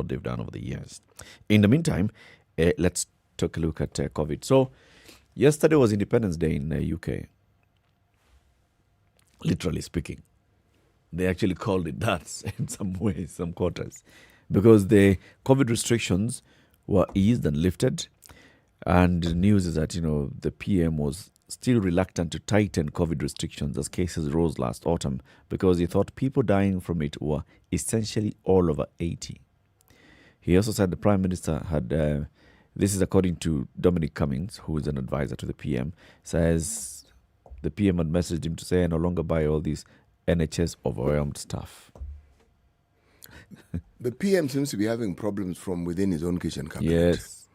what they've done over the years. In the meantime, let's take a look at COVID. So, yesterday was Independence Day in the UK. Literally speaking, they actually called it that in some ways, some quarters, because the COVID restrictions were eased and lifted. And the news is that, the PM was still reluctant to tighten COVID restrictions as cases rose last autumn because he thought people dying from it were essentially all over 80. He also said the Prime Minister had, this is according to Dominic Cummings, who is an advisor to the PM, says the PM had messaged him to say, I no longer buy all these NHS overwhelmed stuff. The PM seems to be having problems from within his own kitchen cabinet. Yes.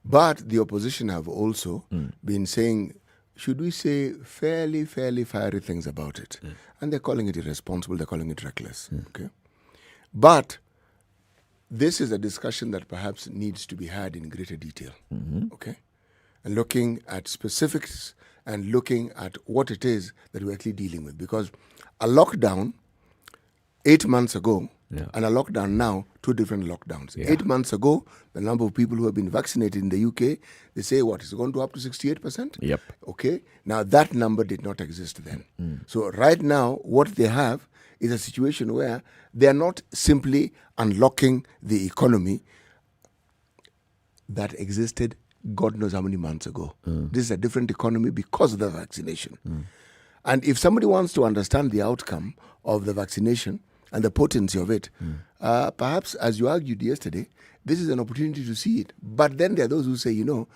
But the opposition have also been saying, should we say, fairly fiery things about it. And they're calling it irresponsible, they're calling it reckless. Okay. But this is a discussion that perhaps needs to be had in greater detail. Okay. And looking at specifics and looking at what it is that we're actually dealing with. Because a lockdown 8 months ago and a lockdown now, two different lockdowns. 8 months ago, the number of people who have been vaccinated in the UK, they say it's going to up to 68%? Yep. Okay. Now, that number did not exist then. So right now, what they have is a situation where they are not simply unlocking the economy that existed God knows how many months ago. This is a different economy because of the vaccination. And if somebody wants to understand the outcome of the vaccination and the potency of it, perhaps, as you argued yesterday, this is an opportunity to see it. But then there are those who say, you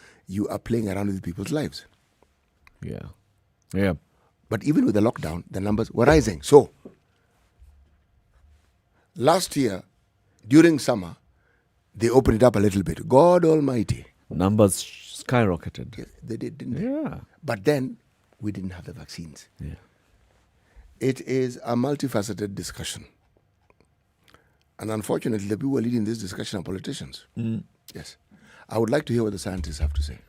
are playing around with people's lives. Yeah. But even with the lockdown, the numbers were rising. So, last year, during summer, they opened it up a little bit. God Almighty. Numbers skyrocketed. Yes, they did, didn't they? Yeah. But then, we didn't have the vaccines. Yeah. It is a multifaceted discussion. And unfortunately, the people who are leading this discussion are politicians. Yes. I would like to hear what the scientists have to say.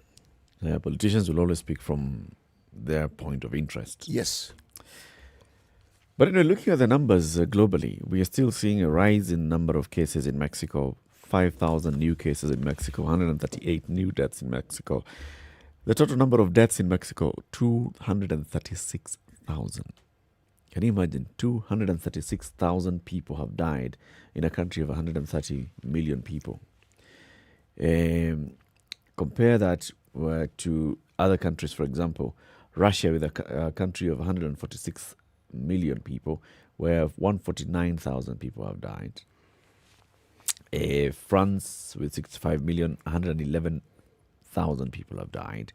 Yeah, politicians will always speak from their point of interest. Yes. But looking at the numbers globally, we are still seeing a rise in number of cases in Mexico. 5,000 new cases in Mexico, 138 new deaths in Mexico. The total number of deaths in Mexico, 236,000. Can you imagine? 236,000 people have died in a country of 130 million people. Compare that to other countries, for example, Russia with a country of 146 million people, where 149,000 people have died. France with 65 million, 111,000 people have died.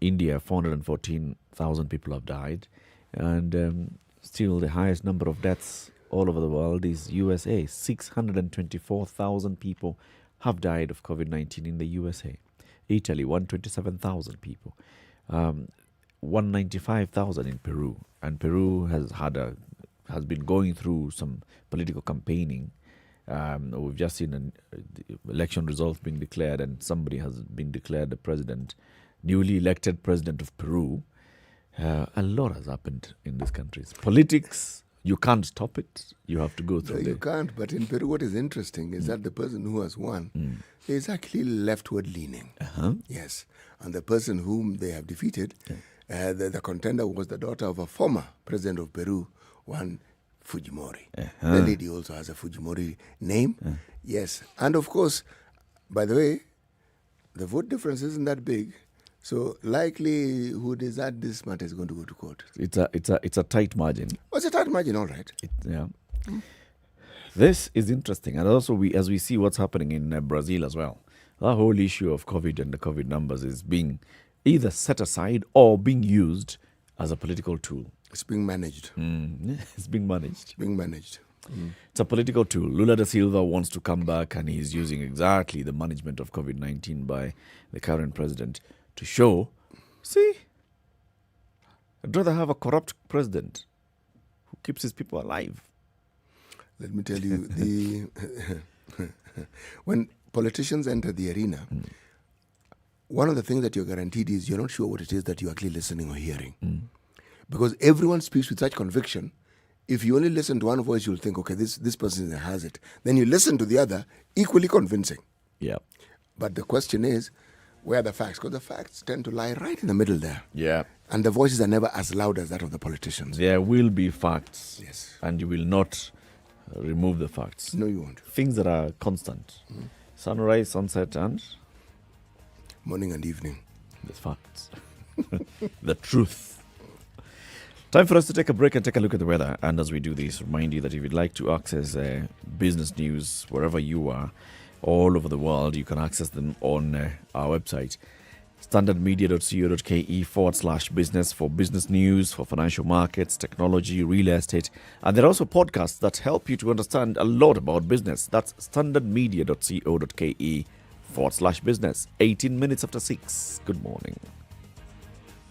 India, 414,000 people have died. And still the highest number of deaths all over the world is USA. 624,000 people have died of COVID-19 in the USA. Italy, 127,000 people. 195,000 in Peru. And Peru has been going through some political campaigning. We've just seen election results being declared, and somebody has been declared the president, newly elected president of Peru. A lot has happened in these countries. Politics, you can't stop it. You have to go through it. You can't. But in Peru, what is interesting is that the person who has won is actually leftward leaning. Yes. And the person whom they have defeated, the contender was the daughter of a former president of Peru, one Fujimori. The lady also has a Fujimori name. Yes. And of course, by the way, the vote difference isn't that big. So likelihood is that this matter is going to go to court. It's a tight margin. Oh, it's a tight margin, all right. This is interesting. And also as we see what's happening in Brazil as well. The whole issue of COVID and the COVID numbers is being either set aside or being used as a political tool. It's being managed. It's being managed. It's a political tool. Lula da Silva wants to come back, and he's using exactly the management of COVID-19 by the current president to show, see, I'd rather have a corrupt president who keeps his people alive. Let me tell you, when politicians enter the arena, one of the things that you're guaranteed is you're not sure what it is that you're actually listening or hearing. Because everyone speaks with such conviction, if you only listen to one voice, you'll think, okay, this person has it. Then you listen to the other, equally convincing. Yeah. But the question is, where are the facts? Because the facts tend to lie right in the middle there. Yeah. And the voices are never as loud as that of the politicians. There will be facts. Yes. And you will not remove the facts. No, you won't. Things that are constant. Sunrise, sunset, and Morning and evening. the facts. The truth. Time for us to take a break and take a look at the weather. And as we do this, remind you that if you'd like to access business news wherever you are, all over the world, you can access them on our website, standardmedia.co.ke/business, for business news, for financial markets, technology, real estate. And there are also podcasts that help you to understand a lot about business. That's standardmedia.co.ke/business. 18 minutes after 6. Good morning.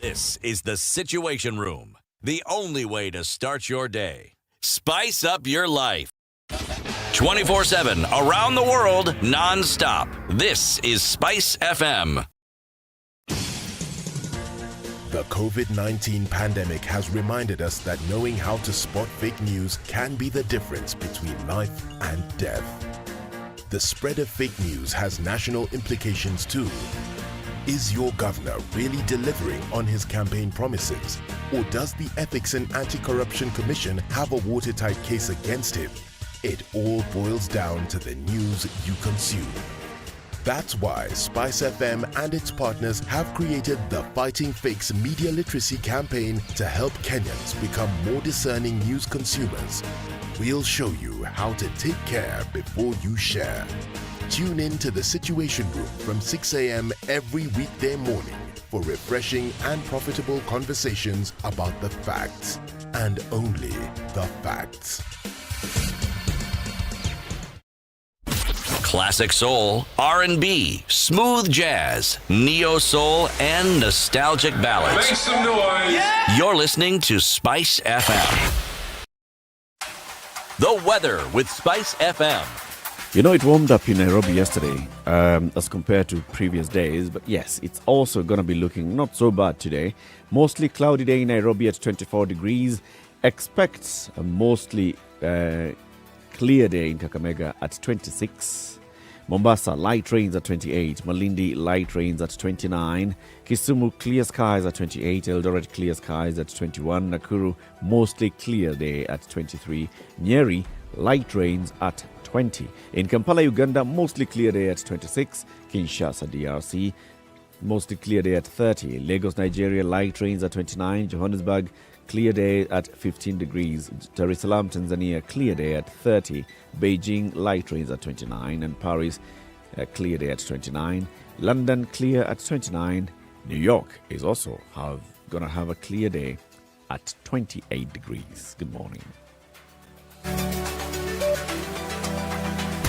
This is the Situation Room, the only way to start your day. Spice up your life. 24/7, around the world, non-stop. This is SpiceFM. The COVID-19 pandemic has reminded us that knowing how to spot fake news can be the difference between life and death. The spread of fake news has national implications too. Is your governor really delivering on his campaign promises? Or does the Ethics and Anti-Corruption Commission have a watertight case against him? It all boils down to the news you consume. That's why SpiceFM and its partners have created the Fighting Fakes Media Literacy campaign to help Kenyans become more discerning news consumers. We'll show you how to take care before you share. Tune in to the Situation Room from 6 a.m. every weekday morning for refreshing and profitable conversations about the facts, and only the facts. Classic soul, R&B, smooth jazz, neo soul, and nostalgic ballads. Make some noise. You're listening to Spice FM. The weather with Spice FM. You know, it warmed up in Nairobi yesterday as compared to previous days. But yes, it's also going to be looking not so bad today. Mostly cloudy day in Nairobi at 24 degrees. Expect a mostly clear day in Kakamega at 26. Mombasa, light rains at 28. Malindi, light rains at 29. Kisumu, clear skies at 28. Eldoret, clear skies at 21. Nakuru, mostly clear day at 23. Nyeri, light rains at 20. In Kampala, Uganda, mostly clear day at 26. Kinshasa, DRC, mostly clear day at 30. Lagos, Nigeria, light rains at 29. Johannesburg, clear day at 15 degrees. Dar es Salaam, Tanzania, clear day at 30. Beijing, light rains at 29. And Paris, clear day at 29. London, clear at 29. New York is also going to have a clear day at 28 degrees. Good morning.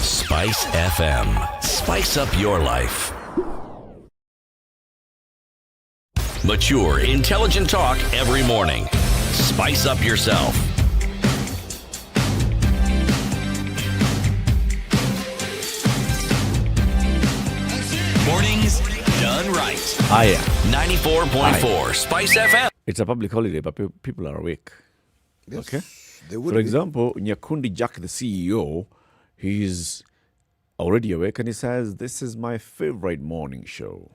Spice FM. Spice up your life. Mature, intelligent talk every morning. Spice up yourself. Mornings done right. 94.4 Spice FM. It's a public holiday, but people are awake. Yes, Okay. they would For be. example, Nyakundi Jack, the CEO, he's already awake and he says, "This is my favorite morning show."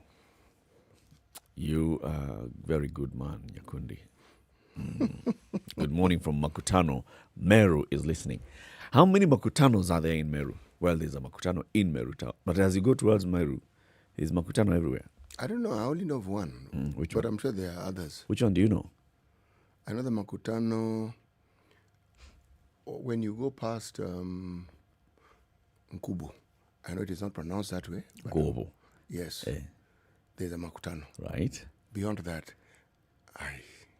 You are a very good man, Nyakundi. Good morning from Makutano. Meru is listening. How many Makutanos are there in Meru? Well, there's a Makutano in Meru town. But as you go towards Meru, there's Makutano everywhere. I don't know. I only know of one. Which but one? I'm sure there are others. Which one do you know? I know the Makutano. When you go past Nkubu, I know it is not pronounced that way. But Gobo, yes, there's a Makutano. right? Beyond that,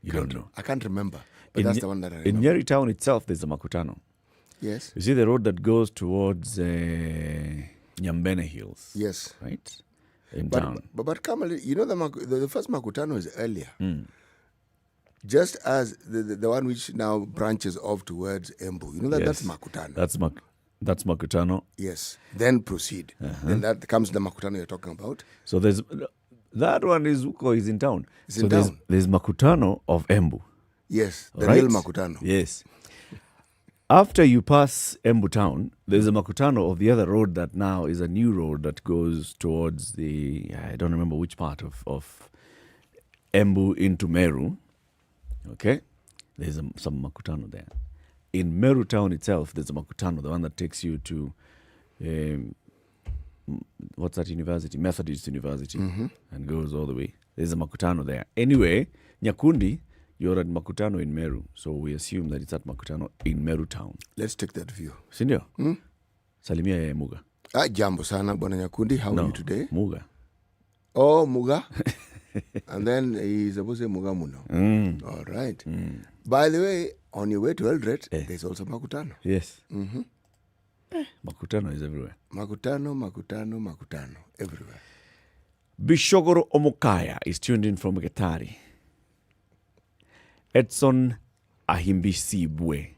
You don't know. I can't remember. But that's the one that I In remember. Nyeri town itself, there's a Makutano. Yes. You see the road that goes towards Nyambene Hills, Yes. right? In But town. but Kamal, you know the first Makutano is earlier. Just as the one which now branches off towards Embu. You know that that's Yes. Makutano. That's Makutano. Yes. Then proceed. Then that comes the Makutano you're talking about. So there's that one is Uko is in town. It's so in town. There's Makutano of Embu. Yes. The right? real Makutano. Yes. After you pass Embu town, there's a Makutano of the other road that now is a new road that goes towards I don't remember which part of Embu into Meru. Okay? There's some Makutano there. In Meru town itself, there's a Makutano, the one that takes you to, what's that university? Methodist University. And goes all the way. There's a Makutano there. Anyway, Nyakundi, you're at Makutano in Meru. So we assume that it's at Makutano in Meru town. Let's take that view. Sindio? Salimia ya Muga. Jambo sana, Bwana Nyakundi. How are you today? Muga. Oh, Muga. And then he's supposed to say Muga Muno. All right. By the way, on your way to Eldoret, there's also Makutano. Yes. Makutano is everywhere. Makutano, everywhere. Bishogoro Omokaya is tuned in from Getari. Edson Ahimbisibwe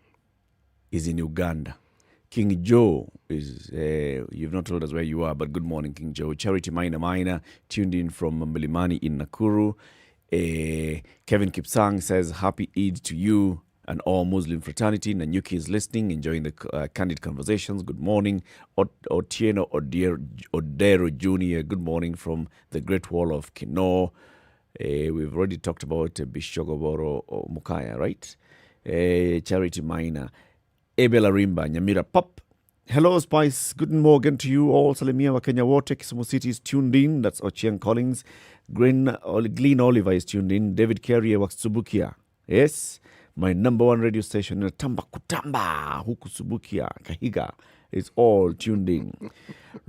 is in Uganda. King Joe is, you've not told us where you are, but good morning, King Joe. Charity Minor, tuned in from Mbilimani in Nakuru. Kevin Kipsang says, happy Eid to you and all Muslim fraternity. Nanyuki is listening, enjoying the candid conversations. Good morning. Otieno Odero Jr., good morning from the Great Wall of Kino. We've already talked about Bishogoboro Mukaya, right? Charity Minor. Abel Arimba, Nyamira Pop. Hello, Spice. Good morning to you all. Salimia wa Kenya wote. Kisumu City is tuned in. That's Ochieng Collins. Glenn Oliver is tuned in. David Carrier wa Subukia. Yes. My number one radio station in Tamba Kutamba. Huku Subukia. Kahiga is all tuned in.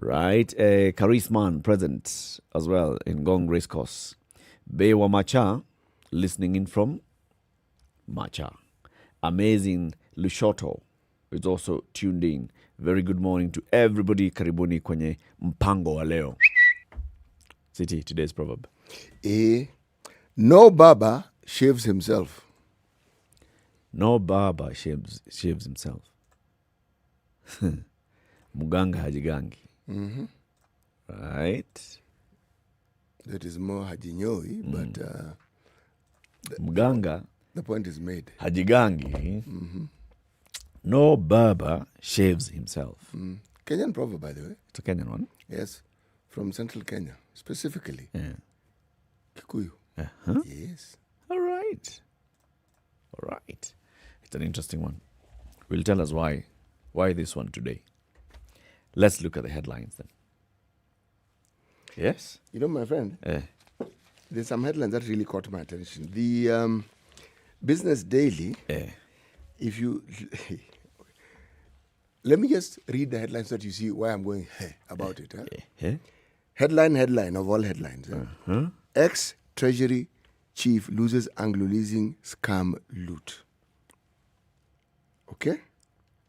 Right. Charisman present as well in Gong Racecourse. Bewa Macha listening in from Macha. Amazing Lushoto is also tuned in. Very good morning to everybody. Karibuni kwenye mpango wa leo. City, today's proverb. No barber shaves himself. No barber shaves himself. Muganga hajigangi. Right. That is more hajinyoi, but Muganga the point is made. hajigangi. No barber shaves himself. Kenyan proverb, by the way. It's a Kenyan one. Yes, from central Kenya, specifically. Yeah. Kikuyu. Yes. All right. It's an interesting one. Will tell us why this one today. Let's look at the headlines then. Yes? You know, my friend, there's some headlines that really caught my attention. The Business Daily, if you... Let me just read the headlines so that you see why I'm going about it. Headline of all headlines. Ex-Treasury Chief loses Anglo Leasing scam loot. Okay?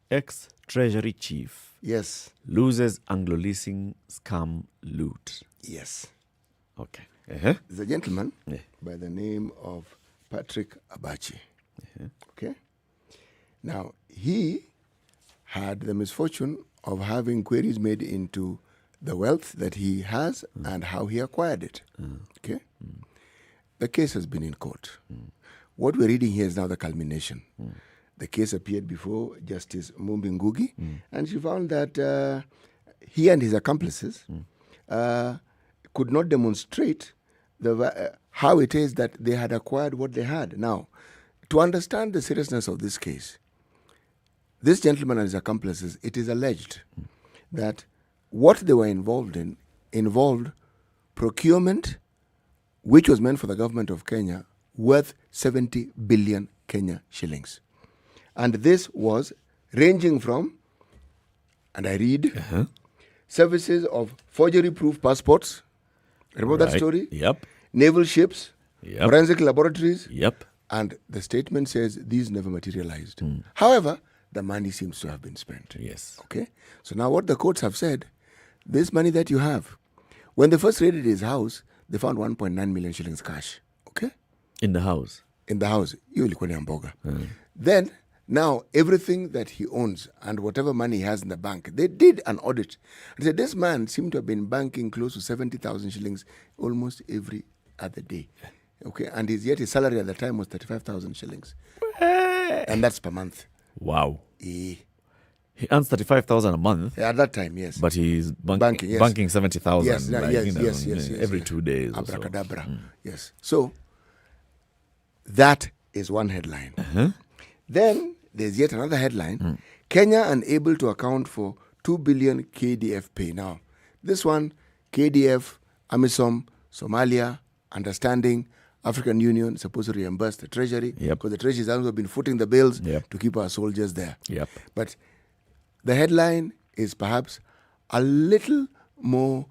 Ex-Treasury Chief Yes. loses Anglo Leasing scam loot. Yes. Okay. There's a gentleman Yeah. by the name of Patrick Abachi. Okay? Now, he had the misfortune of having queries made into the wealth that he has and how he acquired it. Okay? The case has been in court. What we're reading here is now the culmination. The case appeared before Justice Mumbi Ngugi, and she found that he and his accomplices could not demonstrate how it is that they had acquired what they had. Now, to understand the seriousness of this case, this gentleman and his accomplices, it is alleged that what they were involved in involved procurement, which was meant for the government of Kenya, worth 70 billion Kenya shillings. And this was ranging from, and I read, services of forgery-proof passports. Remember that story? Yep. Naval ships, Yep. forensic laboratories. Yep. And the statement says these never materialized. However, the money seems to have been spent. Yes. Okay? So now what the courts have said, this money that you have, when they first raided his house, they found 1.9 million shillings cash. Okay? In the house. In the house. Hiyo ilikuwa ni mboga. Then, now, everything that he owns and whatever money he has in the bank, they did an audit. They said this man seemed to have been banking close to 70,000 shillings almost every other day. Okay? And yet his salary at the time was 35,000 shillings. And that's per month. Wow. Eh, He earns 35,000 a month, at that time, yes. but he's Banking, yes. banking 70,000 Yes, yes, every yes. 2 days or so. Abracadabra. Yes. So that is one headline. Then there's yet another headline. Kenya unable to account for 2 billion KDF pay. Now, this one, KDF, AMISOM, Somalia, Understanding, African Union, supposed to reimburse the Treasury. Yep. Because the Treasury has also been footing the bills Yep. to keep our soldiers there. Yep. But the headline is perhaps a little more,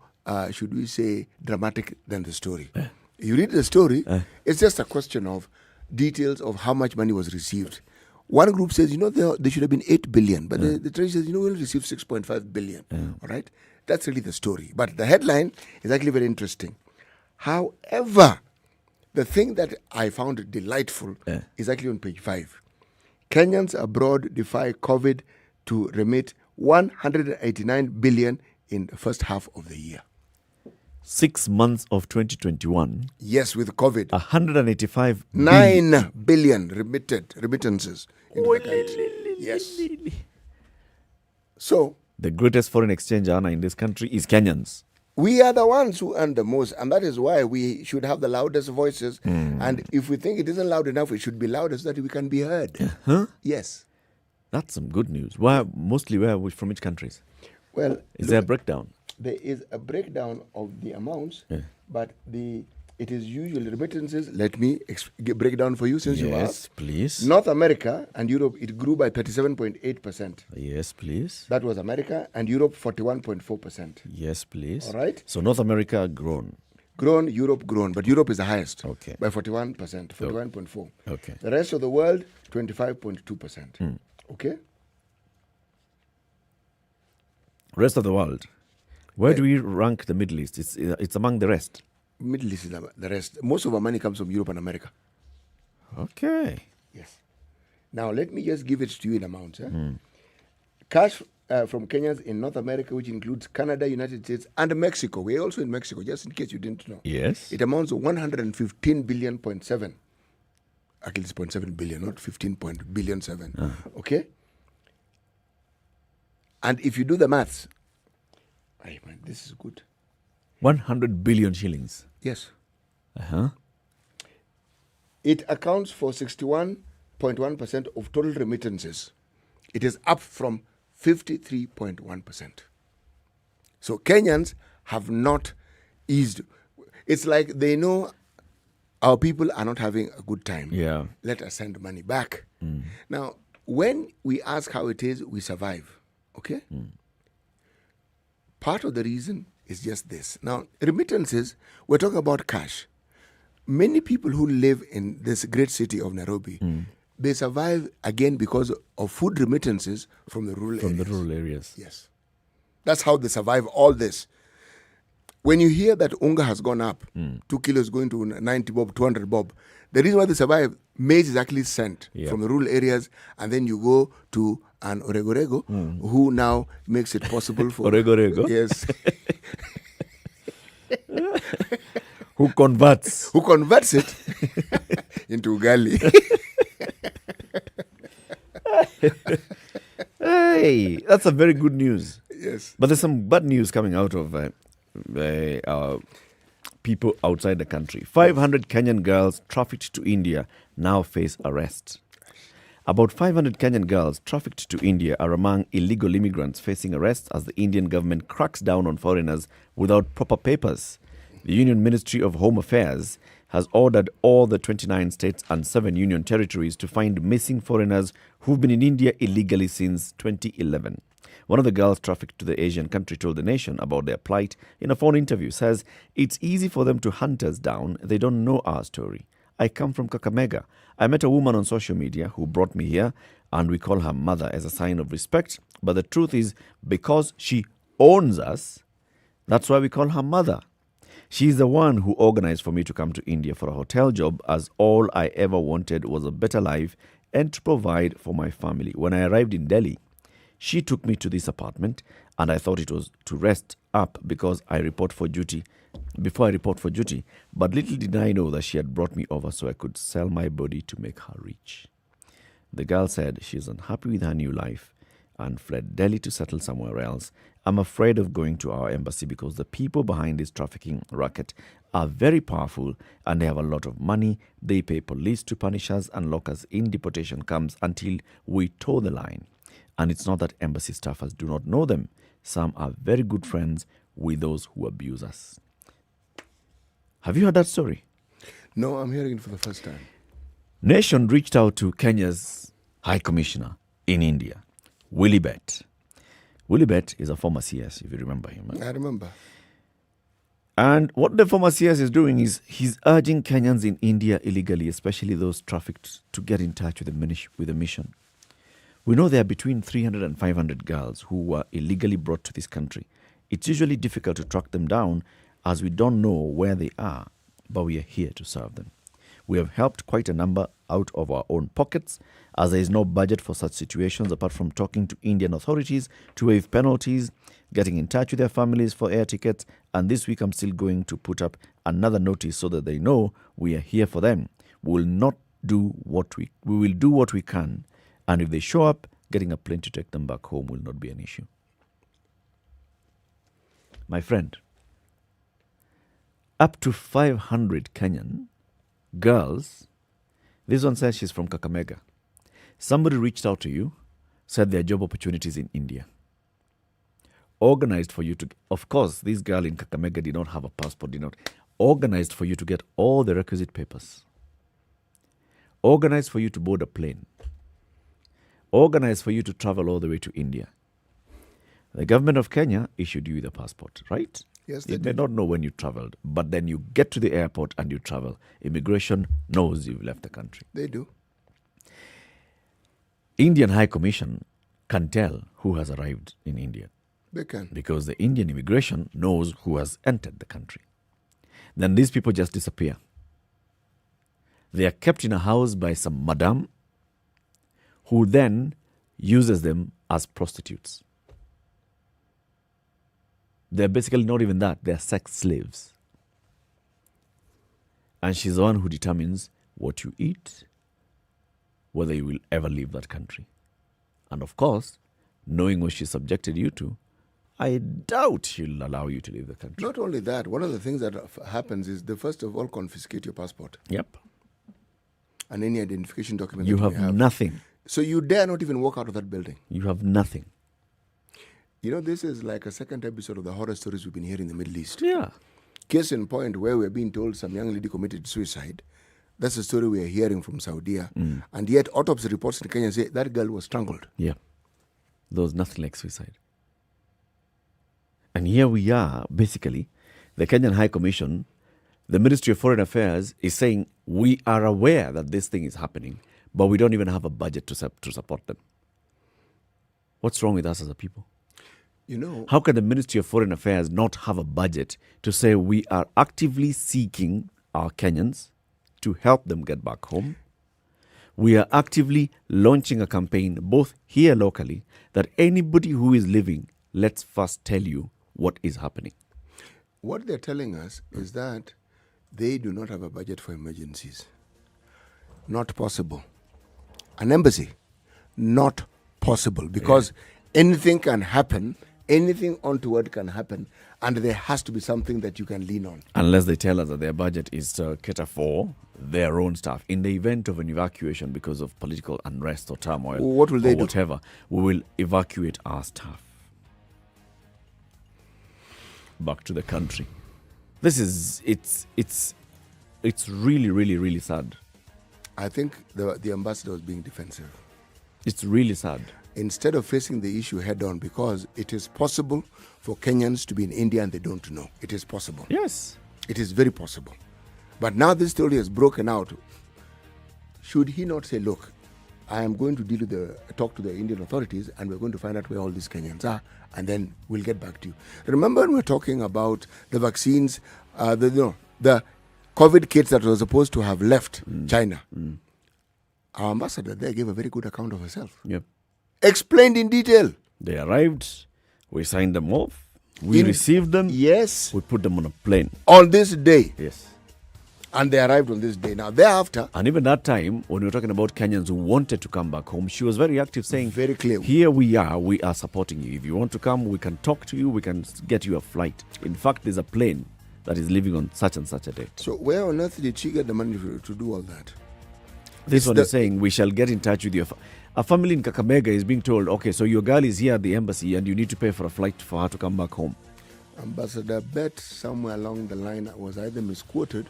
should we say, dramatic than the story. You read the story, it's just a question of details of how much money was received. One group says, there should have been 8 billion, but the Treasury says, we'll receive 6.5 billion. All right? That's really the story. But the headline is actually very interesting. However, the thing that I found delightful is actually on page 5. Kenyans abroad defy COVID to remit 189 billion in the first half of the year. 6 months of 2021, Yes, with COVID. 185 9 billion remittances into the country. Yes. So The greatest foreign exchange earner in this country is Kenyans. we are the ones who earn the most, and that is why we should have the loudest voices. And if we think it isn't loud enough, it should be louder so that we can be heard. Yes. That's some good news. Mostly from which countries? Well, Is there a breakdown? there is a breakdown of the amounts, but it is usually remittances. Let me break down for you since you asked. Yes, please. North America and Europe, it grew by 37.8%. Yes, please. That was America, and Europe 41.4%. Yes, please. All right. So North America grown. Grown, Europe grown, but Europe is the highest. Okay. By 41%, 41.4. Okay. The rest of the world, 25.2%. Okay. Rest of the world. Where do we rank the Middle East? It's among the rest. Middle East is the rest. Most of our money comes from Europe and America. Okay. Yes. Now, let me just give it to you in amounts. Cash from Kenyans in North America, which includes Canada, United States, and Mexico. We're also in Mexico, just in case you didn't know. Yes. It amounts to 115 billion point 7. Actually, it's 0.7 billion, not 15 billion 7. Okay? And if you do the maths, this is good. 100 billion shillings. Yes. Uh-huh. It accounts for 61.1% of total remittances. It is up from 53.1%. So Kenyans have not eased. It's like they know our people are not having a good time. Yeah. Let us send money back. Now, when we ask how it is, we survive. Okay? Part of the reason is just this. Now, remittances, we're talking about cash. Many people who live in this great city of Nairobi, they survive again because of food remittances from the rural areas. From the rural areas. Yes. That's how they survive all this. When you hear that unga has gone up, 2 kilos going to 90 bob, 200 bob, the reason why they survive, maize is actually sent from the rural areas, and then you go to an Oregorego, who now makes it possible for... Oregorego? Yes. Who converts? Who converts it into ugali. Hey, that's a very good news. Yes. But there's some bad news coming out of people outside the country. 500 Kenyan girls trafficked to India now face arrest. About 500 Kenyan girls trafficked to India are among illegal immigrants facing arrest as the Indian government cracks down on foreigners without proper papers. The Union Ministry of Home Affairs has ordered all the 29 states and 7 union territories to find missing foreigners who've been in India illegally since 2011. One of the girls trafficked to the Asian country told the nation about their plight in a phone interview. Says, "It's easy for them to hunt us down. They don't know our story. I come from Kakamega. I met a woman on social media who brought me here, and we call her mother as a sign of respect. But the truth is, because she owns us, that's why we call her mother. She's the one who organized for me to come to India for a hotel job, as all I ever wanted was a better life and to provide for my family. When I arrived in Delhi, she took me to this apartment, and I thought it was to rest up before I report for duty. But little did I know that she had brought me over so I could sell my body to make her rich." The girl said she's unhappy with her new life and fled Delhi to settle somewhere else. I'm afraid of going to our embassy because the people behind this trafficking racket are very powerful and they have a lot of money. They pay police to punish us and lock us in deportation camps until we toe the line. And it's not that embassy staffers do not know them. Some are very good friends with those who abuse us. Have you heard that story? No, I'm hearing it for the first time. Nation reached out to Kenya's High Commissioner in India, Willie Bett. Willie Bett is a former CS, if you remember him. I remember. And what the former CS is doing is he's urging Kenyans in India illegally, especially those trafficked, to get in touch with the mission. We know there are between 300 and 500 girls who were illegally brought to this country. It's usually difficult to track them down as we don't know where they are, but we are here to serve them. We have helped quite a number out of our own pockets, as there is no budget for such situations apart from talking to Indian authorities to waive penalties, getting in touch with their families for air tickets, and this week I'm still going to put up another notice so that they know we are here for them. We will do what we can, and if they show up, getting a plane to take them back home will not be an issue. My friend, up to 500 Kenyan girls, this one says she's from Kakamega. Somebody reached out to you, said there are job opportunities in India. Organized for you to, of course, this girl in Kakamega did not have a passport, organized for you to get all the requisite papers. Organized for you to board a plane. Organized for you to travel all the way to India. The government of Kenya issued you with a passport, right? Yes, You may not know when you traveled, but then you get to the airport and you travel. Immigration knows you've left the country. They do. Indian High Commission can tell who has arrived in India They can. because the Indian immigration knows who has entered the country. Then these people just disappear. They are kept in a house by some madam who then uses them as prostitutes. They're basically not even that. They're sex slaves. And she's the one who determines what you eat, whether you will ever leave that country. And of course, knowing what she subjected you to, I doubt she'll allow you to leave the country. Not only that, one of the things that happens is they first of all confiscate your passport Yep. and any identification document You that have you may have. nothing. So you dare not even walk out of that building. You have nothing. You know, this is like a second episode of the horror stories we've been hearing in the Middle East. Yeah. Case in point where we're being told some young lady committed suicide. That's the story we are hearing from Saudi. And yet autopsy reports in Kenya say that girl was strangled. Yeah. There was nothing like suicide. And here we are, basically, the Kenyan High Commission, the Ministry of Foreign Affairs is saying, we are aware that this thing is happening, but we don't even have a budget to support them. What's wrong with us as a people? You know, How can the Ministry of Foreign Affairs not have a budget to say we are actively seeking our Kenyans to help them get back home? We are actively launching a campaign, both here locally, that anybody who is living, let's first tell you what is happening. what they're telling us is that they do not have a budget for emergencies. Not possible. An embassy, not possible, because anything can happen, anything untoward can happen, and there has to be something that you can lean on. Unless they tell us that their budget is to cater for their own staff. In the event of an evacuation because of political unrest or turmoil, What will they or do? whatever, we will evacuate our staff back to the country. This is, it's really, really, really sad. I think the ambassador was being defensive. It's really sad. Instead of facing the issue head on, because it is possible for Kenyans to be in India and they don't know. It is possible. Yes. It is very possible. But now this story has broken out. Should he not say, look, I am going to talk to the Indian authorities and we're going to find out where all these Kenyans are and then we'll get back to you. Remember when we were talking about the vaccines, the COVID kits that were supposed to have left China? Our ambassador there gave a very good account of herself. Yep. Explained in detail. They arrived. We signed them off. We received them. Yes. We put them on a plane. On this day. Yes. And they arrived on this day. Now, thereafter, And even that time, when we were talking about Kenyans who wanted to come back home, she was very active, saying, very clear. here we are supporting you. If you want to come, we can talk to you, we can get you a flight. In fact, there's a plane that is leaving on such and such a date. So where on earth did she get the money to do all that? This one is saying, we shall get in touch with you. A family in Kakamega is being told, okay, so your girl is here at the embassy and you need to pay for a flight for her to come back home. Ambassador Bet somewhere along the line was either misquoted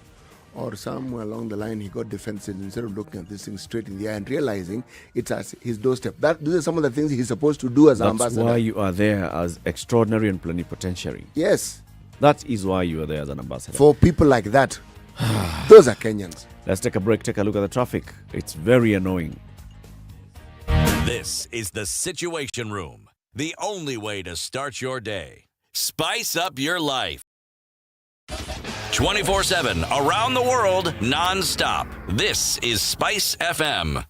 or somewhere along the line he got defensive instead of looking at this thing straight in the eye and realizing it's at his doorstep. These are some of the things he's supposed to do as That's ambassador. why you are there as extraordinary and plenipotentiary. Yes. That is why you are there as an ambassador. For people like that. Those are Kenyans. Let's take a break, take a look at the traffic. It's very annoying. This is the Situation Room, the only way to start your day. Spice up your life. 24/7 around the world, non-stop. This is Spice FM.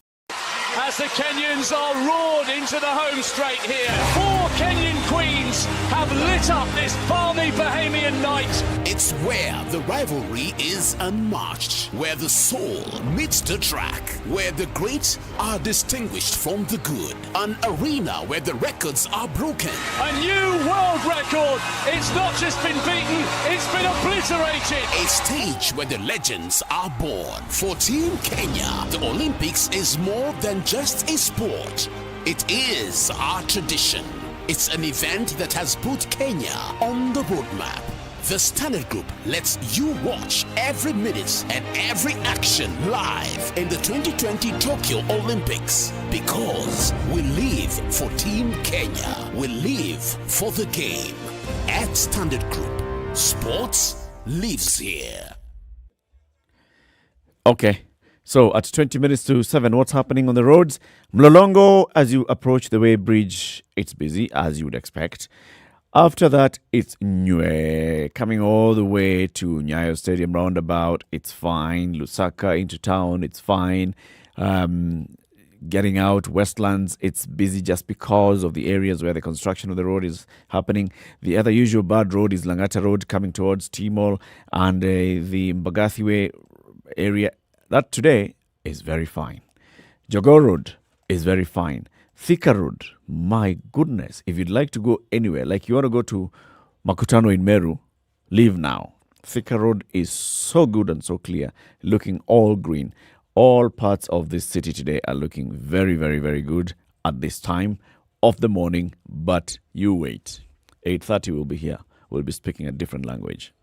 As the Kenyans are roared into the home straight here. 4 Kenyan queens have lit up this balmy Bahamian night. It's where the rivalry is unmatched, where the soul meets the track, where the great are distinguished from the good. An arena where the records are broken. A new world record. It's not just been beaten, it's been obliterated. A stage where the legends are born. For Team Kenya, the Olympics is more than just a sport. It is our tradition. It's an event that has put Kenya on the roadmap. The Standard Group lets you watch every minute and every action live in the 2020 Tokyo Olympics. Because we live for Team Kenya. We live for the game. At Standard Group, sports lives here. Okay. So at 20 minutes to 7, what's happening on the roads? Mlolongo, as you approach the Way Bridge, it's busy, as you would expect. After that, it's Nyeri, coming all the way to Nyayo Stadium roundabout. It's fine. Lusaka into town, it's fine. Getting out Westlands, it's busy just because of the areas where the construction of the road is happening. The other usual bad road is Langata Road coming towards Timol and the Mbagathi Way area. That today is very fine. Jogoo Road is very fine. Thika Road, my goodness, if you'd like to go anywhere, like you want to go to Makutanos in Meru, leave now. Thika Road is so good and so clear, looking all green. All parts of this city today are looking very, very, very good at this time of the morning, but you wait. 8:30 we'll be here. We'll be speaking a different language.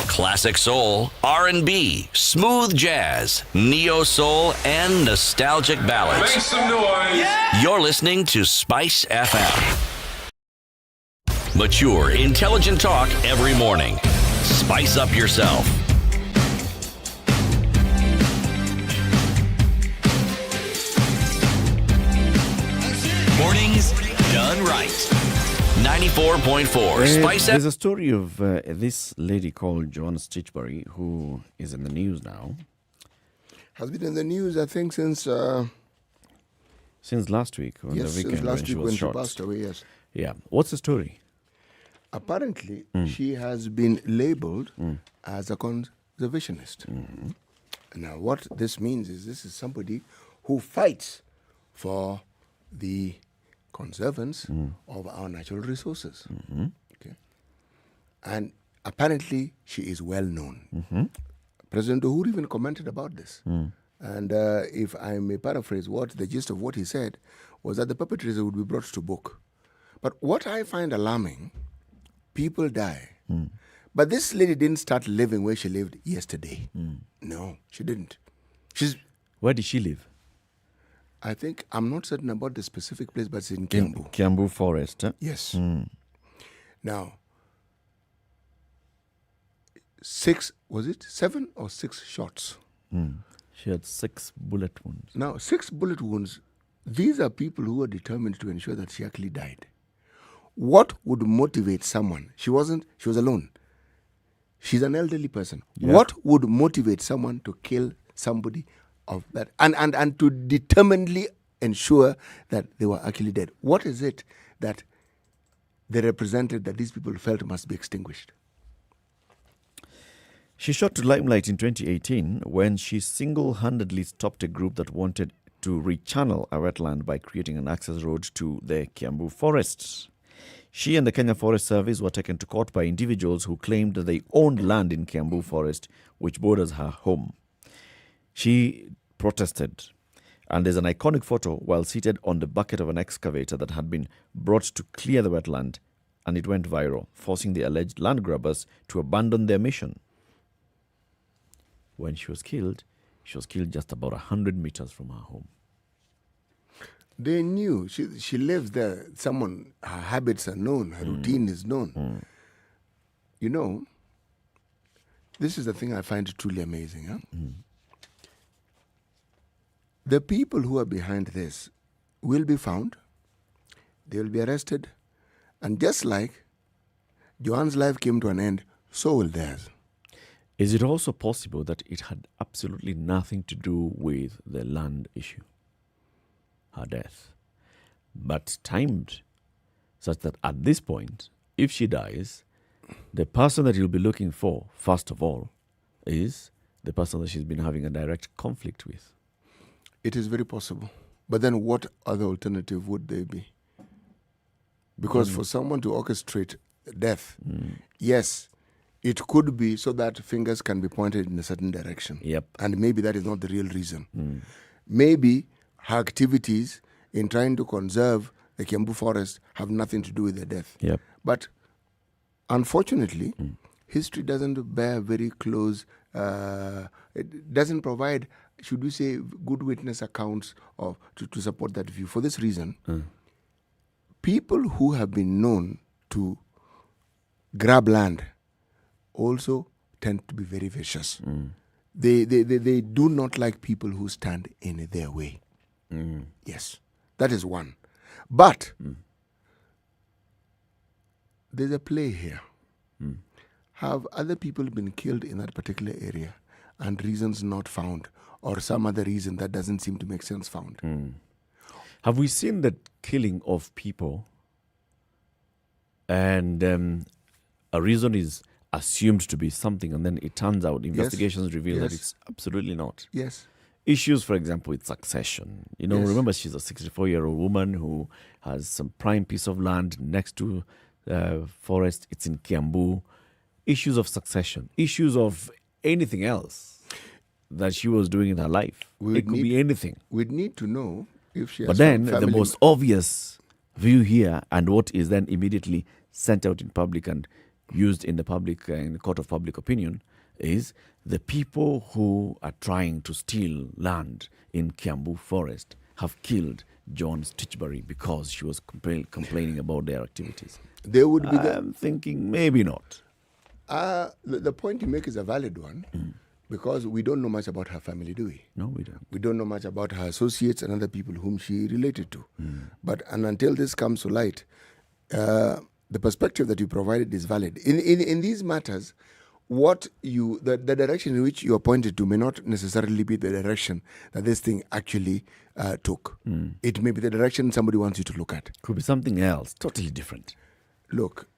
Classic soul, R&B, smooth jazz, neo soul, and nostalgic ballads. Make some noise. You're listening to Spice FM. Mature, intelligent talk every morning. Spice up yourself. Mornings done right. 94.4 Spice There's a story of this lady called Joanna Stitchbury, who is in the news now. Has been in the news, I think, since Last week, on the weekend, since last when she week was when shot. she passed away, yes. Yeah. What's the story? Apparently, she has been labeled as a conservationist. Now, what this means is this is somebody who fights for the conservance of our natural resources. Okay. And apparently, she is well known. President Uhuru even commented about this. And if I may paraphrase the gist of what he said was that the perpetrator would be brought to book. But what I find alarming, people die. But this lady didn't start living where she lived yesterday. No, she didn't. Where did she live? I think, I'm not certain about the specific place, but it's in Kiambu. Kiambu Forest. Yes. Now, 7 or 6 shots? She had 6 bullet wounds. Now, 6 bullet wounds, these are people who are determined to ensure that she actually died. What would motivate someone? She was alone. She's an elderly person. Yeah. What would motivate someone to kill somebody of that and to determinedly ensure that they were actually dead? What is it that they represented that these people felt must be extinguished. She shot to limelight in 2018 when she single-handedly stopped a group that wanted to rechannel a wetland by creating an access road to the Kiambu forests. She and the Kenya Forest Service were taken to court by individuals who claimed that they owned land in Kiambu Forest, which borders her home. She protested, and there's an iconic photo while seated on the bucket of an excavator that had been brought to clear the wetland, and it went viral, forcing the alleged land grabbers to abandon their mission. When she was killed just about 100 meters from her home. They knew she lives there. Her habits are known, her routine is known. You know, this is the thing I find truly amazing. Huh? The people who are behind this will be found, they will be arrested, and just like Joanne's life came to an end, so will theirs. Is it also possible that it had absolutely nothing to do with the land issue, her death, but timed such that at this point, if she dies, the person that you'll be looking for, first of all, is the person that she's been having a direct conflict with? It is very possible. But then what other alternative would there be? Because for someone to orchestrate death, yes, it could be so that fingers can be pointed in a certain direction. Yep. And maybe that is not the real reason. Maybe her activities in trying to conserve the Kiambu forest have nothing to do with the death. Yep. But unfortunately, history doesn't bear very close, it doesn't provide, should we say, good witness accounts to support that view. For this reason, people who have been known to grab land also tend to be very vicious. They do not like people who stand in their way. Yes, that is one. But there's a play here. Have other people been killed in that particular area and reasons not found, or some other reason that doesn't seem to make sense found? Have we seen the killing of people and a reason is assumed to be something, and then it turns out investigations reveal that it's absolutely not? Yes. Issues, for example, with succession. Remember, she's a 64-year-old woman who has some prime piece of land next to forest. It's in Kiambu. Issues of succession. Issues of anything else that she was doing in her life. It could be anything. We'd need to know if she has But then family. the most obvious view here, and what is then immediately sent out in public and used in the public, in the court of public opinion, is the people who are trying to steal land in Kiambu Forest have killed John Stitchbury because she was complaining about their activities. There would be I'm thinking maybe not. The point you make is a valid one, because we don't know much about her family, do we? No, we don't. We don't know much about her associates and other people whom she related to. But until this comes to light, the perspective that you provided is valid. In these matters, the direction in which you are pointed to may not necessarily be the direction that this thing actually took. It may be the direction somebody wants you to look at. Could be something else, totally different. Look,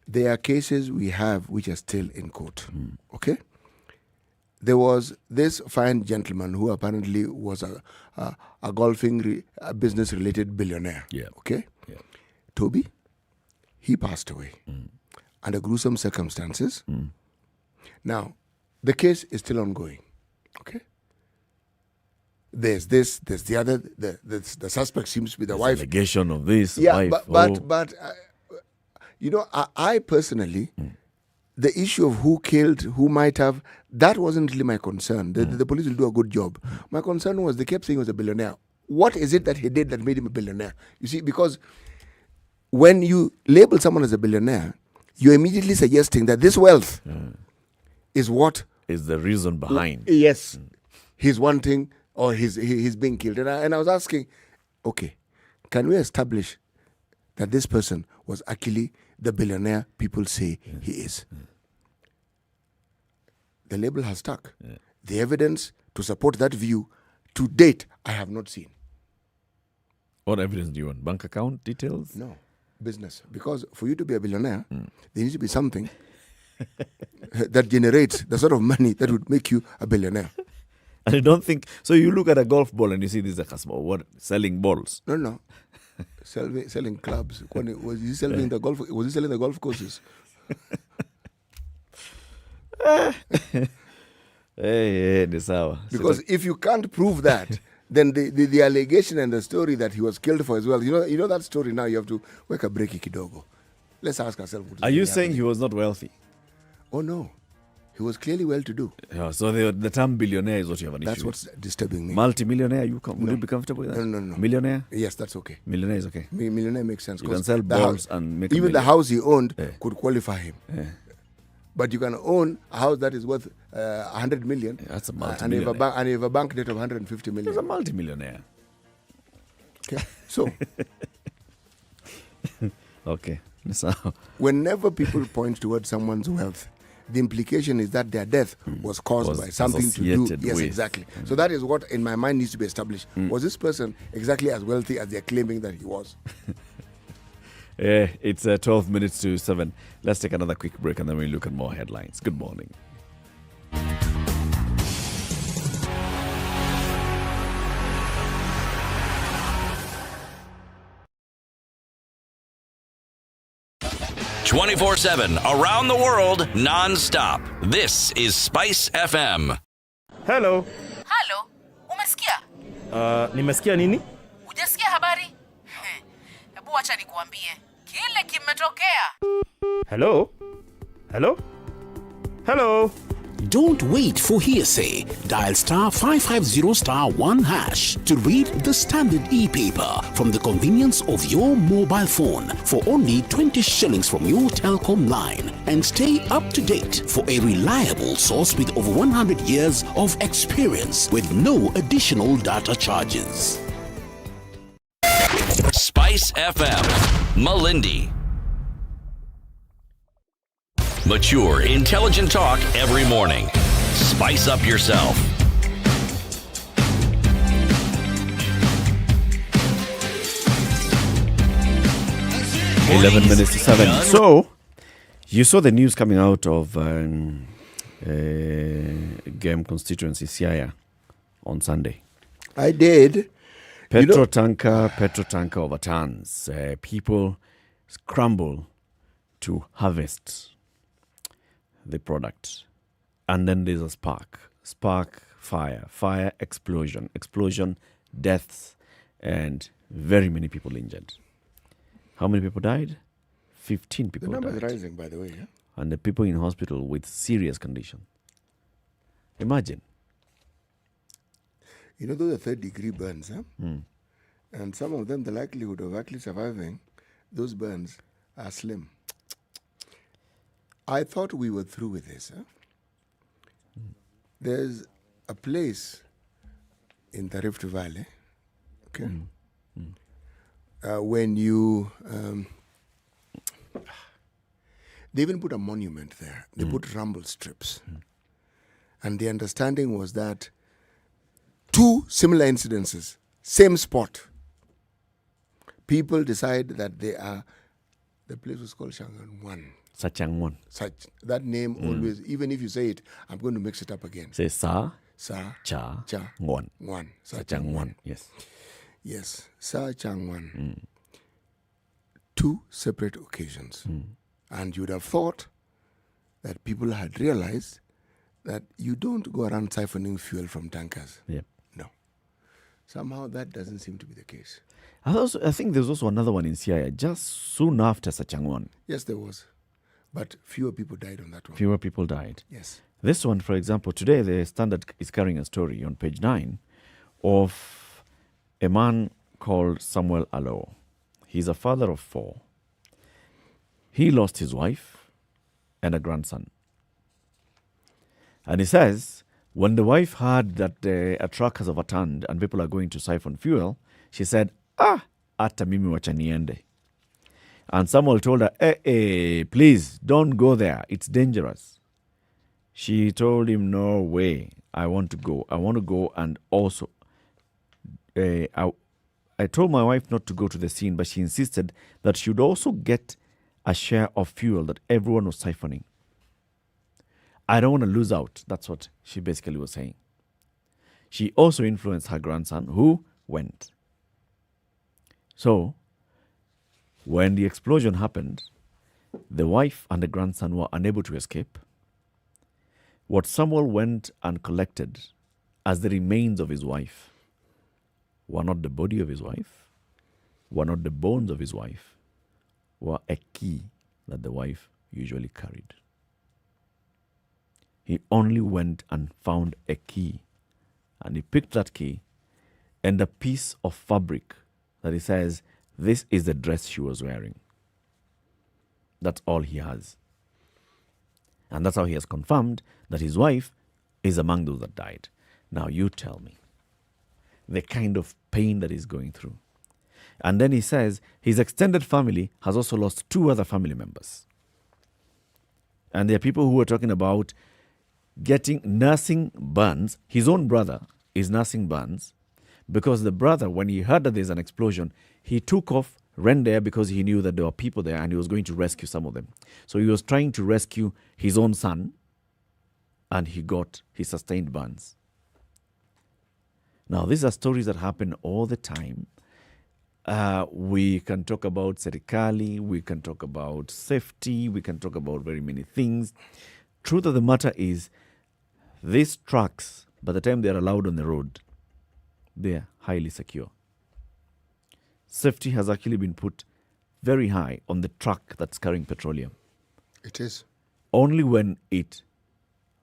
there are cases we have which are still in court. Okay? There was this fine gentleman who apparently was a golfing business-related billionaire. Yeah. Okay? Yeah. Toby, he passed away under gruesome circumstances. Now, the case is still ongoing. Okay? There's this, there's the other. The suspect seems to be the wife. Allegation of this. Yeah, wife. but I personally, the issue of who killed, who might have, that wasn't really my concern. The police will do a good job. My concern was they kept saying he was a billionaire. What is it that he did that made him a billionaire? You see, because when you label someone as a billionaire, you're immediately suggesting that this wealth is what is the reason behind. Yes, he's wanting, or he's being killed. And I was asking, okay, can we establish that this person was actually the billionaire people say he is? The label has stuck. The evidence to support that view, to date, I have not seen. What evidence do you want? Bank account details? No. business. Because for you to be a billionaire, there needs to be something that generates the sort of money that would make you a billionaire. And I don't think so. You look at a golf ball and you see this is a customer. What selling balls? No. selling clubs. Was he selling the golf? Was he selling the golf courses? Hey, this hour. Because if you can't prove that, then the allegation and the story that he was killed for as well. You know that story now. You have to work a breaky kidogo. Let's ask ourselves. Are you saying he was not wealthy? Oh no, he was clearly well-to-do. Yeah, so the term billionaire is what you have an That's issue. what's disturbing me. Multi-millionaire, would you be comfortable with that? No. Millionaire? Yes, that's okay. Millionaire is okay. Millionaire makes sense. You can 'cause sell the balls house- and make a even the million. house he owned could qualify him. Yeah. But you can own a house that is worth 100 million. Yeah, that's a and you have multi-millionaire. and you have a bank debt of 150 million. He's a multi-millionaire. Okay. So Okay. So, whenever people point towards someone's wealth, the implication is that their death was caused Was by something to do. associated Yes, with. exactly. So that is what in my mind needs to be established. Was this person exactly as wealthy as they're claiming that he was? it's 12 minutes to 7. Let's take another quick break and then we'll look at more headlines. Good morning. "24/7 around the world non-stop. This is Spice FM. Hello. Halo, umesikia? Nimesikia nini? Hujasikia habari? Hebu acha nikuambie. Kile kimetokea. Hello? Hello? Hello? Don't wait for hearsay. Dial *550*1# to read the standard e-paper from the convenience of your mobile phone for only 20 shillings from your telecom line, and stay up to date for a reliable source with over 100 years of experience with no additional data charges. Spice FM. Malindi. Mature, intelligent talk every morning. Spice up yourself. 11 minutes to 7. So, you saw the news coming out of Game Constituency, Siaya, on Sunday. I did. Petro tanker overturns. People scramble to harvest the product. And then there's a spark, fire, explosion, deaths, and very many people injured. How many people died? 15 The people number is died. rising, by the way. Yeah? And the people in hospital with serious condition. Imagine. You know, those are third-degree burns, huh? And some of them, the likelihood of actually surviving those burns are slim. I thought we were through with this. Huh? There's a place in the Rift Valley, okay? When you... they even put a monument there. They put rumble strips. And the understanding was that 2 similar incidences, same spot. People decide that they are... The place was called Shangangwan. Sachangwan. That name always, even if you say it, I'm going to mix it up again. Say Sa, Sa Cha, Cha Ngwan. Wan. Sachangwan. Yes. Yes, Sa Changwan. 2 separate occasions. And you would have thought that people had realized that you don't go around siphoning fuel from tankers. Yep. No. Somehow that doesn't seem to be the case. I think there's also another one in Siaya just soon after Sachangwan. Yes, there was. But fewer people died on that one. Fewer people died. Yes. This one, for example, today the Standard is carrying a story on page 9 of a man called Samuel Alo. He's a father of 4. He lost his wife and a grandson. And he says, when the wife heard that a truck has overturned and people are going to siphon fuel, she said, ata mimi wacha niende. And Samuel told her, please, don't go there. It's dangerous. She told him, no way. I want to go. I want to go and also, I I told my wife not to go to the scene, but she insisted that she would also get a share of fuel that everyone was siphoning. I don't want to lose out. That's what she basically was saying. She also influenced her grandson, who went. So, when the explosion happened, the wife and the grandson were unable to escape. What Samuel went and collected as the remains of his wife were not the body of his wife, were not the bones of his wife, were a key that the wife usually carried. He only went and found a key, and he picked that key and a piece of fabric that he says, this is the dress she was wearing. That's all he has. And that's how he has confirmed that his wife is among those that died. Now you tell me the kind of pain that he's going through. And then he says his extended family has also lost 2 other family members. And there are people who are talking about nursing burns. His own brother is nursing burns because the brother, when he heard that there's an explosion, he took off, ran there because he knew that there were people there and he was going to rescue some of them. So he was trying to rescue his own son and he sustained burns. Now, these are stories that happen all the time. We can talk about serikali, we can talk about safety, we can talk about very many things. Truth of the matter is, these trucks, by the time they are allowed on the road, they are highly secure. Safety has actually been put very high on the truck that's carrying petroleum. It is. Only when it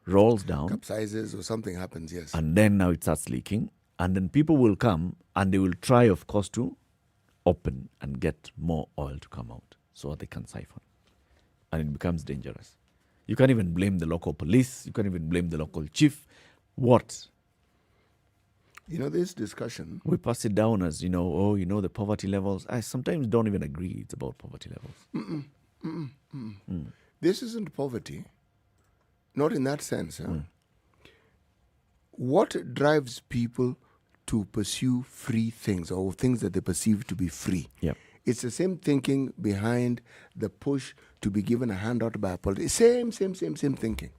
rolls down, Capsizes or something happens, yes. and then now it starts leaking, and then people will come and they will try, of course, to open and get more oil to come out so that they can siphon. And it becomes dangerous. You can't even blame the local police. You can't even blame the local chief. What? You know, this discussion, We pass it down as, the poverty levels. I sometimes don't even agree it's about poverty levels. this isn't poverty. Not in that sense. Huh? What drives people to pursue free things or things that they perceive to be free? Yeah. It's the same thinking behind the push to be given a handout by a politician. Same thinking.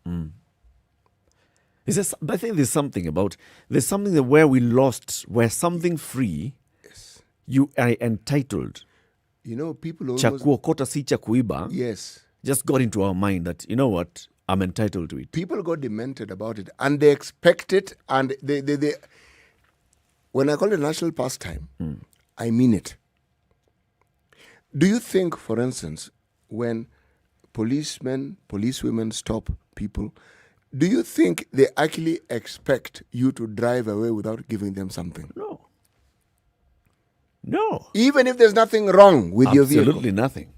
I think there's something that where we lost, where something free, Yes. you are entitled. You know, people Cha almost... kuokota si cha kuiba Yes. just got into our mind that, you know what, I'm entitled to it. People got demented about it and they expect it, and they when I call it national pastime, I mean it. Do you think, for instance, when policemen, policewomen stop people, do you think they actually expect you to drive away without giving them something? No. Even if there's nothing wrong with your vehicle? Absolutely nothing.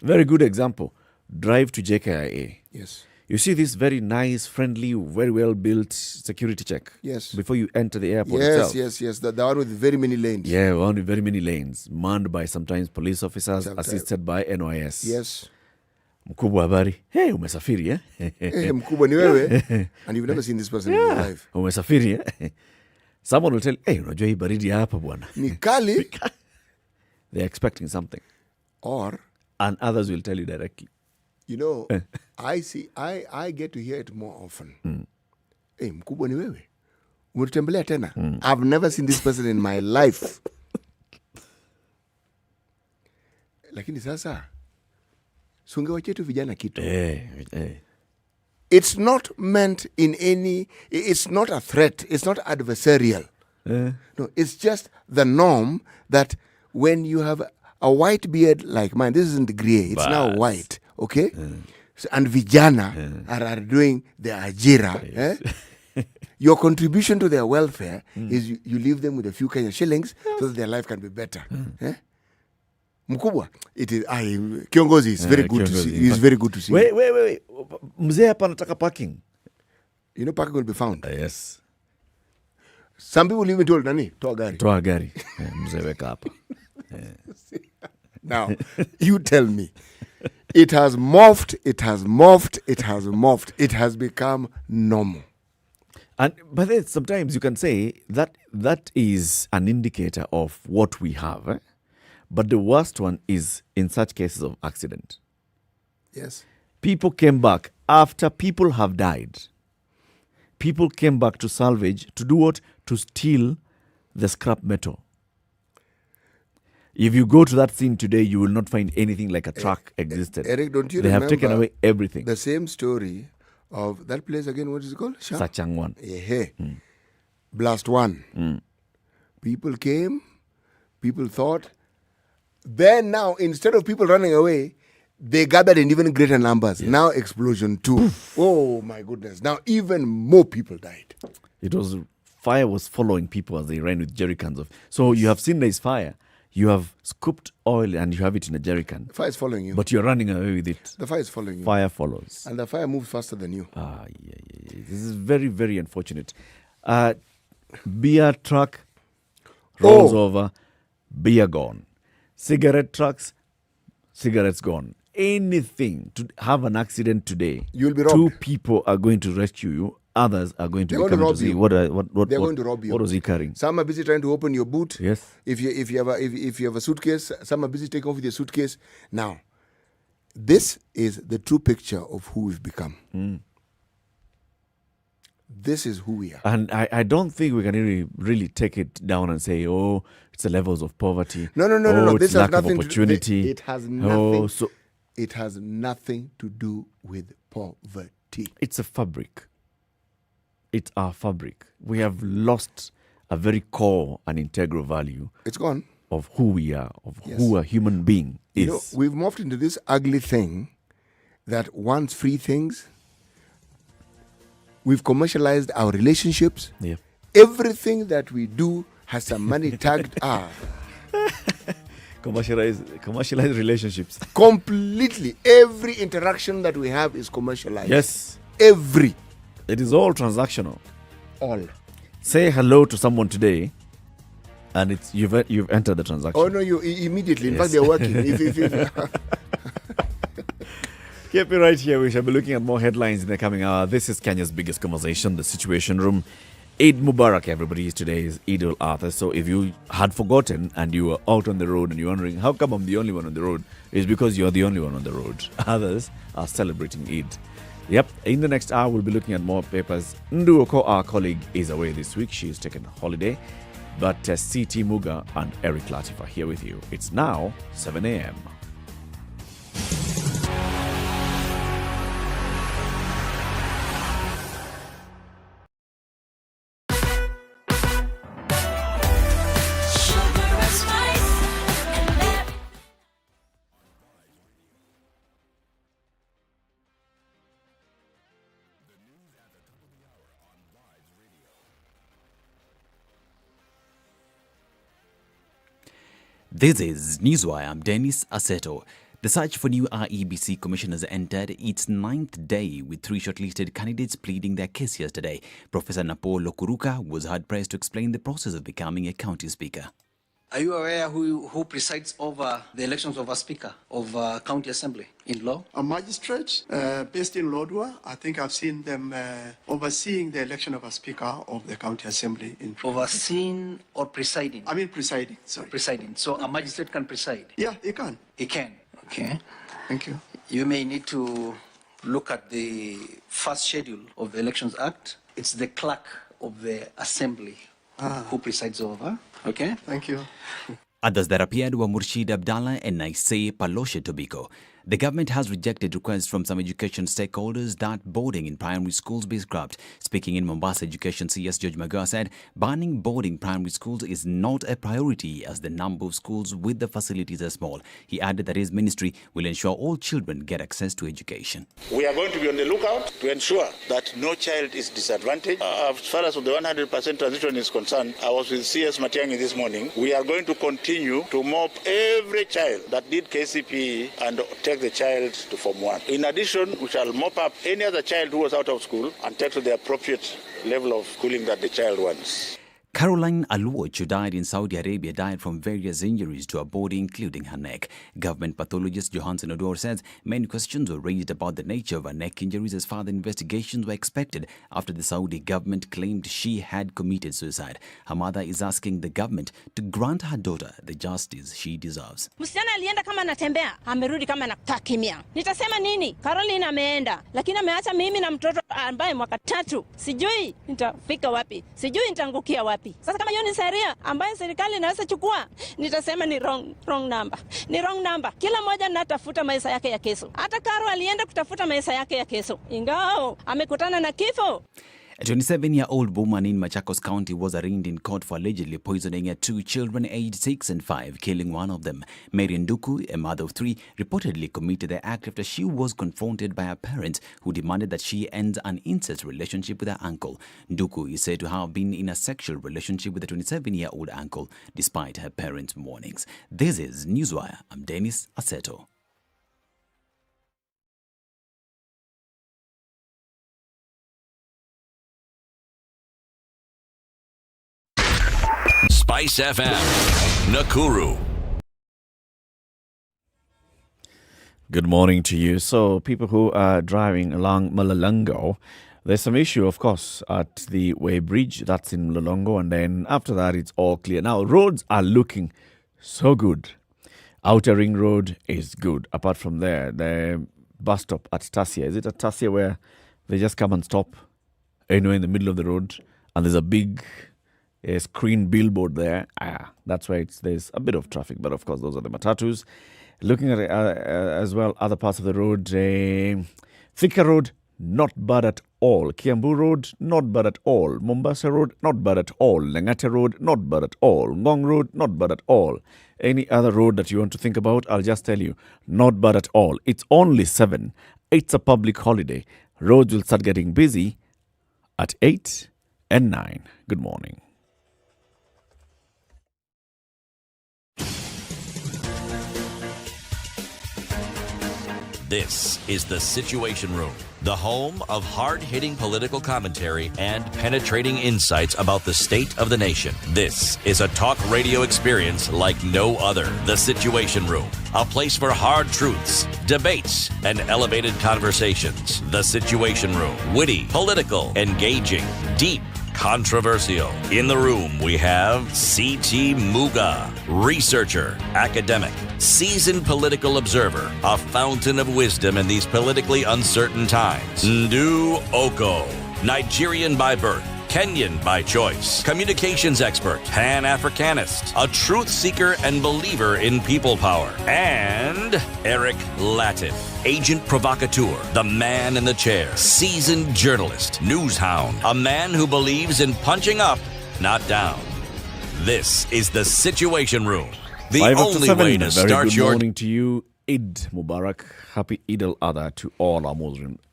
Very good example. Drive to JKIA. Yes. You see this very nice, friendly, very well-built security check. Yes. Before you enter the airport Yes, itself. yes. The one with very many lanes. Yeah, one with very many lanes, manned by sometimes police officers, Sometimes. assisted by NYS. Yes. Mkubwa habari. Hey, umesafiri eh? Hey, mkubwa ni wewe. And you've never seen this person in your life. Umesafiri eh? Someone will tell you, hey, unajua hii baridi hapa bwana. Ni kali. They're expecting something. Or, And others will tell you directly. you know, I get to hear it more often. Hey, mkubwa ni wewe. Umetembelea tena. I've never seen this person in my life. Lakini sasa, sungewache tu vijana kitu. It's not meant in it's not a threat. It's not adversarial. No, it's just the norm that when you have a white beard like mine, this isn't grey, it's now white, okay? So, and vijana are doing the ajira. Your contribution to their welfare is you leave them with a few Kenyan shillings so that their life can be better. Mkubwa, it is kiongozi is very good to see. It's very good to see. Wait. Mzee hapa anataka parking. You know parking will be found. Yes. Some people even told nani, toa gari. Toa gari. Mzee weka hapa. Now, you tell me. It has morphed. It has become normal. But then sometimes you can say that that is an indicator of what we have. But the worst one is in such cases of accident. Yes. People came back after people have died. People came back to salvage, to do what? To steal the scrap metal. If you go to that scene today, you will not find anything like a truck existed. Eric, don't you They remember? have taken away everything. The same story of that place again, what is it called? Sachangwan. Blast 1. People came, people thought. Then now, instead of people running away, they gathered in even greater numbers. Yes. Now explosion 2. Oh my goodness. Now even more people died. Fire was following people as they ran with jerry cans of. So you have seen this fire. You have scooped oil and you have it in a jerry can. The fire is following you. But you're running away with it. The fire is following you. Fire follows. And the fire moves faster than you. Yeah. This is very, very unfortunate. Beer truck rolls over, beer gone. Cigarette trucks, cigarettes gone. Anything to have an accident today, you'll be robbed. 2 people are going to rescue you. Others are going to be coming to see what they're going to rob you. What was he carrying? Some are busy trying to open your boot. Yes. If you have a suitcase, some are busy taking off with your suitcase. Now, this is the true picture of who we've become. This is who we are. And I don't think we can really take it down and say, oh, it's the levels of poverty. No. It's This lack has of nothing opportunity. It has nothing. It has nothing to do with poverty. It's a fabric. It's our fabric. We have lost a very core and integral value. It's gone. Of who we are, of who a human being is. You know, we've morphed into this ugly thing that wants free things. We've commercialized our relationships. Yeah. Everything that we do has some money tagged. Commercialized relationships. Completely. Every interaction that we have is commercialized. Yes. Every. It is all transactional. All. Say hello to someone today, and you've entered the transaction. Oh no, you immediately. In fact, they're working. Keep it right here. We shall be looking at more headlines in the coming hour. This is Kenya's biggest conversation, the Situation Room. Eid Mubarak, everybody. Today is Eid al-Adha. So if you had forgotten and you were out on the road and you're wondering, how come I'm the only one on the road? It's because you're the only one on the road. Others are celebrating Eid. Yep. In the next hour, we'll be looking at more papers. Nduoko, our colleague, is away this week. She's taken a holiday. But C.T. Muga and Eric Latif are here with you. It's now 7 a.m. This is Newswire. I'm Dennis Aseto. The search for new REBC commissioners entered its 9th day, with 3 shortlisted candidates pleading their case yesterday. Professor Napo Lokuruka was hard-pressed to explain the process of becoming a county speaker. Are you aware who presides over the elections of a speaker of a county assembly in law? A magistrate based in Lodwar. I think I've seen them overseeing the election of a speaker of the county assembly in Overseeing or presiding? I mean presiding, sorry. Presiding. So a magistrate can preside? Yeah, he can. He can. Okay. Thank you. You may need to look at the first schedule of the Elections Act. It's the clerk of the assembly who presides over. Okay? Thank you. Others that appeared were Murshid Abdallah and Naisei Paloshe Tobiko. The government has rejected requests from some education stakeholders that boarding in primary schools be scrapped. Speaking in Mombasa, Education CS George Magoa said banning boarding primary schools is not a priority as the number of schools with the facilities are small. He added that his ministry will ensure all children get access to education. We are going to be on the lookout to ensure that no child is disadvantaged. As far as the 100% transition is concerned, I was with CS Matiang'i this morning. We are going to continue to mop every child that did KCPE and take the child to Form 1. In addition, we shall mop up any other child who was out of school and take to the appropriate level of schooling that the child wants. Caroline Aluoch, who died in Saudi Arabia, died from various injuries to her body, including her neck. Government pathologist Johansen Odor says many questions were raised about the nature of her neck injuries as further investigations were expected after the Saudi government claimed she had committed suicide. Her mother is asking the government to grant her daughter the justice she deserves. Msichana alienda kama anatembea, amerudi kama anakaa kimya. Nitasema nini? Caroline ameenda, lakini ameacha mimi na mtoto ambaye mwaka 3. Sijui nitafika wapi. Sijui nitaangukia wapi. Sasa kama hiyo ni sheria ambayo serikali inaweza chukua, nitasema ni wrong number. Ni wrong number. Kila mmoja anatafuta maisha yake ya kesho. Hata Karo alienda kutafuta maisha yake ya kesho. Ingao amekutana na kifo. A 27-year-old woman in Machakos County was arraigned in court for allegedly poisoning her 2 children aged 6 and 5, killing one of them. Mary Nduku, a mother of 3, reportedly committed the act after she was confronted by her parents, who demanded that she end an incest relationship with her uncle. Nduku is said to have been in a sexual relationship with a 27-year-old uncle, despite her parents' warnings. This is Newswire. I'm Dennis Aseto. SpiceFM, Nakuru. Good morning to you. So, people who are driving along Mlolongo, there's some issue, of course, at the Way Bridge. That's in Mlolongo. And then after that, it's all clear. Now, roads are looking so good. Outer Ring Road is good. Apart from there, the bus stop at Tasia. Is it at Tasia where they just come and stop anywhere in the middle of the road? And there's a big screen billboard there. That's why there's a bit of traffic. But of course, those are the matatus. Looking at as well, other parts of the road. Thika Road, not bad at all. Kiambu Road, not bad at all. Mombasa Road, not bad at all. Langata Road, not bad at all. Ngong Road, not bad at all. Any other road that you want to think about, I'll just tell you, not bad at all. It's only 7. It's a public holiday. Roads will start getting busy at 8 and 9. Good morning. This is The Situation Room, the home of hard-hitting political commentary and penetrating insights about the state of the nation. This is a talk radio experience like no other. The Situation Room, a place for hard truths, debates, and elevated conversations. The Situation Room, witty, political, engaging, deep, controversial. In the room, we have C.T. Muga, researcher, academic, seasoned political observer, a fountain of wisdom in these politically uncertain times. Ndu Oko, Nigerian by birth, Kenyan by choice, communications expert, Pan-Africanist, a truth seeker and believer in people power, and Eric Latif, agent provocateur, the man in the chair, seasoned journalist, news hound, a man who believes in punching up, not down. This is The Situation Room, the only way to start good your... Good morning to you. Eid Mubarak. Happy Eid al-Adha to all our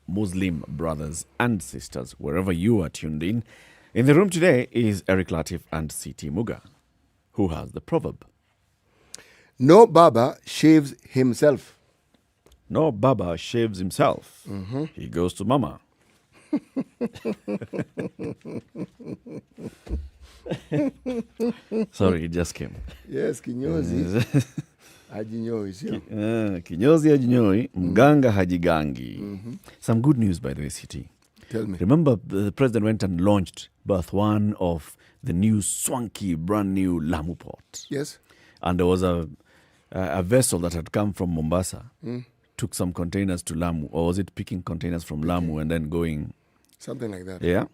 Muslim brothers and sisters, wherever you are tuned in. In the room today is Eric Latif and C.T. Muga, who has the proverb. No Baba shaves himself. No Baba shaves himself. Mm-hmm. He goes to Mama. Sorry, it just came. Yes, kinyozi. Hajinyoi, sio? Kinyozi hajinyoi, mganga hajigangi. Some good news, by the way, CT. Tell me. Remember, the president went and launched berth 1 of the new swanky, brand new Lamu port. Yes. And there was a vessel that had come from Mombasa, took some containers to Lamu, or was it picking containers from Lamu and then going? Something like that. Yeah.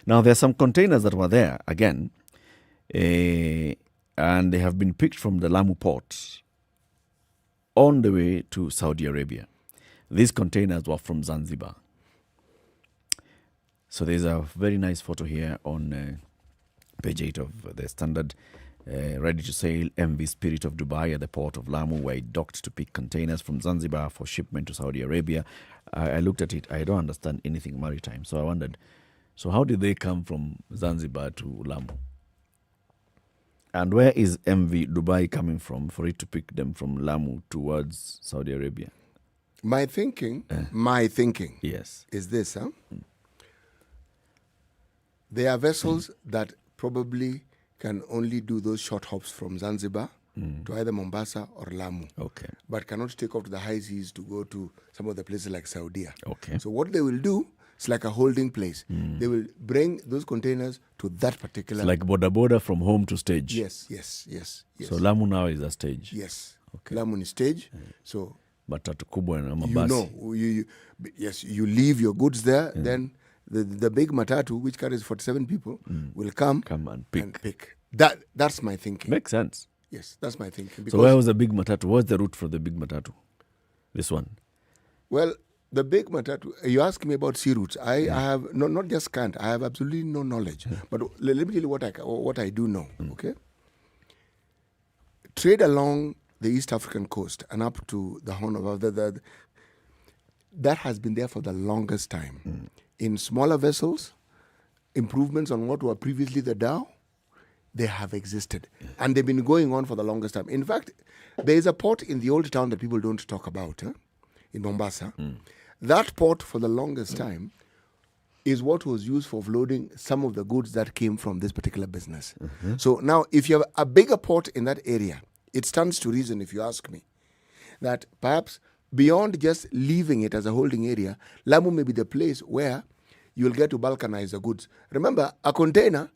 Now, there are some containers that were there again, and they have been picked from the Lamu port on the way to Saudi Arabia. These containers were from Zanzibar. So there's a very nice photo here on page 8 of the Standard. Ready to sail MV Spirit of Dubai at the port of Lamu, where it docked to pick containers from Zanzibar for shipment to Saudi Arabia. I looked at it. I don't understand anything maritime. So I wondered, so how did they come from Zanzibar to Lamu? And where is MV Dubai coming from for it to pick them from Lamu towards Saudi Arabia? My thinking Yes. is this, huh? They are vessels that probably can only do those short hops from Zanzibar to either Mombasa or Lamu. Okay. But cannot take off to the high seas to go to some of the places like Saudi. Okay. So what they will do, it's like a holding place. They will bring those containers to that particular... It's like border from home to stage. Yes. So Lamu now is a stage. Yes. Okay. Lamu is stage. So... Matatu kubwa na mabasi. You know, you leave your goods there, then the big matatu, which carries 47 people, will come and pick. That's my thinking. Makes sense. Yes, that's my thinking. So where was the big matatu? What's the route for the big matatu? This one. Well, the big matatu, you ask me about sea routes. I have, not just scant, I have absolutely no knowledge. But let me tell you what I do know, okay? Trade along the East African coast and up to the Horn of Africa, that has been there for the longest time. In smaller vessels, improvements on what were previously the dhow, they have existed. And they've been going on for the longest time. In fact, there is a port in the old town that people don't talk about, in Mombasa. That port, for the longest time, is what was used for loading some of the goods that came from this particular business. So now, if you have a bigger port in that area, it stands to reason, if you ask me, that perhaps beyond just leaving it as a holding area, Lamu may be the place where you'll get to balkanize the goods. Remember, a container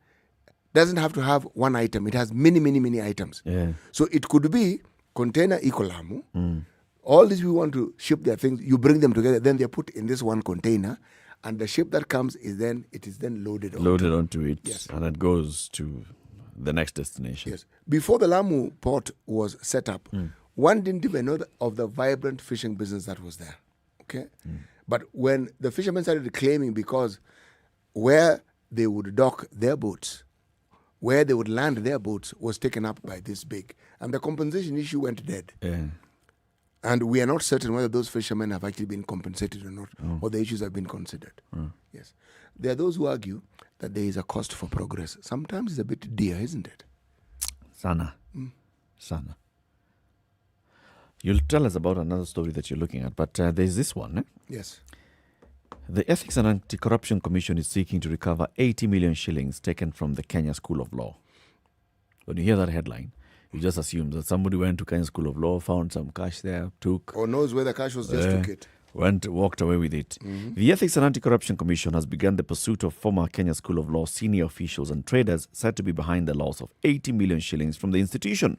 doesn't have to have one item. It has many, many, many items. Yeah. So it could be container equal Lamu. All these people want to ship their things. You bring them together. Then they're put in this one container. And the ship that comes is then loaded onto it. Yes. And it goes to the next destination. Yes. Before the Lamu port was set up, one didn't even know of the vibrant fishing business that was there. Okay? But when the fishermen started claiming, because where they would dock their boats, where they would land their boats was taken up by this big. And the compensation issue went dead. Yeah. And we are not certain whether those fishermen have actually been compensated or not, or the issues have been considered. Yes. There are those who argue that there is a cost for progress. Sometimes it's a bit dear, isn't it? Sana. You'll tell us about another story that you're looking at, but there's this one. Yes. The Ethics and Anti-Corruption Commission is seeking to recover 80 million shillings taken from the Kenya School of Law. When you hear that headline, you just assume that somebody went to Kenya School of Law, found some cash there, took... Or knows where the cash was, just took it. Walked away with it. The Ethics and Anti-Corruption Commission has begun the pursuit of former Kenya School of Law senior officials and traders said to be behind the loss of 80 million shillings from the institution.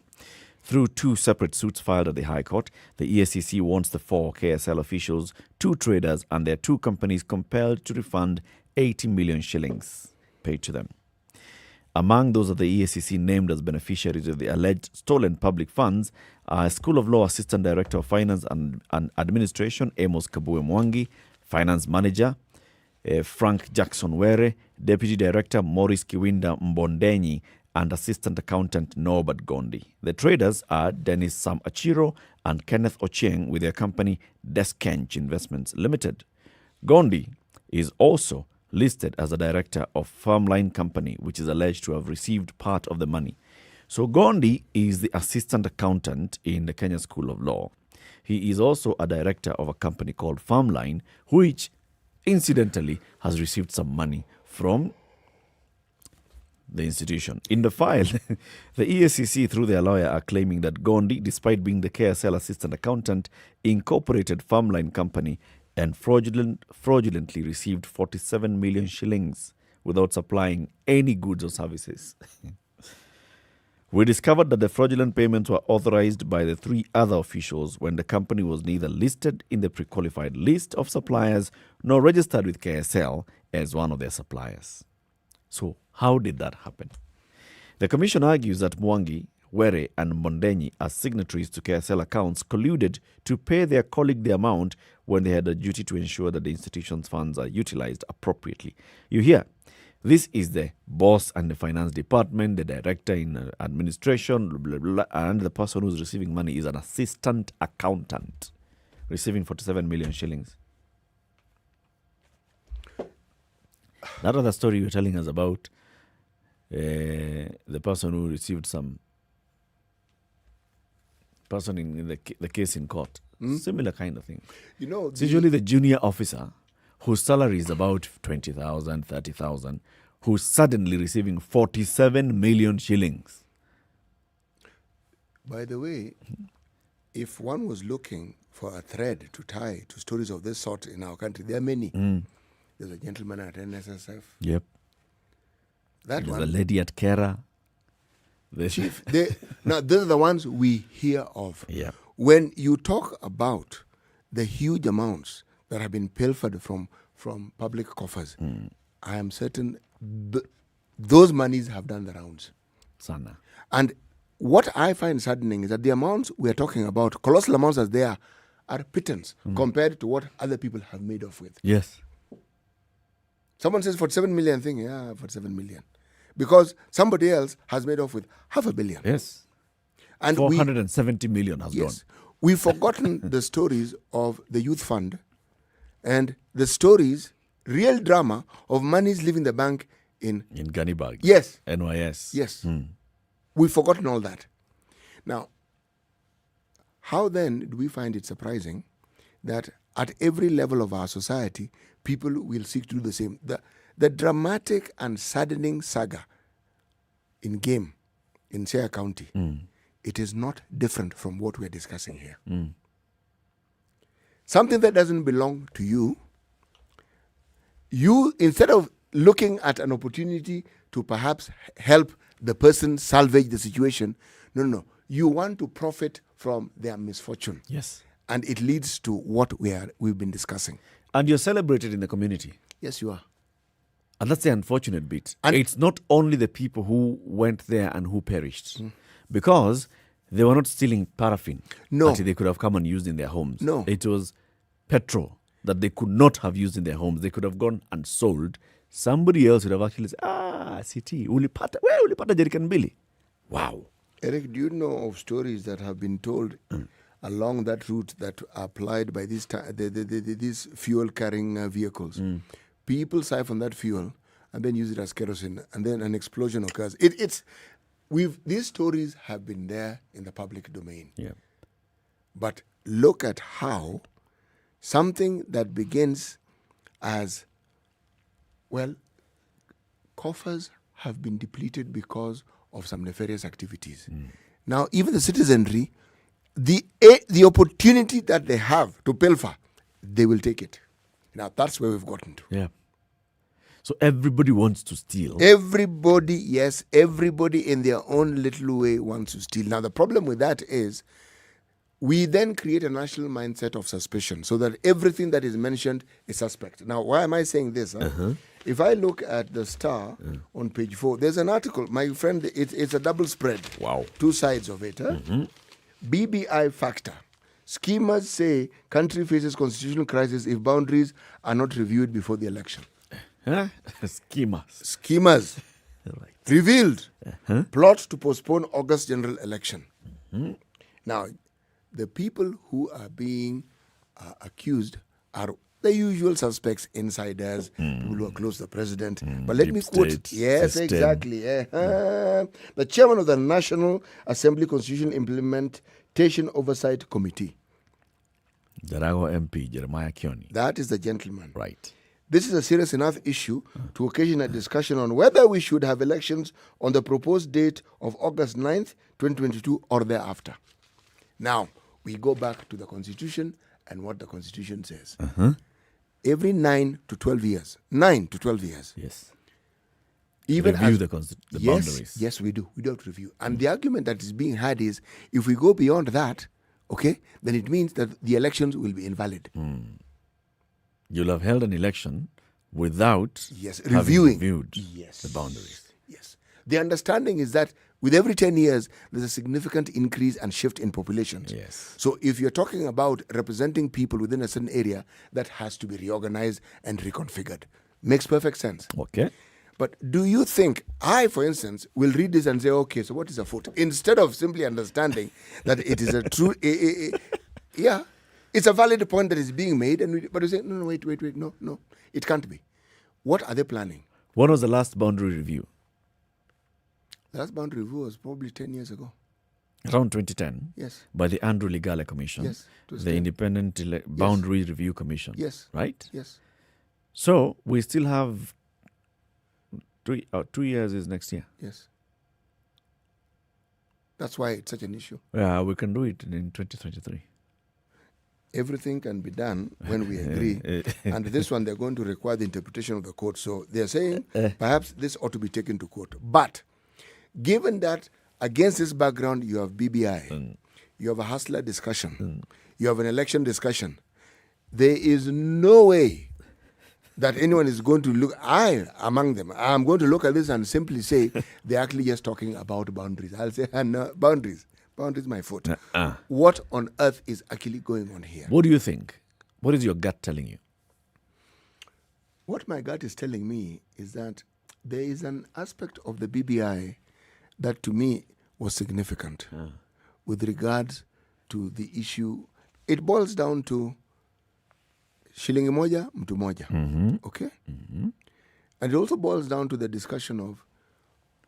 Through two separate suits filed at the High Court, the EACC wants the 4 KSL officials, 2 traders and their 2 companies compelled to refund 80 million shillings paid to them. Among those of the EACC named as beneficiaries of the alleged stolen public funds are School of Law Assistant Director of Finance and Administration Amos Kabue Mwangi, Finance Manager Frank Jackson Were, Deputy Director Morris Kiwinda Mbondenyi, and Assistant Accountant Norbert Gondi. The traders are Dennis Sam Achiro and Kenneth Ochieng with their company Deskench Investments Limited. Gondi is also listed as a director of Farmline Company, which is alleged to have received part of the money. So Gondi is the assistant accountant in the Kenya School of Law. He is also a director of a company called Farmline, which incidentally has received some money from the institution. In the file, the EACC, through their lawyer, are claiming that Gondi, despite being the KSL assistant accountant, incorporated Farmline Company and fraudulently received 47 million shillings without supplying any goods or services. We discovered that the fraudulent payments were authorized by the 3 other officials when the company was neither listed in the pre-qualified list of suppliers nor registered with KSL as one of their suppliers. So, how did that happen? The Commission argues that Mwangi, Were and Mondenyi, as signatories to KSL accounts, colluded to pay their colleague the amount when they had a duty to ensure that the institution's funds are utilized appropriately. You hear, this is the boss and the finance department, the director in administration, blah, blah, blah, and the person who's receiving money is an assistant accountant, receiving 47 million shillings. That other story you were telling us about, the person who received some person in the case in court. Similar kind of thing. You know, it's usually the junior officer whose salary is about 20,000, 30,000, who's suddenly receiving 47 million shillings. By the way, if one was looking for a thread to tie to stories of this sort in our country, there are many. There's a gentleman at NSSF. Yep. That There's one. a lady at Kera. Chief, now those are the ones we hear of. Yeah. When you talk about the huge amounts that have been pilfered from public coffers, I am certain those monies have done the rounds. Sana. And what I find saddening is that the amounts we are talking about, colossal amounts as they are pittance compared to what other people have made off with. Yes. Someone says 47 million thing, yeah, 47 million. Because somebody else has made off with 500 million. Yes. And 470 million has gone. We've forgotten the stories of the youth fund and the stories, real drama of monies leaving the bank in Ganibag. Yes. NYS. Yes. We've forgotten all that. Now, how then do we find it surprising that at every level of our society, people will seek to do the same? The dramatic and saddening saga in Game, in Shire County, it is not different from what we're discussing here. Something that doesn't belong to you, instead of looking at an opportunity to perhaps help the person salvage the situation, no. You want to profit from their misfortune. Yes. And it leads to what we've been discussing. And you're celebrated in the community. Yes, you are. And that's the unfortunate bit. And it's not only the people who went there and who perished. Because they were not stealing paraffin that they could have come and used in their homes. No. It was petrol that they could not have used in their homes. They could have gone and sold. Somebody else would have actually said, CT, ulipata jerican mbili. Wow. Eric, do you know of stories that have been told along that route that are applied by these fuel-carrying vehicles? People siphon that fuel and then use it as kerosene, and then an explosion occurs. These stories have been there in the public domain. Yeah. But look at how something that begins as, coffers have been depleted because of some nefarious activities. Now, even the citizenry, the opportunity that they have to pilfer, they will take it. Now, that's where we've gotten to. Yeah. So everybody wants to steal. Everybody in their own little way wants to steal. Now, the problem with that is we then create a national mindset of suspicion so that everything that is mentioned is suspect. Now, why am I saying this? If I look at the Star on page 4, there's an article, my friend, it's a double spread. Wow. Two sides of it. BBI factor. Schemers say country faces constitutional crisis if boundaries are not reviewed before the election. Schemers. Right. Revealed. Plot to postpone August general election. Now, the people who are being accused are the usual suspects, insiders, people who are close to the president. But let me quote. Yes, system. exactly. The chairman of the National Assembly Constitution Implementation Oversight Committee. Jarago MP, Jeremiah Kioni. That is the gentleman. Right. This is a serious enough issue to occasion a discussion on whether we should have elections on the proposed date of August 9th, 2022 or thereafter. Now, we go back to the Constitution and what the Constitution says. Every 9 to 12 years. 9 to 12 years. Yes. Even review the boundaries. Yes, we do. We do have to review. And the argument that is being had is if we go beyond that, okay, then it means that the elections will be invalid. You'll have held an election without reviewing reviewed the boundaries. Yes. The understanding is that with every 10 years, there's a significant increase and shift in populations. Yes. So if you're talking about representing people within a certain area, that has to be reorganized and reconfigured. Makes perfect sense. Okay. But do you think, for instance, will read this and say, okay, so what is a foot? Instead of simply understanding that it is a true, it's a valid point that is being made, but you say, no, wait, no, it can't be. What are they planning? When was the last boundary review? The last boundary review was probably 10 years ago. Around 2010. Yes. By the Andrew Ligale Commission. Yes. The Independent Boundary Review Commission. Yes. Right? Yes. So we still have 2 years is next year. Yes. That's why it's such an issue. Yeah, we can do it in 2023. Everything can be done when we agree. And this one, they're going to require the interpretation of the court. So they're saying perhaps this ought to be taken to court. But given that against this background, you have BBI, you have a hustler discussion, you have an election discussion, there is no way that anyone is going to look, among them, I'm going to look at this and simply say they're actually just talking about boundaries. I'll say, no, boundaries, my foot. What on earth is actually going on here? What do you think? What is your gut telling you? What my gut is telling me is that there is an aspect of the BBI that to me was significant with regards to the issue. It boils down to shilingi moja, mtu moja. Okay? And it also boils down to the discussion of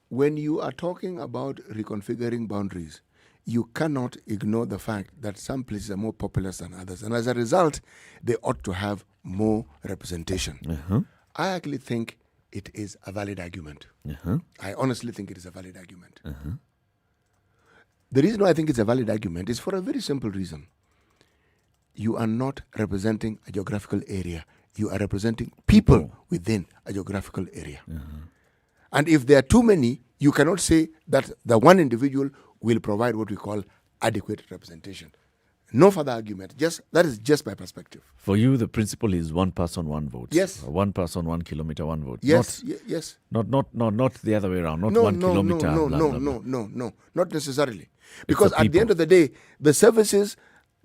when you are talking about reconfiguring boundaries, you cannot ignore the fact that some places are more populous than others. And as a result, they ought to have more representation. I actually think it is a valid argument. I honestly think it is a valid argument. The reason why I think it's a valid argument is for a very simple reason. You are not representing a geographical area. You are representing people within a geographical area. And if there are too many, you cannot say that the one individual will provide what we call adequate representation. No further argument. That is just my perspective. For you, the principle is one person, one vote. Yes. 1 person, 1 kilometer, one vote. Yes. Yes. Not the other way around. Not no, 1 kilometer. No. Not necessarily. Because at the end of the day, the services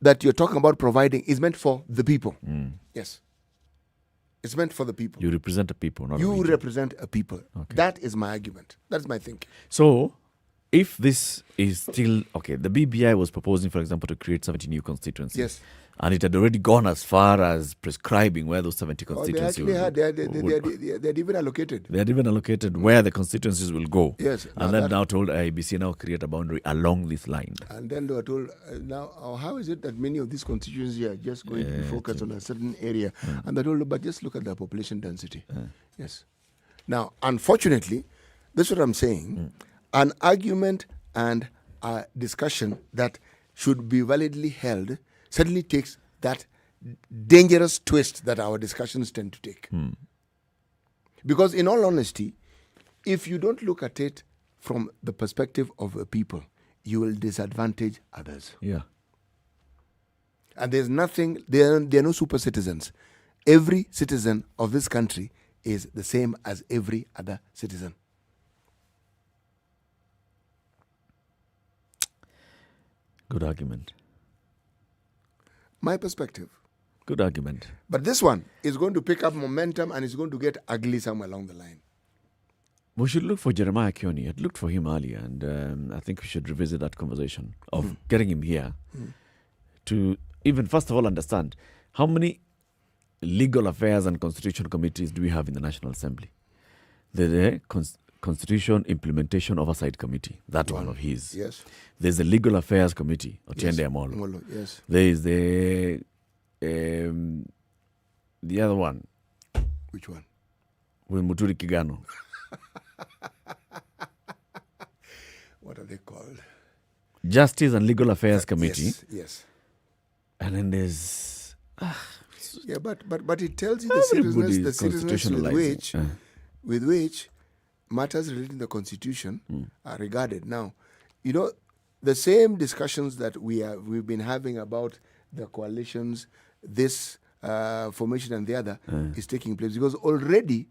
that you're talking about providing is meant for the people. Yes. It's meant for the people. You represent a people, not You a region. represent a people. Okay. That is my argument. That's my thinking. So, if this is still... Okay, the BBI was proposing, for example, to create 70 new constituencies. Yes. And it had already gone as far as prescribing where those 70 They constituencies actually had even allocated. They had even allocated where the constituencies will go. Yes. And then now told IBC now create a boundary along this line. And then they were told, now, how is it that many of these constituencies are just going to be focused on a certain area? And they told, but just look at the population density. Yes. Now, unfortunately, this is what I'm saying. An argument and a discussion that should be validly held suddenly takes that dangerous twist that our discussions tend to take. Because in all honesty, if you don't look at it from the perspective of a people, you will disadvantage others. Yeah. And there's nothing, there are no super citizens. Every citizen of this country is the same as every other citizen. Good argument. My perspective. Good argument. But this one is going to pick up momentum and it's going to get ugly somewhere along the line. We should look for Jeremiah Kioni. I'd looked for him earlier, and I think we should revisit that conversation of getting him here to even, first of all, understand how many legal affairs and constitution committees do we have in the National Assembly? The Constitution Implementation Oversight Committee, that one of his. Yes. There's the Legal Affairs Committee, Otiende Amolo. Molo, yes. There is the other one. Which one? With Muturi Kigano. What are they called? Justice and Legal Affairs Committee. Yes. And then there's... yeah, but it tells you the seriousness with which matters relating to the Constitution are regarded. Now, you know, the same discussions that we've been having about the coalitions, this formation and the other is taking place because already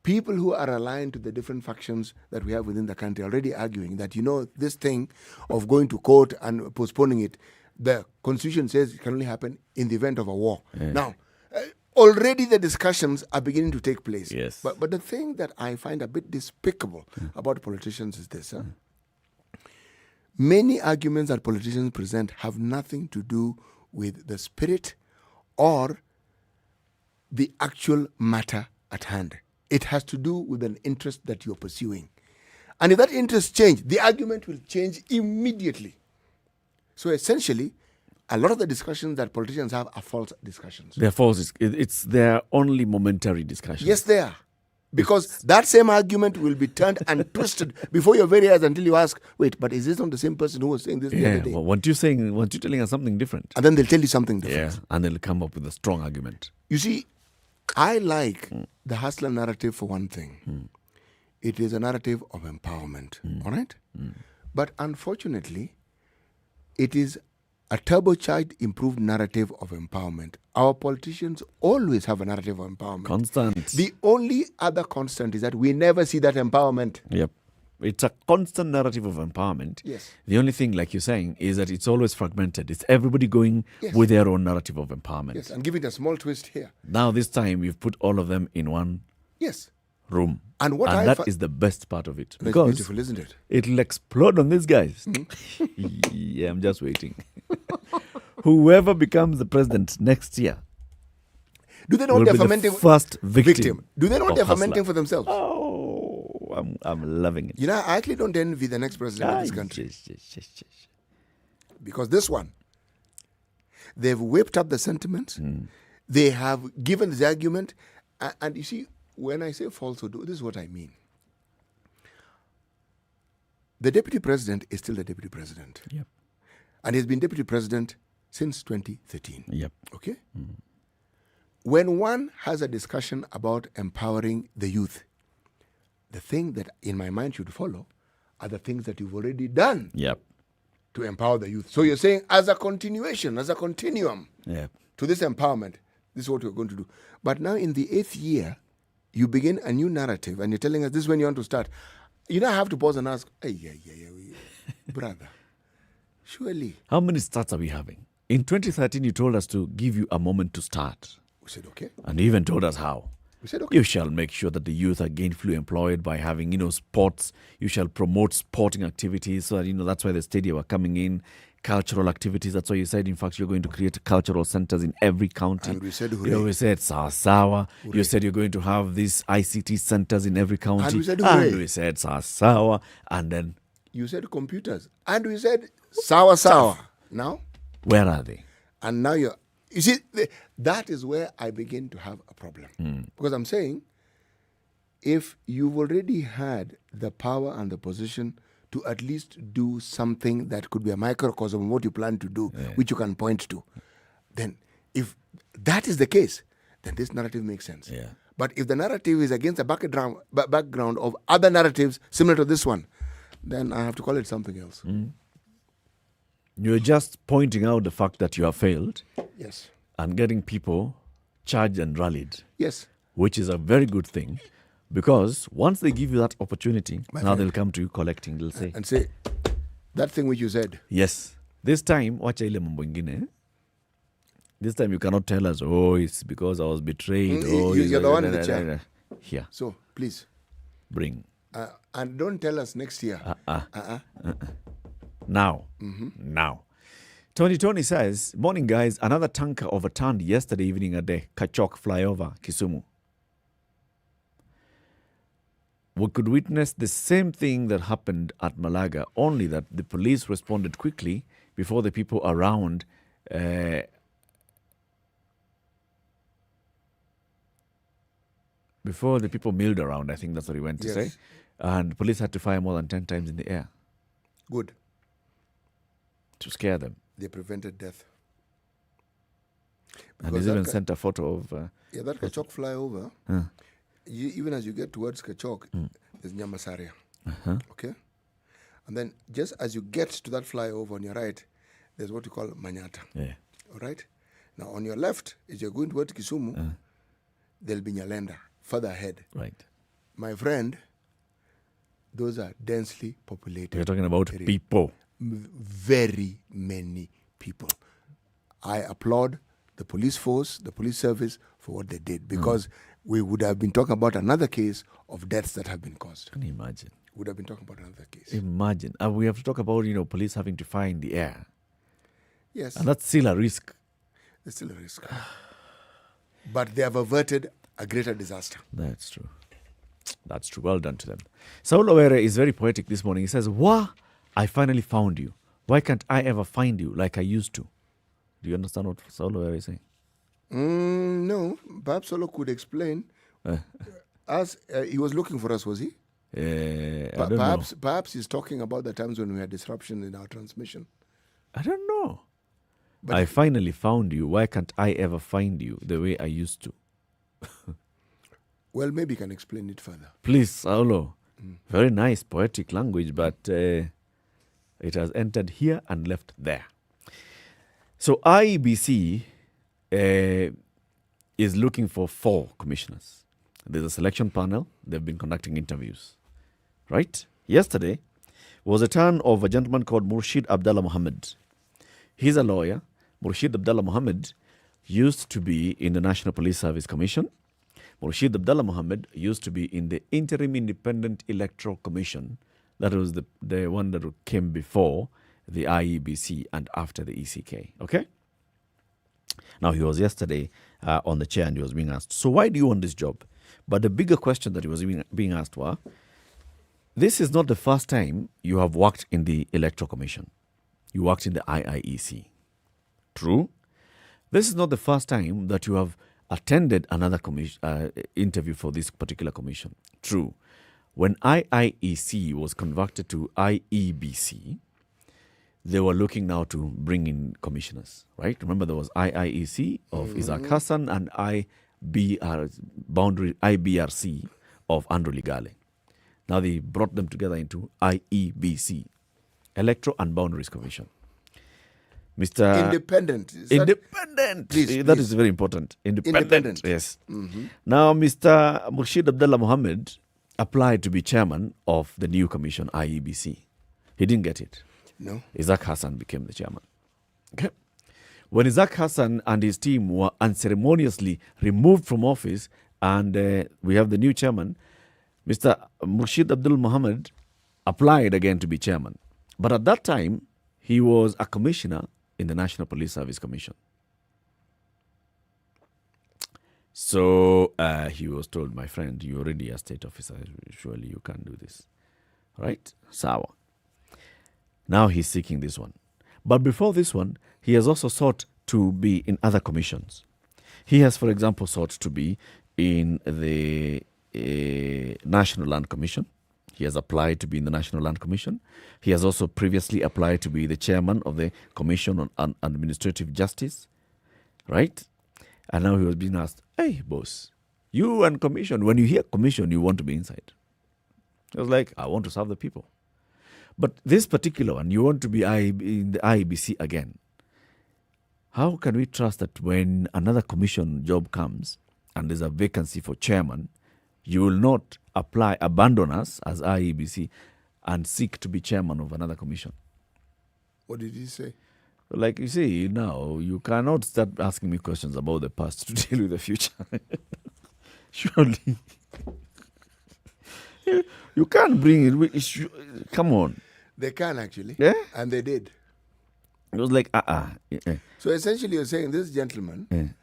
people who are aligned to the different factions that we have within the country are already arguing that, you know, this thing of going to court and postponing it, the Constitution says it can only happen in the event of a war. Now, already the discussions are beginning to take place. Yes. But the thing that I find a bit despicable about politicians is this. Many arguments that politicians present have nothing to do with the spirit or the actual matter at hand. It has to do with an interest that you're pursuing. And if that interest changes, the argument will change immediately. So essentially, a lot of the discussions that politicians have are false discussions. They're false. It's their only momentary discussions. Yes, they are. Because that same argument will be turned and twisted before your very eyes until you ask, wait, but is this not the same person who was saying this the other day? Well, weren't you telling us something different? And then they'll tell you something different. Yeah, and they'll come up with a strong argument. You see, I like the hustler narrative for one thing. It is a narrative of empowerment, all right? But unfortunately, it is a turbocharged, improved narrative of empowerment. Our politicians always have a narrative of empowerment. Constant. The only other constant is that we never see that empowerment. Yep. It's a constant narrative of empowerment. Yes. The only thing, like you're saying, is that it's always fragmented. It's everybody going with their own narrative of empowerment. Yes, and give it a small twist here. Now, this time, we've put all of them in one room. And that is the best part of it. That's Because beautiful, isn't it? It'll explode on these guys. Yeah, I'm just waiting. Whoever becomes the president next year, do they know will they're be the fermenting? first victim. Do they know of they're hustler. fermenting for themselves? Oh, I'm loving it. You know, I actually don't envy the next president of this country. Yes. Because this one, they've whipped up the sentiments. They have given this argument. And you see, when I say falsehood, this is what I mean. The deputy president is still the deputy president. Yep. And he's been deputy president since 2013. Yep. Okay? When one has a discussion about empowering the youth, the thing that in my mind should follow are the things that you've already done to empower the youth. So you're saying as a continuation, as a continuum to this empowerment, this is what we're going to do. But now in the 8th year, you begin a new narrative and you're telling us this is when you want to start. You now have to pause and ask, brother, surely. How many starts are we having? In 2013, you told us to give you a moment to start. We said, okay. And you even told us how. We said, okay. You shall make sure that the youth are gainfully employed by having, sports. You shall promote sporting activities. So, that's why the stadia were coming in. Cultural activities. That's why you said, in fact, you're going to create cultural centers in every county. And we said, hooray. We said, sawa. You said you're going to have these ICT centers in every county. And we said, hooray. And we said, sawa. And then... You said computers. And we said, sawa. Now? Where are they? And now you see, that is where I begin to have a problem. Because I'm saying, if you've already had the power and the position to at least do something that could be a microcosm of what you plan to do, which you can point to, then if that is the case, then this narrative makes sense. But if the narrative is against the background of other narratives similar to this one, then I have to call it something else. You're just pointing out the fact that you have failed. Yes. And getting people charged and rallied. Yes. Which is a very good thing. Because once they give you that opportunity, now they'll come to you collecting. They'll say... And say, that thing which you said. Yes. This time, wacha ile mambo ingine. This time you cannot tell us, it's because I was betrayed. You're the one in the chair. Here. So, please. Bring. And don't tell us next year. Now. Now. Tony says, morning guys, another tanker overturned yesterday evening at the Kachok flyover, Kisumu. We could witness the same thing that happened at Malaga, only that the police responded quickly before the people around before the people milled around, I think that's what he went to say. And police had to fire more than 10 times in the air. Good. To scare them. They prevented death. And he's even sent a photo of... that Kachok flyover, even as you get towards Kachok, there's Nyamasaria. Okay? And then just as you get to that flyover on your right, there's what you call Manyata. All right? Now on your left, as you're going towards Kisumu, there'll be Nyalenda, further ahead. Right. My friend, those are densely populated. We're talking about people. Very many people. I applaud the police force, the police service for what they did, because we would have been talking about another case of deaths that have been caused. Can you imagine? Would have been talking about another case. Imagine. We have to talk about, police having to fire in the air. Yes. And that's still a risk. It's still a risk. But they have averted a greater disaster. That's true. That's true. Well done to them. Saul Owere is very poetic this morning. He says, Wah, I finally found you. Why can't I ever find you like I used to? Do you understand what Saul Owere is saying? No. Perhaps Solo could explain Us, he was looking for us, was he? I don't know. Perhaps he's talking about the times when we had disruption in our transmission. I don't know. But I finally found you. Why can't I ever find you the way I used to? Well, maybe you can explain it further. Please, Saulo. Very nice poetic language, but it has entered here and left there. So IEBC is looking for 4 commissioners. There's a selection panel. They've been conducting interviews. Right? Yesterday was a turn of a gentleman called Murshid Abdallah Mohammed. He's a lawyer. Murshid Abdallah Mohammed used to be in the National Police Service Commission. Murshid Abdallah Mohammed used to be in the Interim Independent Electoral Commission. That was the one that came before the IEBC and after the ECK. Okay? Now, he was yesterday on the chair and he was being asked, so why do you want this job? But the bigger question that he was being asked was, this is not the first time you have worked in the Electoral Commission. You worked in the IIEC. True. This is not the first time that you have attended another interview for this particular commission. True. When IIEC was converted to IEBC, they were looking now to bring in commissioners, right? Remember, there was IIEC of Isaac Hassan and IBRC of Andrew Ligale. Now they brought them together into IEBC, Electoral and Boundaries Commission. Mr. Independent. Independent. Please. That is very important. Independent. Yes. Now, Mr. Murshid Abdallah Mohammed applied to be chairman of the new commission, IEBC. He didn't get it. No. Isaac Hassan became the chairman. Okay. When Isaac Hassan and his team were unceremoniously removed from office and we have the new chairman, Mr. Murshid Abdul Mohammed applied again to be chairman. But at that time, he was a commissioner in the National Police Service Commission. So he was told, my friend, you're already a state officer. Surely you can't do this. Right? Sawa. Now he's seeking this one. But before this one, he has also sought to be in other commissions. He has, for example, sought to be in the National Land Commission. He has applied to be in the National Land Commission. He has also previously applied to be the chairman of the Commission on Administrative Justice. Right? And now he was being asked, hey, boss, you and commission, when you hear commission, you want to be inside. He was like, I want to serve the people. But this particular one, you want to be in the IEBC again. How can we trust that when another commission job comes and there's a vacancy for chairman, you will not abandon us as IEBC and seek to be chairman of another commission? What did he say? Like you see, now you cannot start asking me questions about the past to deal with the future. Surely. You can't bring it. Come on. They can actually. Yeah? And they did. It was like, So essentially you're saying this gentleman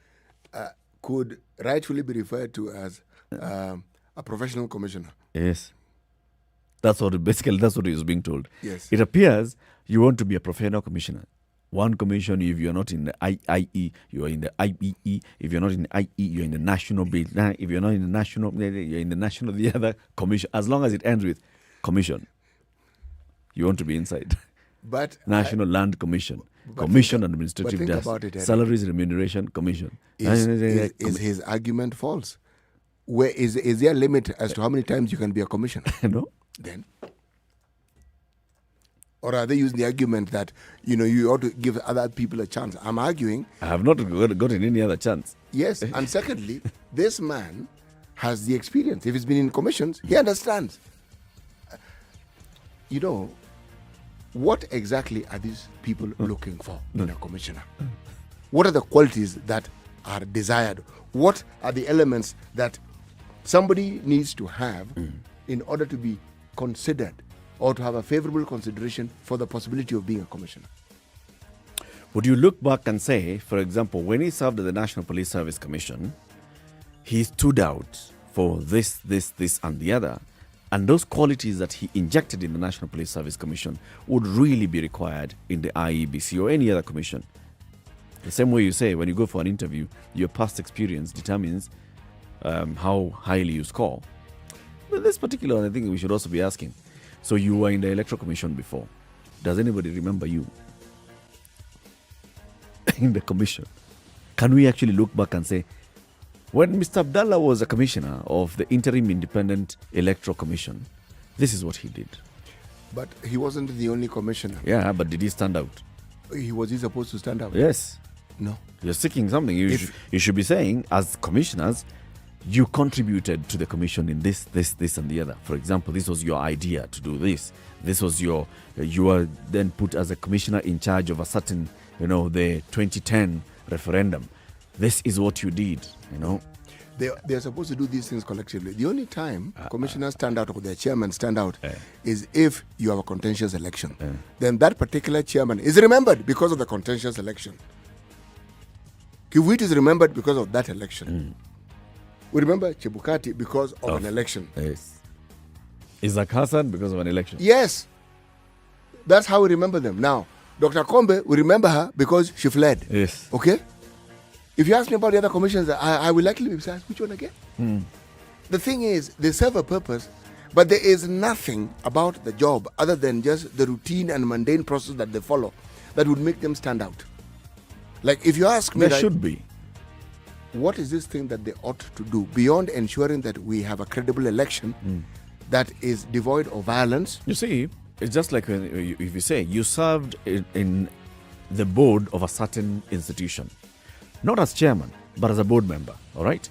could rightfully be referred to as a professional commissioner. Yes. That's what he was being told. Yes. It appears you want to be a professional commissioner. One commission, if you're not in the IIE, you are in the IBE. If you're not in the IE, you're in the national base. If you're not in the national, you're in the other commission. As long as it ends with commission, you want to be inside. But National Land Commission, Commission on Administrative Justice, Salaries Remuneration Commission. Is his argument false? Where is there a limit as to how many times you can be a commissioner? No. Then. Or are they using the argument that, you ought to give other people a chance? I'm arguing. I have not gotten any other chance. Yes. And secondly, this man has the experience. If he's been in commissions, he understands. What exactly are these people looking for in a commissioner? What are the qualities that are desired? What are the elements that somebody needs to have in order to be considered or to have a favorable consideration for the possibility of being a commissioner? Would you look back and say, for example, when he served at the National Police Service Commission, he stood out for this, and the other, and those qualities that he injected in the National Police Service Commission would really be required in the IEBC or any other commission. The same way you say, when you go for an interview, your past experience determines how highly you score. But this particular one, I think we should also be asking. So you were in the Electoral Commission before. Does anybody remember you in the commission? Can we actually look back and say, when Mr. Abdallah was a commissioner of the Interim Independent Electoral Commission, this is what he did. But he wasn't the only commissioner. Yeah, but did he stand out? Was he supposed to stand out? Yes. No. You're seeking something. You should be saying, as commissioners, you contributed to the commission in this, and the other. For example, this was your idea to do this. This was you were then put as a commissioner in charge of a certain, the 2010 referendum. This is what you did, They're supposed to do these things collectively. The only time commissioners stand out or their chairman stand out is if you have a contentious election. Then that particular chairman is remembered because of the contentious election. Kivuit is remembered because of that election. We remember Chebukati because of an election. Yes. Isaac Hassan because of an election. Yes. That's how we remember them. Now, Dr. Kombe, we remember her because she fled. Yes. Okay? If you ask me about the other commissions, I will likely be asked, which one again? The thing is, they serve a purpose, but there is nothing about the job other than just the routine and mundane process that they follow that would make them stand out. Like, if you ask me... There should be. What is this thing that they ought to do beyond ensuring that we have a credible election that is devoid of violence? You see, it's just like if you say you served in the board of a certain institution, not as chairman, but as a board member, all right?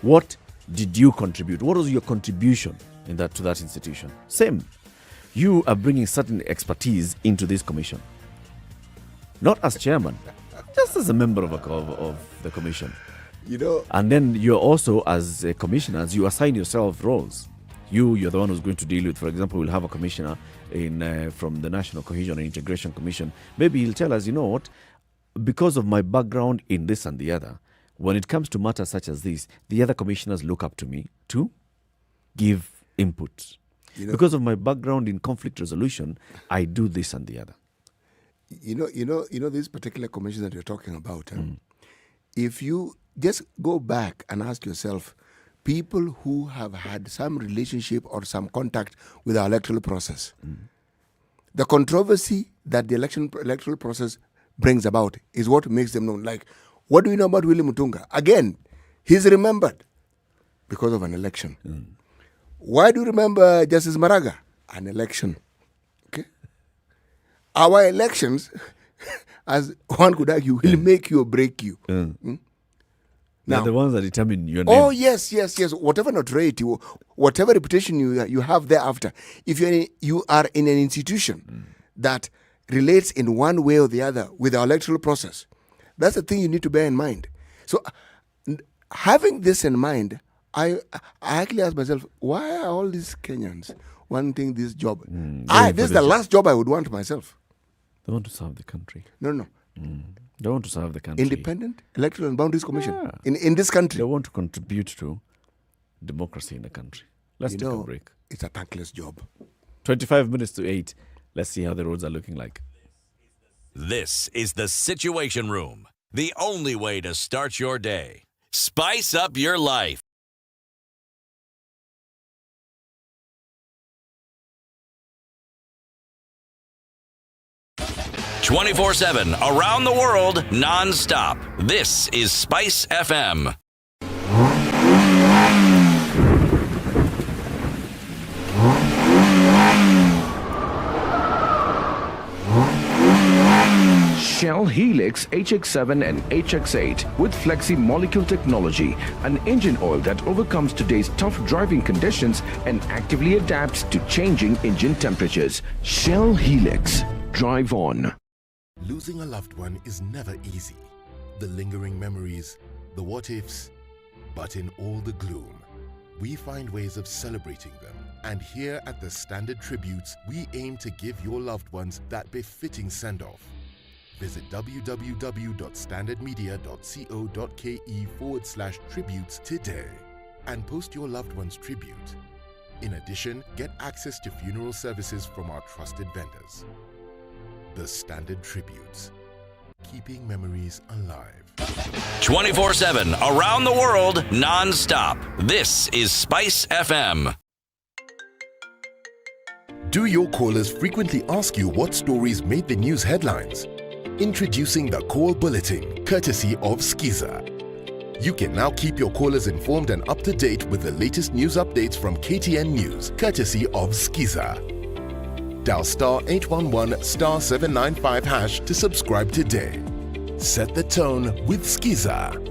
What did you contribute? What was your contribution to that institution? Same. You are bringing certain expertise into this commission. Not as chairman, just as a member of the commission. And then you're also, as commissioners, you assign yourself roles. You're the one who's going to deal with, for example, we'll have a commissioner from the National Cohesion and Integration Commission. Maybe he'll tell us, you know what, because of my background in this and the other, when it comes to matters such as this, the other commissioners look up to me to give input. Because of my background in conflict resolution, I do this and the other. This particular commission that you're talking about, if you just go back and ask yourself, people who have had some relationship or some contact with our electoral process, the controversy that the electoral process brings about is what makes them known. Like, what do we know about Willie Mutunga? Again, he's remembered because of an election. Why do you remember Justice Maraga? An election. Okay? Our elections, as one could argue, will make you or break you. Now, the ones that determine your name. Oh, yes. Whatever notoriety, whatever reputation you have thereafter, if you are in an institution that relates in one way or the other with the electoral process, that's the thing you need to bear in mind. So, having this in mind, I actually ask myself, why are all these Kenyans wanting this job? This is the last job I would want myself. They want to serve the country. No. They want to serve the country. Independent Electoral and Boundaries Commission in this country. They want to contribute to democracy in the country. Let's take a break. It's a thankless job. 25 minutes to 8. Let's see how the roads are looking like. This is the Situation Room, the only way to start your day. Spice up your life. "24/7 around the world, non-stop. This is Spice FM. Shell Helix HX7 and HX8 with Flexi Molecule technology, an engine oil that overcomes today's tough driving conditions and actively adapts to changing engine temperatures. Shell Helix. Drive on. Losing a loved one is never easy. The lingering memories, the what-ifs, but in all the gloom, we find ways of celebrating them. And here at the Standard Tributes, we aim to give your loved ones that befitting send-off. Visit www.standardmedia.co.ke/tributes today and post your loved one's tribute. In addition, get access to funeral services from our trusted vendors. The Standard Tributes, keeping memories alive. 24/7 around the world non-stop. This is Spice FM. Do your callers frequently ask you what stories made the news headlines? Introducing the Call Bulletin, courtesy of Skiza. You can now keep your callers informed and up to date with the latest news updates from KTN News, courtesy of Skiza. Dial star 811 star 795 hash to subscribe today. Set the tone with Skiza.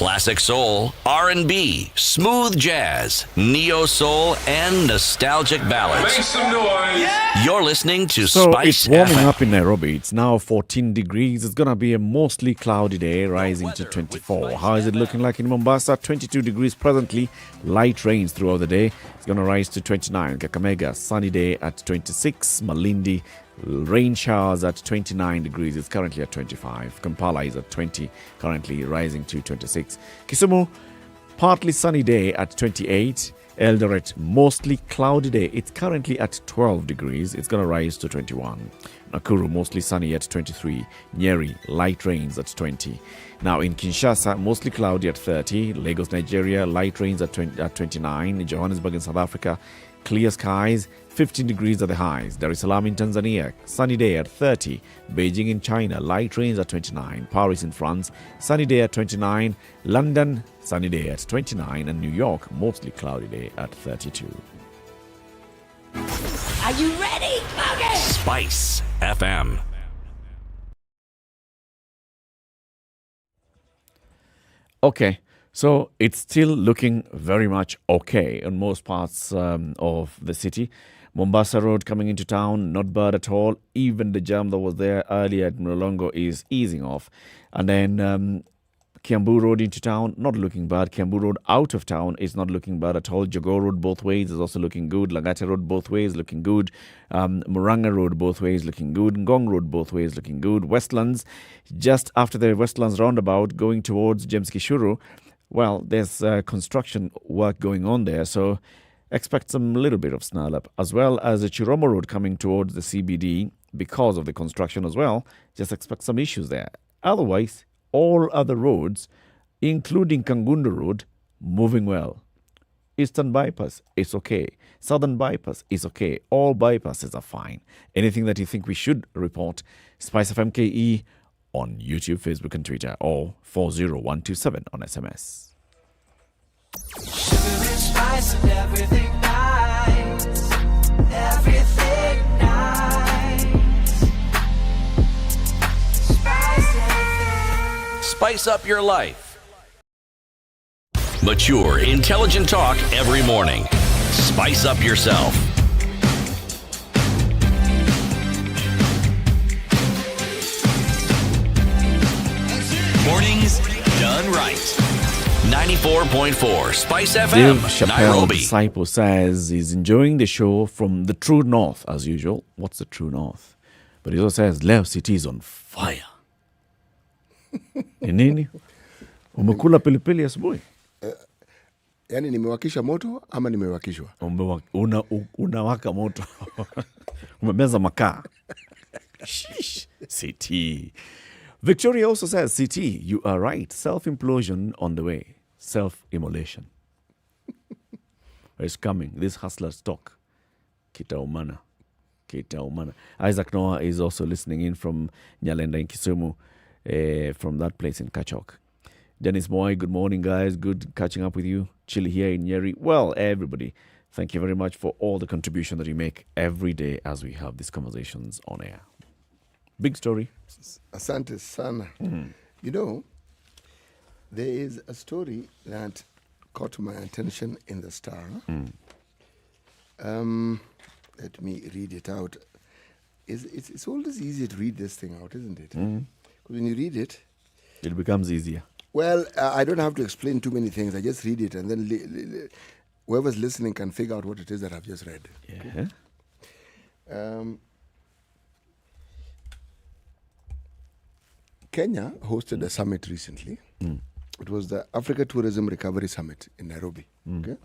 Classic soul, R&B, smooth jazz, neo soul, and nostalgic ballads. Make some noise. You're listening to So Spice it's warming FM. up in Nairobi. It's now 14 degrees. It's going to be a mostly cloudy day, rising to 24. How is it looking like in Mombasa? 22 degrees presently. Light rains throughout the day. It's going to rise to 29. Kakamega, sunny day at 26. Malindi, rain showers at 29 degrees. It's currently at 25. Kampala is at 20, currently rising to 26. Kisumu, partly sunny day at 28. Eldoret, mostly cloudy day. It's currently at 12 degrees. It's going to rise to 21. Nakuru, mostly sunny at 23. Nyeri, light rains at 20. Now in Kinshasa, mostly cloudy at 30. Lagos, Nigeria, light rains at 29. Johannesburg in South Africa, clear skies, 15 degrees at the highs. Dar es Salaam in Tanzania, sunny day at 30. Beijing in China, light rains at 29. Paris in France, sunny day at 29. London, sunny day at 29. And New York, mostly cloudy day at 32. Are you ready? Okay. Spice FM. Okay, so it's still looking very much okay in most parts of the city. Mombasa Road coming into town, not bad at all. Even the jam that was there earlier at Mlolongo is easing off. And then Kiambu Road into town, not looking bad. Kiambu Road out of town is not looking bad at all. Jogoo Road both ways is also looking good. Langata Road both ways looking good. Muranga Road both ways looking good. Ngong Road both ways looking good. Westlands, just after the Westlands roundabout going towards James Kishuru, well, there's construction work going on there, so expect some little bit of snarl up, as well as the Chiromo Road coming towards the CBD because of the construction as well. Just expect some issues there. Otherwise, all other roads, including Kangundu Road, moving well. Eastern Bypass is okay. Southern Bypass is okay. All bypasses are fine. Anything that you think we should report, Spice FM KE on YouTube, Facebook and Twitter, or 40127 on SMS. Sugar and spice and everything nice. Everything nice. Spice FM. Spice up your life. Mature, intelligent talk every morning. Spice up yourself. Mornings done right. 94.4 Spice FM, Dave Chappelle, Nairobi. disciple, says he's enjoying the show from the true north, as usual. What's the true north? But he also says, Leo City is on fire. Ni nini? Umekula pilipili asubuhi? Yani nimewakisha moto ama nimewakishwa? Unawaka moto. Umemeza makaa. Sheesh. City. Victoria also says, CT, you are right. Self-implosion on the way. Self-immolation. It's coming. This hustler's talk. Kitaumana. Kitaumana. Isaac Noah is also listening in from Nyalenda in Kisumu, from that place in Kachok. Dennis Moy, good morning, guys. Good catching up with you. Chilly here in Nyeri. Well, everybody, thank you very much for all the contribution that you make every day as we have these conversations on air. Big story. Asante sana. You know, there is a story that caught my attention in the Star. Let me read it out. It's always easier to read this thing out, isn't it? Because when you read it, it becomes easier. Well, I don't have to explain too many things. I just read it, and then whoever's listening can figure out what it is that I've just read. Yeah. Okay? Kenya hosted a summit recently. It was the Africa Tourism Recovery Summit in Nairobi. Okay?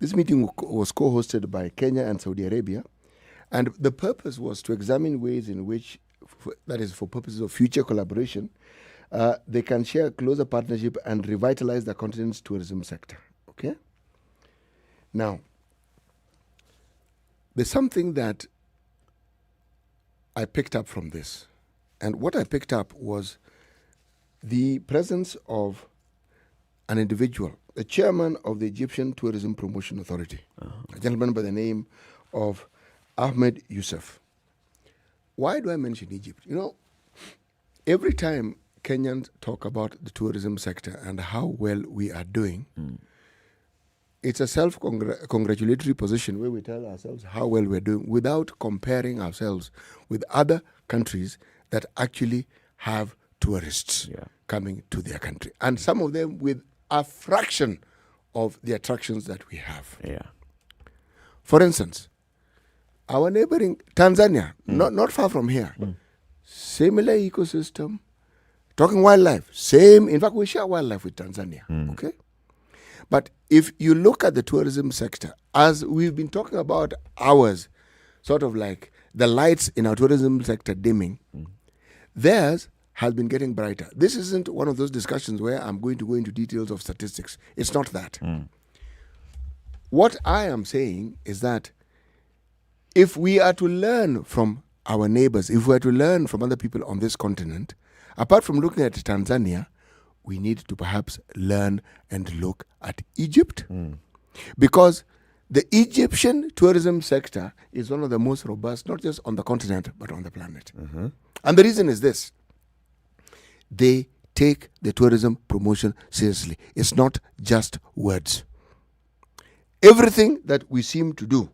This meeting was co-hosted by Kenya and Saudi Arabia, and the purpose was to examine ways in which that is for purposes of future collaboration, they can share a closer partnership and revitalize the continent's tourism sector. Okay? Now, there's something that I picked up from this. And what I picked up was the presence of an individual, the chairman of the Egyptian Tourism Promotion Authority, a gentleman by the name of Ahmed Youssef. Why do I mention Egypt? You know, every time Kenyans talk about the tourism sector and how well we are doing, it's a self-congratulatory position where we tell ourselves how well we're doing without comparing ourselves with other countries that actually have tourists coming to their country. And some of them with a fraction of the attractions that we have. For instance, our neighboring Tanzania, not far from here, similar ecosystem, talking wildlife, same. In fact, we share wildlife with Tanzania, okay? But if you look at the tourism sector, as we've been talking about ours, sort of like the lights in our tourism sector dimming, theirs has been getting brighter. This isn't one of those discussions where I'm going to go into details of statistics. It's not that. What I am saying is that if we are to learn from our neighbors, if we are to learn from other people on this continent, apart from looking at Tanzania, we need to perhaps learn and look at Egypt. Because the Egyptian tourism sector is one of the most robust, not just on the continent, but on the planet. And the reason is this. They take the tourism promotion seriously. It's not just words. Everything that we seem to do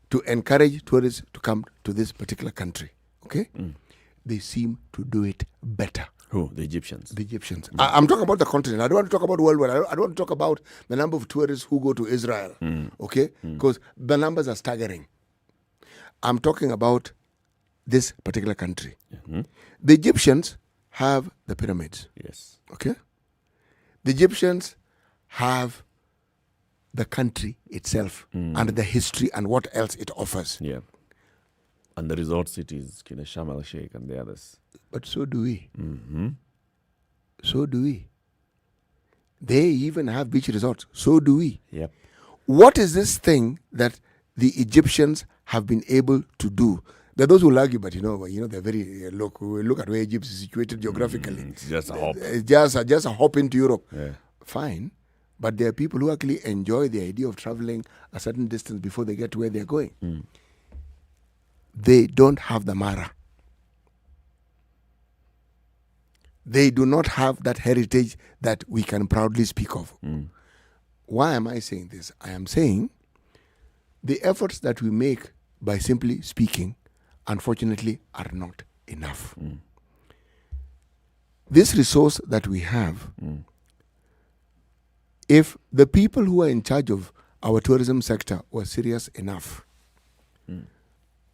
to encourage tourists to come to this particular country, okay, they seem to do it better. Who? The Egyptians. The Egyptians. I'm talking about the continent. I don't want to talk about worldwide. I don't want to talk about the number of tourists who go to Israel, okay, because the numbers are staggering. I'm talking about this particular country. The Egyptians have the pyramids. Yes. Okay? The Egyptians have the country itself and the history and what else it offers. Yeah. And the resort cities, Sharm el-Sheikh and the others. But so do we. So do we. They even have beach resorts. So do we. Yep. What is this thing that the Egyptians have been able to do? There are those who argue, but they're very look at where Egypt is situated geographically. It's just a hop. It's just a hop into Europe. Yeah. Fine, but there are people who actually enjoy the idea of traveling a certain distance before they get to where they're going. They don't have the Mara. They do not have that heritage that we can proudly speak of. Why am I saying this? I am saying the efforts that we make by simply speaking, unfortunately, are not enough. This resource that we have, if the people who are in charge of our tourism sector were serious enough,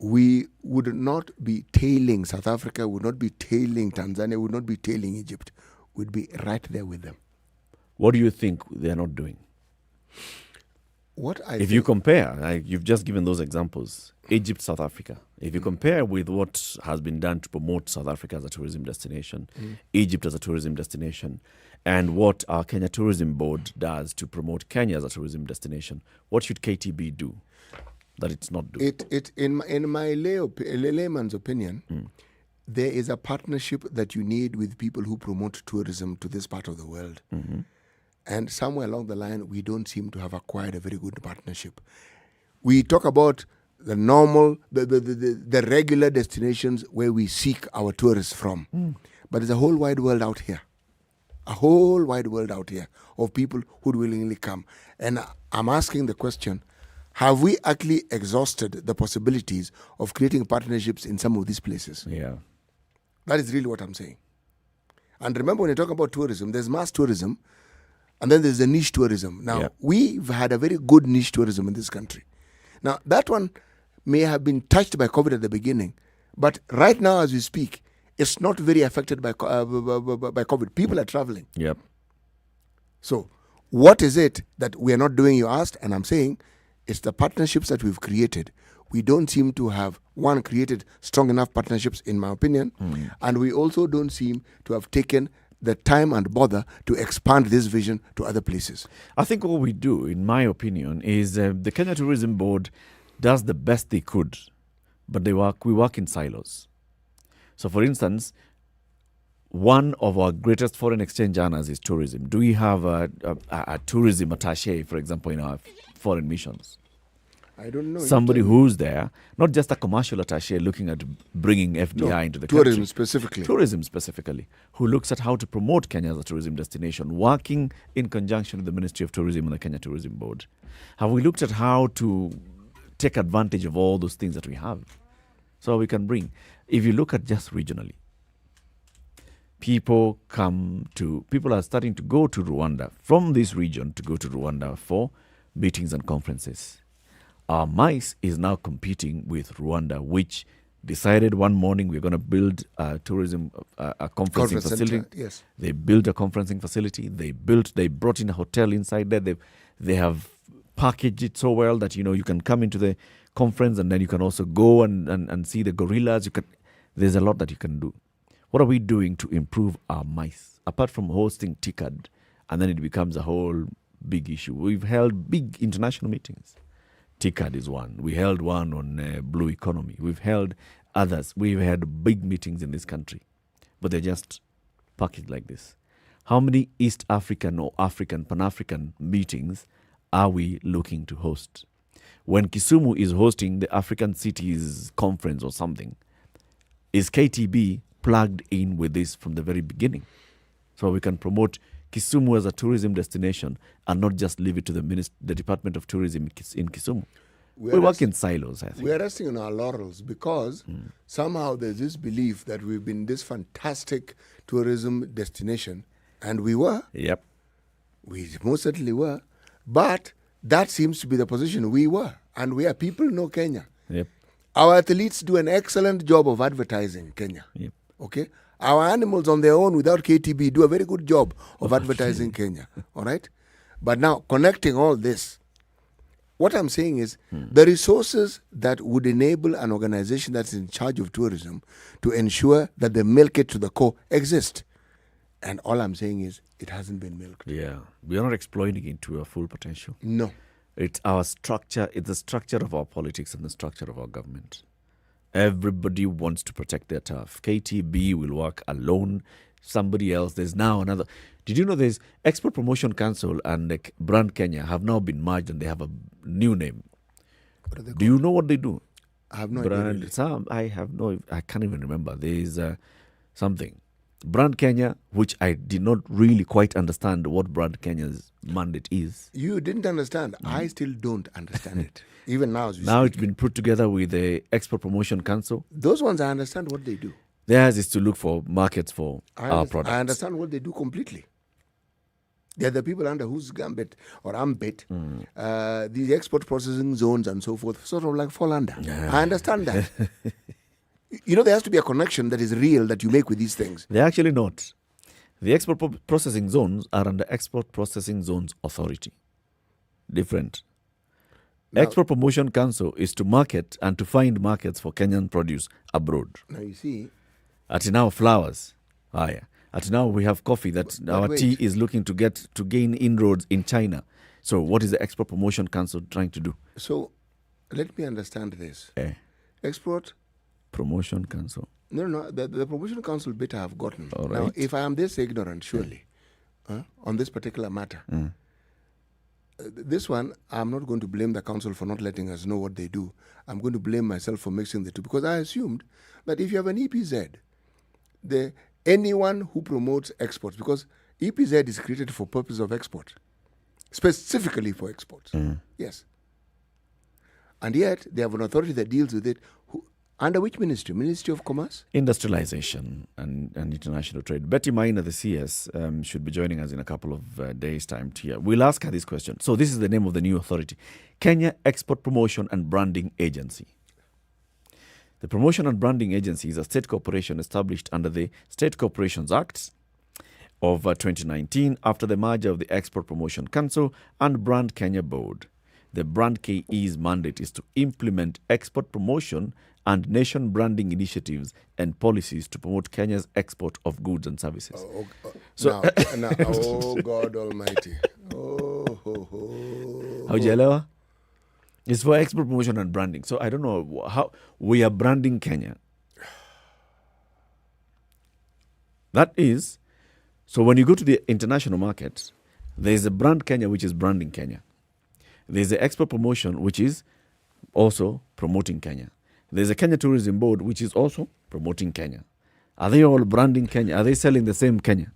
we would not be tailing South Africa, would not be tailing Tanzania, would not be tailing Egypt. We'd be right there with them. What do you think they're not doing? If you compare, you've just given those examples, Egypt, South Africa. If you compare with what has been done to promote South Africa as a tourism destination, Egypt as a tourism destination, and what our Kenya Tourism Board does to promote Kenya as a tourism destination, what should KTB do that it's not doing? In my layman's opinion, there is a partnership that you need with people who promote tourism to this part of the world. And somewhere along the line, we don't seem to have acquired a very good partnership. We talk about the normal, the regular destinations where we seek our tourists from. But there's a whole wide world out here. A whole wide world out here of people who would willingly come. And I'm asking the question, have we actually exhausted the possibilities of creating partnerships in some of these places? Yeah. That is really what I'm saying. And remember, when you talk about tourism, there's mass tourism, and then there's the niche tourism. Now, we've had a very good niche tourism in this country. Now, that one may have been touched by COVID at the beginning, but right now, as we speak, it's not very affected by COVID. People are traveling. Yep. So, what is it that we are not doing, you asked? And I'm saying it's the partnerships that we've created we don't seem to have, one, created strong enough partnerships, in my opinion, and we also don't seem to have taken the time and bother to expand this vision to other places. I think what we do, in my opinion, is the Kenya Tourism Board does the best they could, but we work in silos. So, for instance, one of our greatest foreign exchange earners is tourism. Do we have a tourism attaché, for example, in our foreign missions? I don't know. Somebody who's there, not just a commercial attaché looking at bringing FDI into the tourism country. specifically. Tourism specifically, who looks at how to promote Kenya as a tourism destination, working in conjunction with the Ministry of Tourism and the Kenya Tourism Board. Have we looked at how to take advantage of all those things that we have? So we can bring, if you look at just regionally, people are starting to go to Rwanda from this region to go to Rwanda for meetings and conferences. Our MICE is now competing with Rwanda, which decided one morning we're going to build a tourism a conferencing facility. Center, yes. They built a conferencing facility. They brought in a hotel inside there. They have packaged it so well that you can come into the conference and then you can also go and see the gorillas. There's a lot that you can do. What are we doing to improve our MICE apart from hosting TICAD, and then it becomes a whole big issue? We've held big international meetings. TICAD is one. We held one on blue economy. We've held others. We've had big meetings in this country, but they're just packaged like this. How many East African or African, Pan-African meetings are we looking to host? When Kisumu is hosting the African Cities Conference or something, is KTB plugged in with this from the very beginning? So we can promote Kisumu as a tourism destination and not just leave it to the Department of Tourism in Kisumu. We work in silos, I think. We are resting on our laurels because somehow there's this belief that we've been this fantastic tourism destination, and we were. Yep. We most certainly were. But that seems to be the position we were, and we are. People know Kenya. Yep. Our athletes do an excellent job of advertising Kenya. Yep. Okay? Our animals on their own without KTB do a very good job of advertising Kenya. All right? But now, connecting all this, what I'm saying is the resources that would enable an organization that's in charge of tourism to ensure that they milk it to the core exist. And all I'm saying is it hasn't been milked. Yeah. We are not exploiting it to our full potential. No. It's our structure. It's the structure of our politics and the structure of our government. Everybody wants to protect their turf. KTB will work alone. Somebody else. There's now another. Did you know there's Export Promotion Council and Brand Kenya have now been merged and they have a new name? What are they called? Do you know what they do? I have no idea. Really. I can't even remember. There is something. Brand Kenya, which I did not really quite understand what Brand Kenya's mandate is. You didn't understand. I still don't understand it. Even now. Now it's been put together with the Export Promotion Council. Those ones, I understand what they do. Theirs is to look for markets for our products. I understand what they do completely. They're the people under whose gambit or ambit these export processing zones and so forth sort of like fall under. Yeah. I understand that. There has to be a connection that is real that you make with these things. They're actually not. The export processing zones are under Export Processing Zones Authority. Different. Now, Export Promotion Council is to market and to find markets for Kenyan produce abroad. Now you see. At now flowers. At now we have coffee that our tea is looking to gain inroads in China. So what is the Export Promotion Council trying to do? So let me understand this. Export Promotion Council. No. The Promotion Council bit I have gotten. All right. Now, if I am this ignorant, surely, on this particular matter, this one, I'm not going to blame the council for not letting us know what they do. I'm going to blame myself for mixing the two because I assumed that if you have an EPZ, anyone who promotes exports, because EPZ is created for purpose of export, specifically for exports. Yes. And yet, they have an authority that deals with it. Under which ministry? Ministry of Commerce? Industrialization and International Trade. Betty Maina, the CS, should be joining us in a couple of days' time here. We'll ask her this question. So this is the name of the new authority. Kenya Export Promotion and Branding Agency. The Promotion and Branding Agency is a state corporation established under the State Corporations Act of 2019 after the merger of the Export Promotion Council and Brand Kenya Board. the brand KE's mandate is to implement export promotion and nation branding initiatives and policies to promote Kenya's export of goods and services. Oh God Almighty! Haujaelewa? It's for export promotion and branding. So I don't know how we are branding Kenya. That is, so when you go to the international market, there's a brand Kenya which is branding Kenya. There's the export promotion which is also promoting Kenya. There's a Kenya Tourism Board which is also promoting Kenya. Are they all branding Kenya? Are they selling the same Kenya?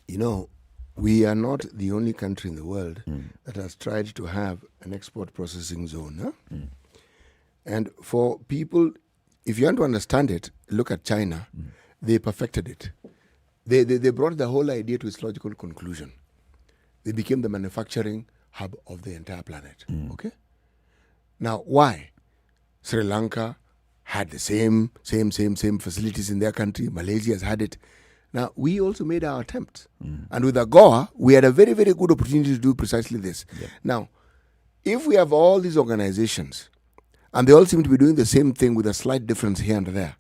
You know, we are not the only country in the world that has tried to have an export processing zone. Huh? And for people, if you want to understand it, look at China. They perfected it. They brought the whole idea to its logical conclusion. They became the manufacturing hub of the entire planet. Okay? Now, why? Sri Lanka had the same facilities in their country. Malaysia has had it. Now, we also made our attempt. And with AGOA, we had a very, very good opportunity to do precisely this. Yeah. Now, if we have all these organizations, and they all seem to be doing the same thing with a slight difference here and there,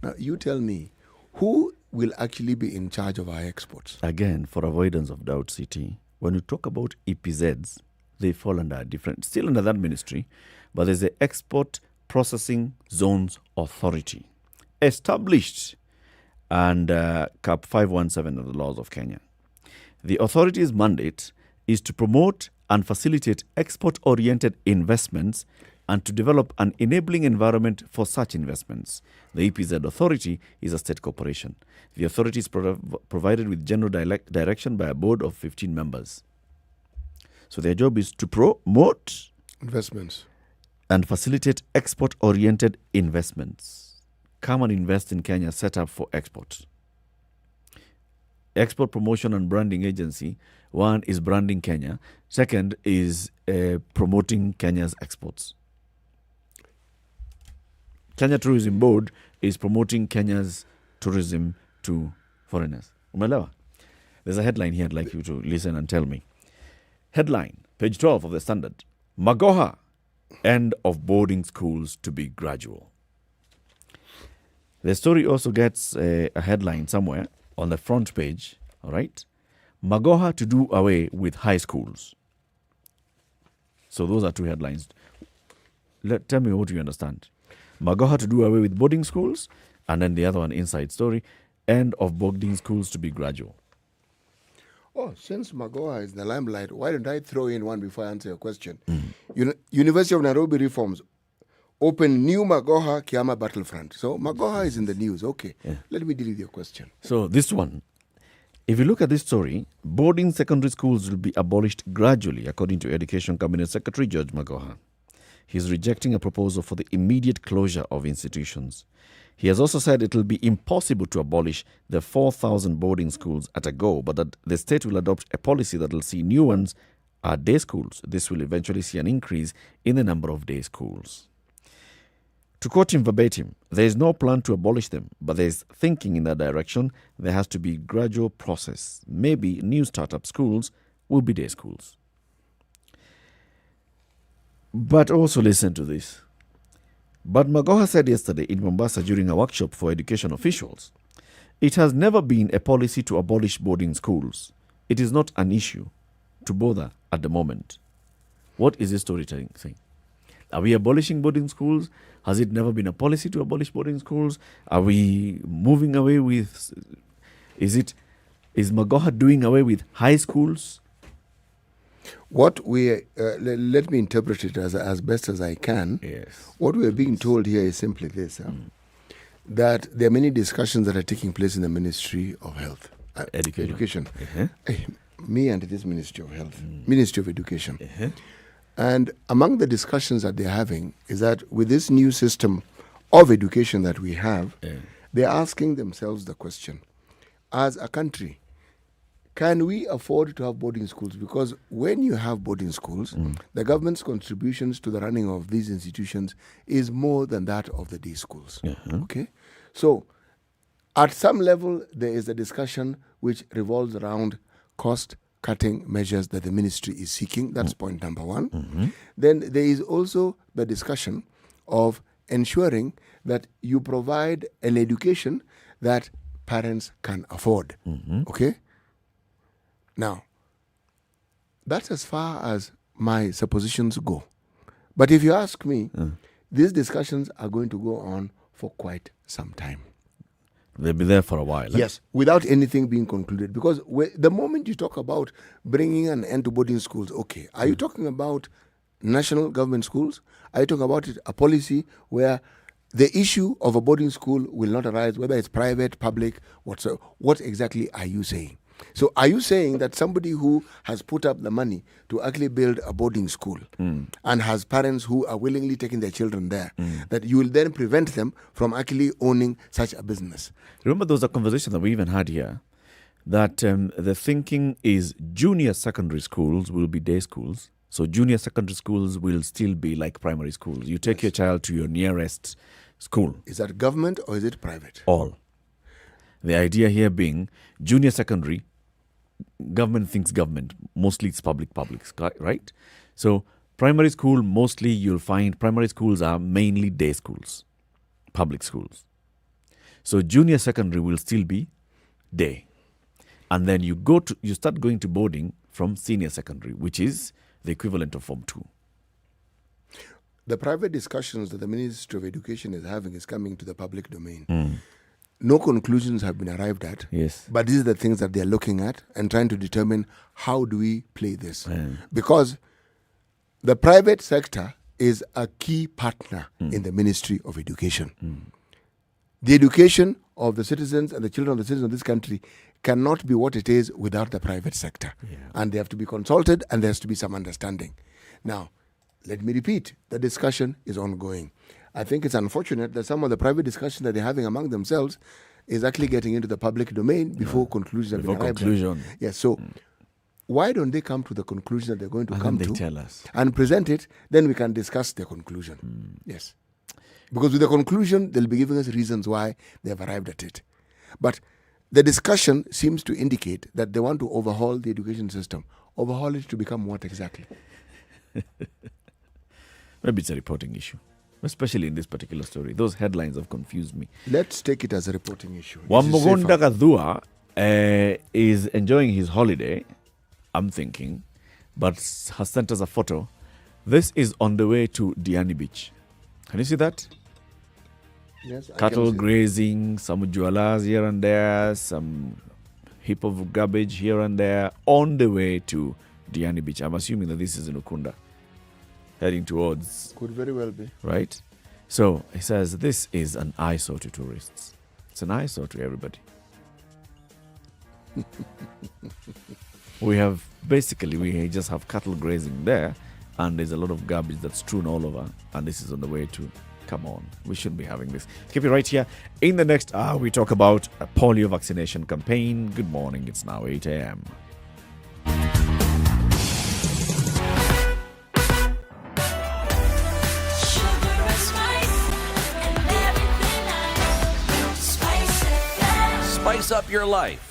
now you tell me, who will actually be in charge of our exports? Again, for avoidance of doubt, CT, when you talk about EPZs, they fall under a different, still under that ministry, but there's the Export Processing Zones Authority, established under Cap 517 of the laws of Kenya. The authority's mandate is to promote and facilitate export-oriented investments and to develop an enabling environment for such investments. The EPZ authority is a state corporation. The authority is provided with general direction by a board of 15 members. So their job is to promote investments and facilitate export-oriented investments. Come and invest in Kenya, set up for export. Export Promotion and Branding Agency, one is branding Kenya, second is promoting Kenya's exports. Kenya Tourism Board is promoting Kenya's tourism to foreigners. Umelewa? There's a headline here I'd like you to listen and tell me. Headline, page 12 of the Standard. Magoha, end of boarding schools to be gradual. The story also gets a headline somewhere on the front page, all right? Magoha to do away with high schools. So those are two headlines. Tell me what you understand. Magoha to do away with boarding schools, and then the other one, inside story, end of boarding schools to be gradual. Oh, since Magoha is the limelight, why don't I throw in one before I answer your question? University of Nairobi reforms open new Magoha Kiama battlefront. So Magoha is in the news. Okay, let me deal with your question. So this one, if you look at this story, boarding secondary schools will be abolished gradually, according to Education Cabinet Secretary George Magoha. He is rejecting a proposal for the immediate closure of institutions. He has also said it will be impossible to abolish the 4,000 boarding schools at a go, but that the state will adopt a policy that will see new ones at day schools. This will eventually see an increase in the number of day schools. To quote him verbatim, there is no plan to abolish them, but there is thinking in that direction. There has to be a gradual process. Maybe new startup schools will be day schools. But also listen to this. But Magoha said yesterday in Mombasa during a workshop for education officials, it has never been a policy to abolish boarding schools. It is not an issue to bother at the moment. What is this storytelling thing? Are we abolishing boarding schools? Has it never been a policy to abolish boarding schools? Are we moving away with... Is Magoha doing away with high schools? What we... let me interpret it as best as I can. Yes. What we are being told here is simply this. That there are many discussions that are taking place in the Ministry of Health. Education. Me and this Ministry of Health. Ministry of Education. And among the discussions that they're having is that with this new system of education that we have, they're asking themselves the question, as a country, can we afford to have boarding schools? Because when you have boarding schools, the government's contributions to the running of these institutions is more than that of the day schools. Okay? So, at some level, there is a discussion which revolves around cost cutting measures that the ministry is seeking. That's point number one. Then there is also the discussion of ensuring that you provide an education that parents can afford. Okay? Now, that's as far as my suppositions go. But if you ask me, these discussions are going to go on for quite some time. They'll be there for a while. Yes, without anything being concluded. Because the moment you talk about bringing an end to boarding schools, okay, are you talking about national government schools? Are you talking about a policy where the issue of a boarding school will not arise, whether it's private, public, whatsoever? What exactly are you saying? So are you saying that somebody who has put up the money to actually build a boarding school and has parents who are willingly taking their children there, that you will then prevent them from actually owning such a business? Remember, there was a conversation that we even had here that the thinking is junior secondary schools will be day schools. So junior secondary schools will still be like primary schools. You take your child to your nearest school. Is that government or is it private? All. The idea here being junior secondary, government thinks government. Mostly it's public, right? So primary school, mostly you'll find primary schools are mainly day schools, public schools. So junior secondary will still be day. And then you start going to boarding from senior secondary, which is the equivalent of Form 2. The private discussions that the Ministry of Education is having is coming to the public domain. No conclusions have been arrived at. Yes. But these are the things that they're looking at and trying to determine how do we play this. Because the private sector is a key partner in the Ministry of Education. The education of the citizens and the children of the citizens of this country cannot be what it is without the private sector. And they have to be consulted and there has to be some understanding. Now, let me repeat, the discussion is ongoing. I think it's unfortunate that some of the private discussions that they're having among themselves is actually getting into the public domain before conclusions have been arrived at. Yes, so why don't they come to the conclusion that they're going to come to tell us and present it, then we can discuss the conclusion. Yes. Because with the conclusion, they'll be giving us reasons why they've arrived at it. But the discussion seems to indicate that they want to overhaul the education system. Overhaul it to become what exactly? Maybe it's a reporting issue, especially in this particular story. Those headlines have confused me. Let's take it as a reporting issue. Wambogonda Gadhua is enjoying his holiday, I'm thinking, but has sent us a photo. This is on the way to Diani Beach. Can you see that? Yes, cattle grazing, some jualas here and there, some heap of garbage here and there on the way to Diani Beach. I'm assuming that this is in Ukunda, heading towards. Could very well be. Right? So he says this is an eyesore to tourists. It's an eyesore to everybody. We just have cattle grazing there, and there's a lot of garbage that's strewn all over, and this is on the way to. Come on, we shouldn't be having this. Keep it right here. In the next hour, we talk about a polio vaccination campaign. Good morning. It's now 8 a.m. Spice up your life.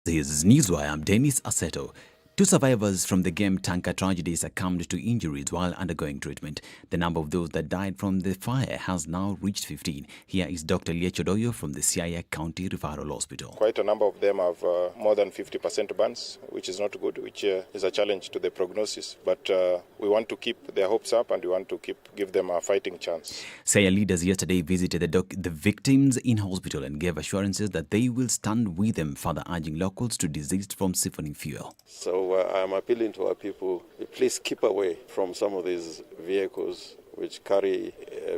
This is Newswire. I'm Dennis Aseto. Two survivors from the game tanker tragedy succumbed to injuries while undergoing treatment. The number of those that died from the fire has now reached 15. Here is Dr. Liechodoyo from the Siaya County Referral Hospital. Quite a number of them have more than 50% burns, which is not good, which is a challenge to the prognosis. But we want to keep their hopes up and we want to give them a fighting chance. Siaya leaders yesterday visited the victims in hospital and gave assurances that they will stand with them, further urging locals to desist from siphoning fuel. So I'm appealing to our people, please keep away from some of these vehicles which carry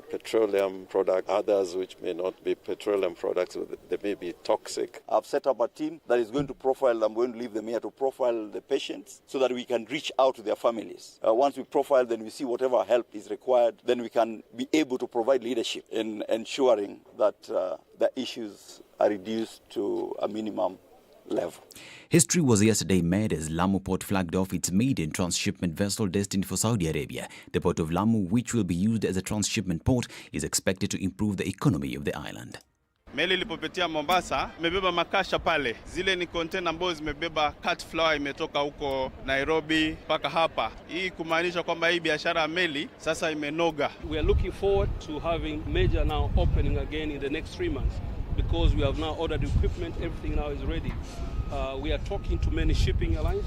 petroleum products, others which may not be petroleum products, they may be toxic. I've set up a team that is going to profile, I'm going to leave them here to profile the patients so that we can reach out to their families. Once we profile, then we see whatever help is required, then we can be able to provide leadership in ensuring that the issues are reduced to a minimum level. History was yesterday made as Lamu Port flagged off its maiden transshipment vessel destined for Saudi Arabia. The port of Lamu, which will be used as a transshipment port, is expected to improve the economy of the island. Meli ilipopitia Mombasa imebeba makasha pale. Zile ni container ambazo zimebeba cut flour imetoka huko Nairobi mpaka hapa. Hii kumaanisha kwamba hii biashara ya meli sasa imenoga. We are looking forward to having major now opening again in the next 3 months because we have now ordered equipment, everything now is ready. We are talking to many shipping airlines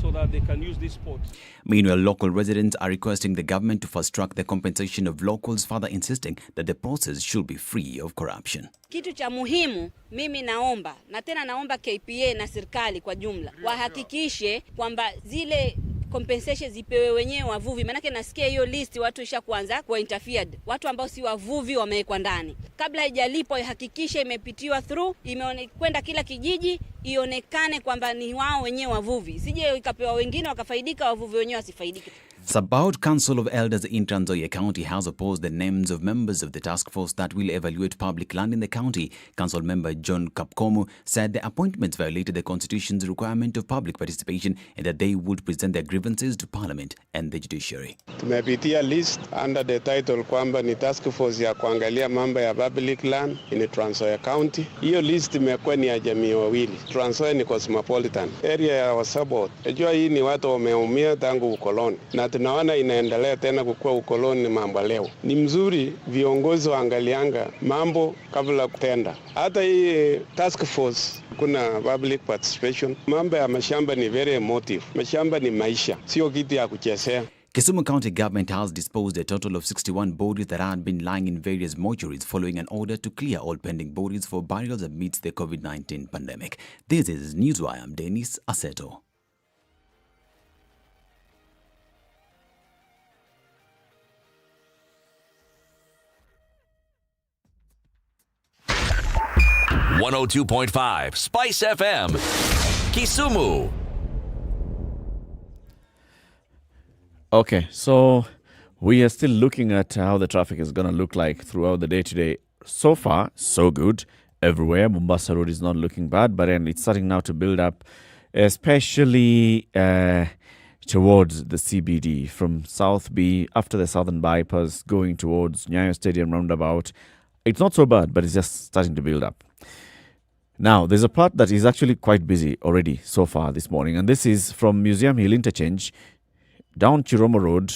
so that they can use this port. Meanwhile, local residents are requesting the government to fast-track the compensation of locals, further insisting that the process should be free of corruption. Kitu cha muhimu mimi naomba na tena naomba KPA na serikali kwa jumla wahakikishe kwamba zile compensation zipewe wenyewe wavuvi, manake nasikia hiyo list watu isha kuanza kwa interfered. Watu ambao si wavuvi wamewekwa ndani. Kabla haijalipo ihakikishe imepitiwa through, imekwenda kila kijiji, ionekane kwamba ni wao wenyewe wavuvi. Sije ikapewa wengine wakafaidika, wavuvi wenyewe wasifaidike. Sabaot Council of Elders in Trans Nzoia County has opposed the names of members of the task force that will evaluate public land in the county. Council member John Kapkomu said the appointments violated the constitution's requirement of public participation and that they would present their grievances to Parliament and the judiciary. Tumepitia list under the title kwamba ni task force ya kuangalia mambo ya public land in Trans Nzoia County. Hiyo list imekuwa ni ya jamii wawili. Trans Nzoia ni cosmopolitan area ya Wasabot. Najua hii ni watu wameumia tangu ukoloni. Na tunaona inaendelea tena kukua ukoloni mambo leo. Ni mzuri viongozi waangalianga mambo kabla kutenda. Hata hii task force kuna public participation. Mambo ya mashamba ni very emotive. Mashamba ni maisha, sio kitu ya kuchezea. Kisumu County Government has disposed a total of 61 bodies that had been lying in various mortuaries following an order to clear all pending bodies for burials amidst the COVID-19 pandemic. This is Newswire. I'm Dennis Aseto. .5 Spice FM, Kisumu. Okay, so we are still looking at how the traffic is going to look like throughout the day today. So far, so good. Everywhere, Mombasa Road is not looking bad, but then it's starting now to build up, especially towards the CBD from South B after the Southern Bypass going towards Nyayo Stadium roundabout. It's not so bad, but it's just starting to build up. Now, there's a part that is actually quite busy already so far this morning, and this is from Museum Hill Interchange down Chiromo Road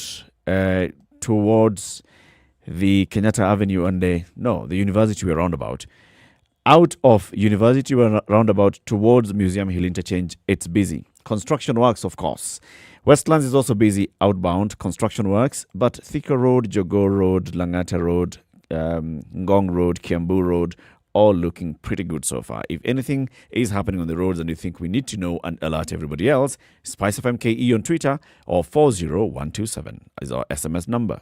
towards the Kenyatta Avenue and the University Way roundabout. Out of University Way roundabout towards Museum Hill Interchange, it's busy. Construction works, of course. Westlands is also busy outbound construction works, but Thika Road, Jogoo Road, Langata Road, Ngong Road, Kiambu Road, all looking pretty good so far. If anything is happening on the roads and you think we need to know and alert everybody else, SpiceFM KE on Twitter or 40127 is our SMS number.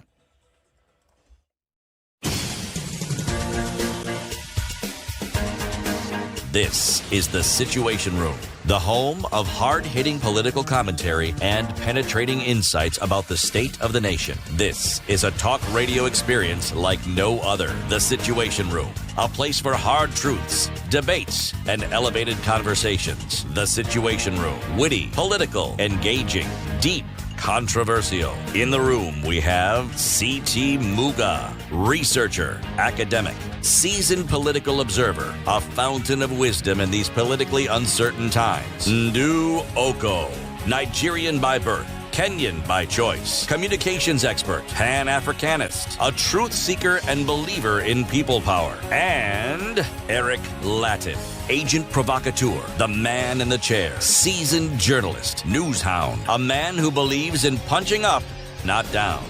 This is The Situation Room, the home of hard-hitting political commentary and penetrating insights about the state of the nation. This is a talk radio experience like no other. The Situation Room, a place for hard truths, debates, and elevated conversations. The Situation Room, witty, political, engaging, deep, controversial. In the room, we have C.T. Muga, researcher, academic, seasoned political observer, a fountain of wisdom in these politically uncertain times. Ndu Oko, Nigerian by birth, Kenyan by choice, communications expert, Pan-Africanist, a truth seeker and believer in people power, and Eric Latin, agent provocateur, the man in the chair, seasoned journalist, news hound, a man who believes in punching up, not down.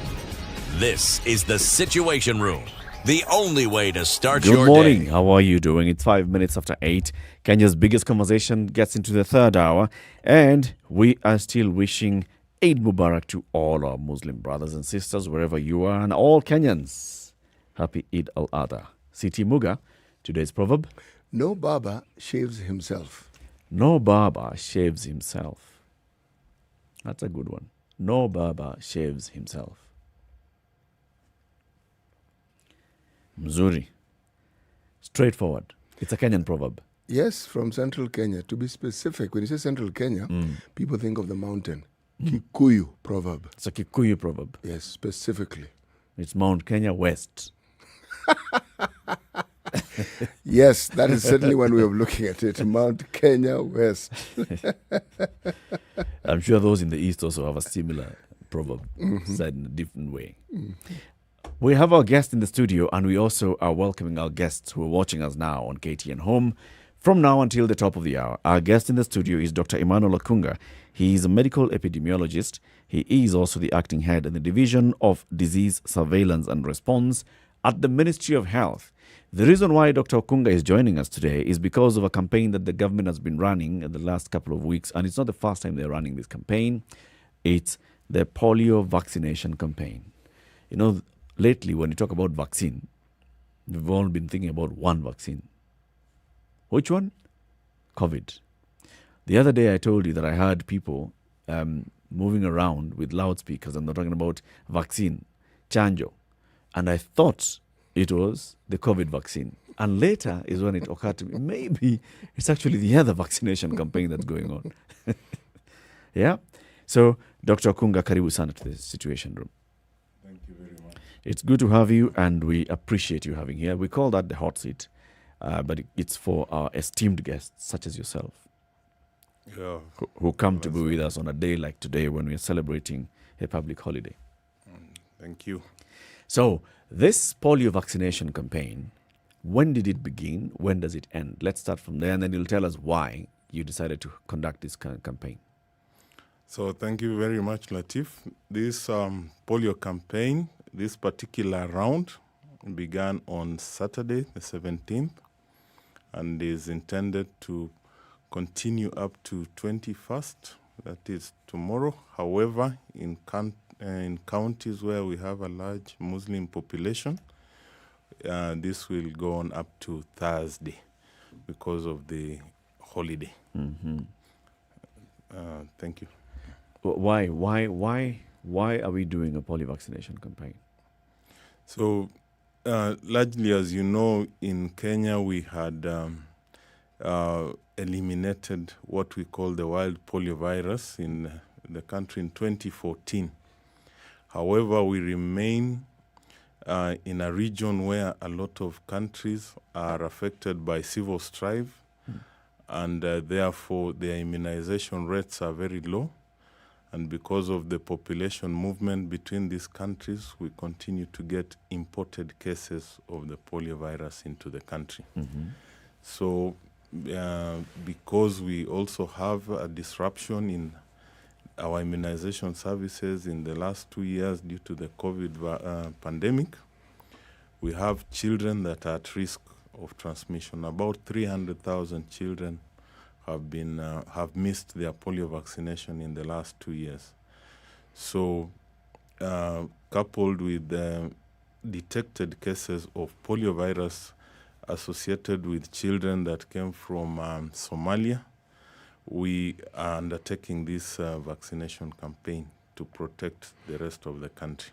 This is The Situation Room, the only way to start your day. Good morning. How are you doing? It's 5 minutes after 8. Kenya's biggest conversation gets into the third hour, and we are still wishing Eid Mubarak to all our Muslim brothers and sisters, wherever you are, and all Kenyans. Happy Eid al-Adha. C.T. Muga, today's proverb. No barber shaves himself. No barber shaves himself. That's a good one. No barber shaves himself. Mzuri. Straightforward. It's a Kenyan proverb. Yes, from central Kenya. To be specific, when you say central Kenya, people think of the mountain. Kikuyu proverb. It's a Kikuyu proverb. Yes, specifically. It's Mount Kenya West. Yes, that is certainly one way of looking at it. Mount Kenya West. I'm sure those in the East also have a similar proverb said in a different way. We have our guest in the studio, and we also are welcoming our guests who are watching us now on KTN Home. From now until the top of the hour, our guest in the studio is Dr. Emmanuel Okunga. He is a medical epidemiologist. He is also the acting head in the Division of Disease Surveillance and Response at the Ministry of Health. The reason why Dr. Okunga is joining us today is because of a campaign that the government has been running in the last couple of weeks, and it's not the first time they're running this campaign. It's the polio vaccination campaign. You know, lately when you talk about vaccine, we've all been thinking about one vaccine. Which one? COVID. The other day I told you that I heard people moving around with loudspeakers, and they're talking about vaccine, chanjo. And I thought it was the COVID vaccine. And later is when it occurred to me, maybe it's actually the other vaccination campaign that's going on. Yeah? So, Dr. Okunga, karibu sana to the Situation Room. Thank you very much. It's good to have you, and we appreciate you having here. We call that the hot seat, but it's for our esteemed guests, such as yourself, who come to be with us on a day like today when we're celebrating a public holiday. Thank you. So, this polio vaccination campaign, when did it begin? When does it end? Let's start from there, and then you'll tell us why you decided to conduct this campaign. So thank you very much, Latif. This polio campaign, this particular round, began on Saturday, the 17th, and is intended to continue up to 21st, that is tomorrow. However, in counties where we have a large Muslim population, this will go on up to Thursday because of the holiday. Thank you. Why are we doing a polio vaccination campaign? So, largely, as you know, in Kenya we had eliminated what we call the wild polio virus in the country in 2014. However, we remain in a region where a lot of countries are affected by civil strife, and therefore their immunization rates are very low. And because of the population movement between these countries, we continue to get imported cases of the polio virus into the country. So because we also have a disruption in our immunization services in the last 2 years due to the COVID pandemic, we have children that are at risk of transmission. About 300,000 children have missed their polio vaccination in the last 2 years. So, coupled with the detected cases of polio virus associated with children that came from Somalia, we are undertaking this vaccination campaign to protect the rest of the country.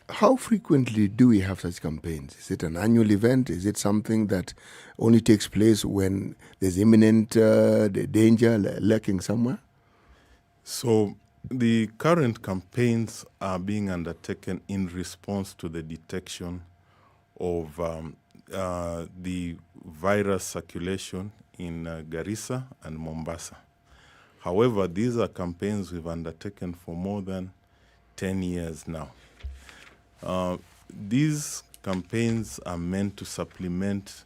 How frequently do we have such campaigns? Is it an annual event? Is it something that only takes place when there's imminent danger lurking somewhere? So the current campaigns are being undertaken in response to the detection of the virus circulation in Garissa and Mombasa. However, these are campaigns we've undertaken for more than 10 years now. These campaigns are meant to supplement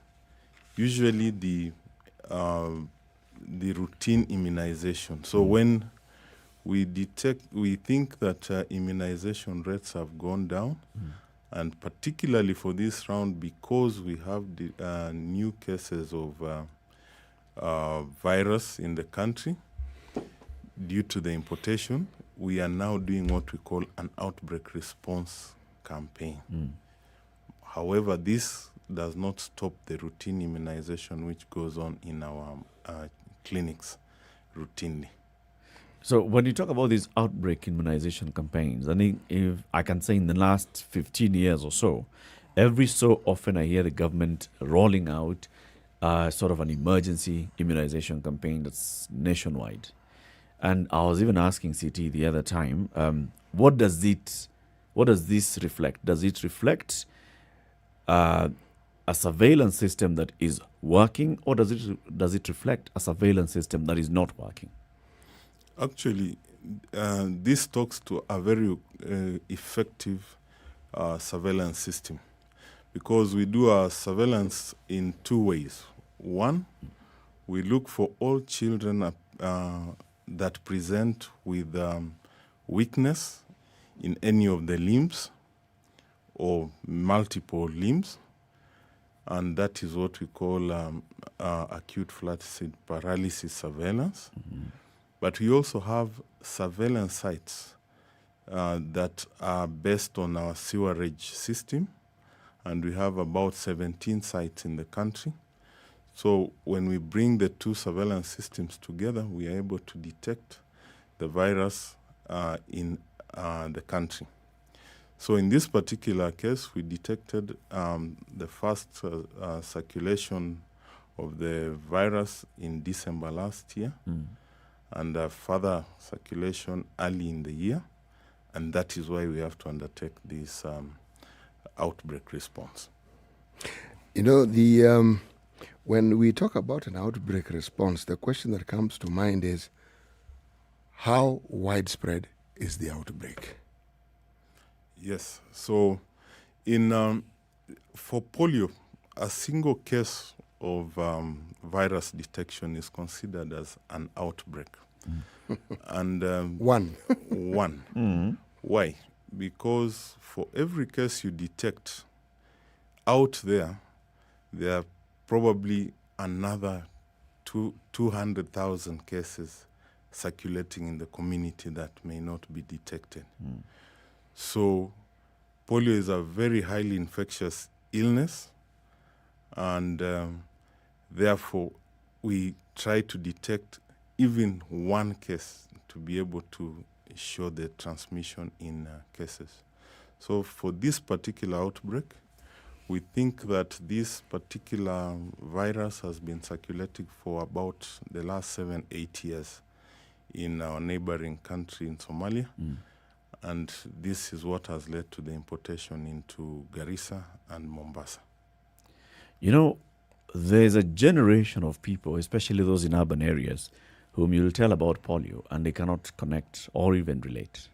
usually the routine immunization. So when we think that immunization rates have gone down, and particularly for this round, because we have the new cases of virus in the country due to the importation, we are now doing what we call an outbreak response campaign. However, this does not stop the routine immunization which goes on in our clinics routinely. So when you talk about these outbreak immunization campaigns, I think if I can say in the last 15 years or so, every so often I hear the government rolling out sort of an emergency immunization campaign that's nationwide. And I was even asking CT the other time, what does this reflect? Does it reflect a surveillance system that is working, or does it reflect a surveillance system that is not working? Actually, this talks to a very effective surveillance system, because we do our surveillance in two ways. One, we look for all children that present with weakness in any of the limbs or multiple limbs, and that is what we call acute flaccid paralysis surveillance. But we also have surveillance sites that are based on our sewerage system, and we have about 17 sites in the country. So when we bring the two surveillance systems together, we are able to detect the virus in the country. So in this particular case, we detected the first circulation of the virus in December last year, and further circulation early in the year, and that is why we have to undertake this outbreak response. You know, when we talk about an outbreak response, the question that comes to mind is, how widespread is the outbreak? Yes. So, for polio, a single case of virus detection is considered as an outbreak. And one. Why? Because for every case you detect out there are probably another 200,000 cases circulating in the community that may not be detected. So polio is a very highly infectious illness, and therefore we try to detect even one case to be able to show the transmission in cases. So for this particular outbreak, we think that this particular virus has been circulating for about the last 7-8 years in our neighboring country in Somalia. And this is what has led to the importation into Garissa and Mombasa. You know, there's a generation of people, especially those in urban areas, whom you'll tell about polio and they cannot connect or even relate.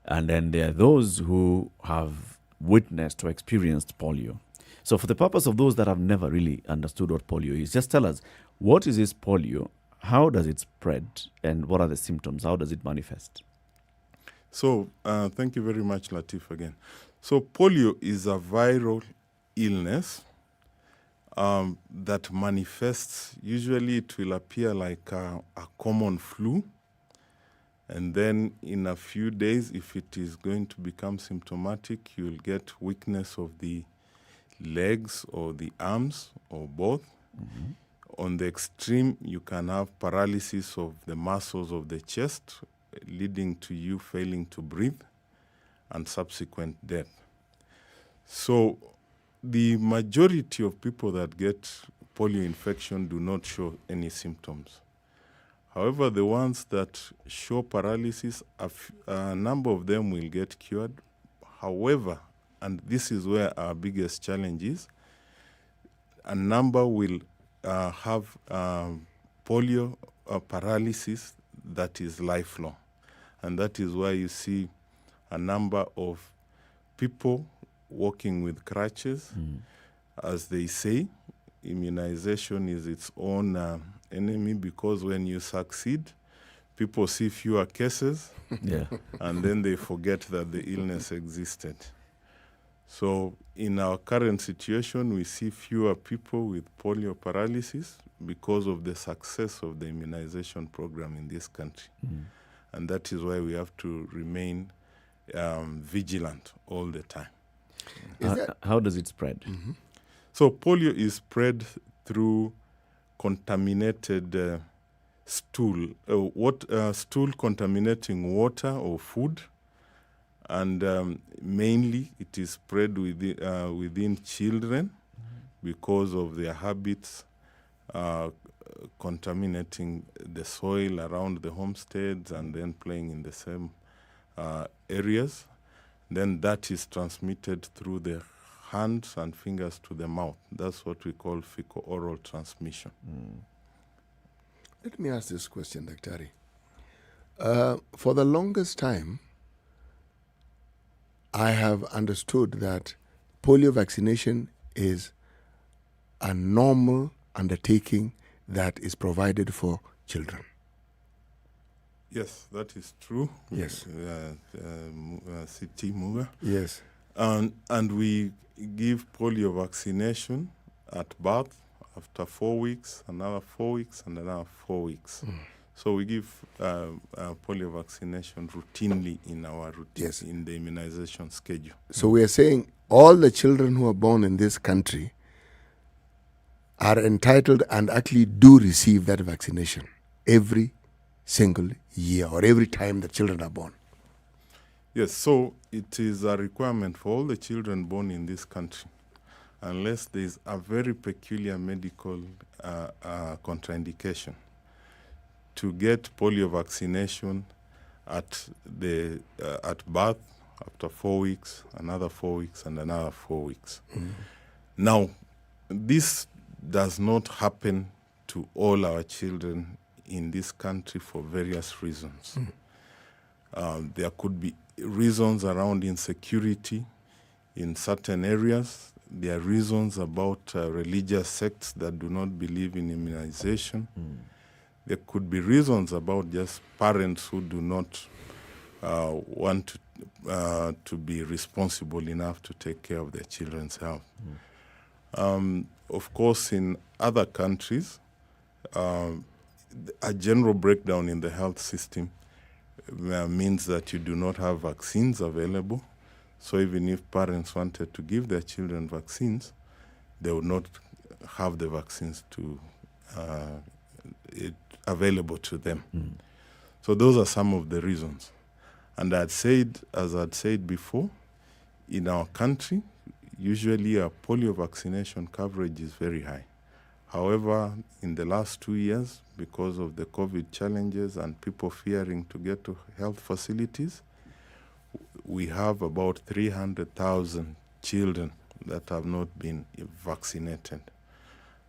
And then there are those who have witnessed or experienced polio. So for the purpose of those that have never really understood what polio is, just tell us, what is this polio? How does it spread? And what are the symptoms? How does it manifest? So thank you very much, Latif, again. So polio is a viral illness that manifests. Usually it will appear like a common flu. And then in a few days, if it is going to become symptomatic, you will get weakness of the legs or the arms or both. On the extreme, you can have paralysis of the muscles of the chest, leading to you failing to breathe and subsequent death. So the majority of people that get polio infection do not show any symptoms. However, the ones that show paralysis, a number of them will get cured. However, and this is where our biggest challenge is, a number will have polio paralysis that is lifelong. And that is why you see a number of people walking with crutches. As they say, immunization is its own enemy, because when you succeed, people see fewer cases, and then they forget that the illness existed. So in our current situation, we see fewer people with polio paralysis because of the success of the immunization program in this country. And that is why we have to remain vigilant all the time. How does it spread? So polio is spread through contaminated stool, stool contaminating water or food, and mainly it is spread within children because of their habits contaminating the soil around the homesteads and then playing in the same areas. Then that is transmitted through the hands and fingers to the mouth. That's what we call fecal-oral transmission. Let me ask this question, Daktari. For the longest time, I have understood that polio vaccination is a normal undertaking that is provided for children. Yes, that is true. Yes. CT Muga. Yes. And we give polio vaccination at birth, after 4 weeks, another 4 weeks, and another 4 weeks. So we give polio vaccination routinely in our routine, in the immunization schedule. So we are saying all the children who are born in this country are entitled and actually do receive that vaccination every single year or every time the children are born. Yes, so it is a requirement for all the children born in this country, unless there is a very peculiar medical contraindication, to get polio vaccination at birth, after 4 weeks, another 4 weeks, and another 4 weeks. Now, this does not happen to all our children in this country for various reasons. There could be reasons around insecurity in certain areas. There are reasons about religious sects that do not believe in immunization. There could be reasons about just parents who do not want to be responsible enough to take care of their children's health. Of course, in other countries, a general breakdown in the health system means that you do not have vaccines available. So even if parents wanted to give their children vaccines, they would not have the vaccines available to them. So those are some of the reasons. And as I'd said before, in our country, usually our polio vaccination coverage is very high. However, in the last 2 years, because of the COVID challenges and people fearing to get to health facilities, we have about 300,000 children that have not been vaccinated.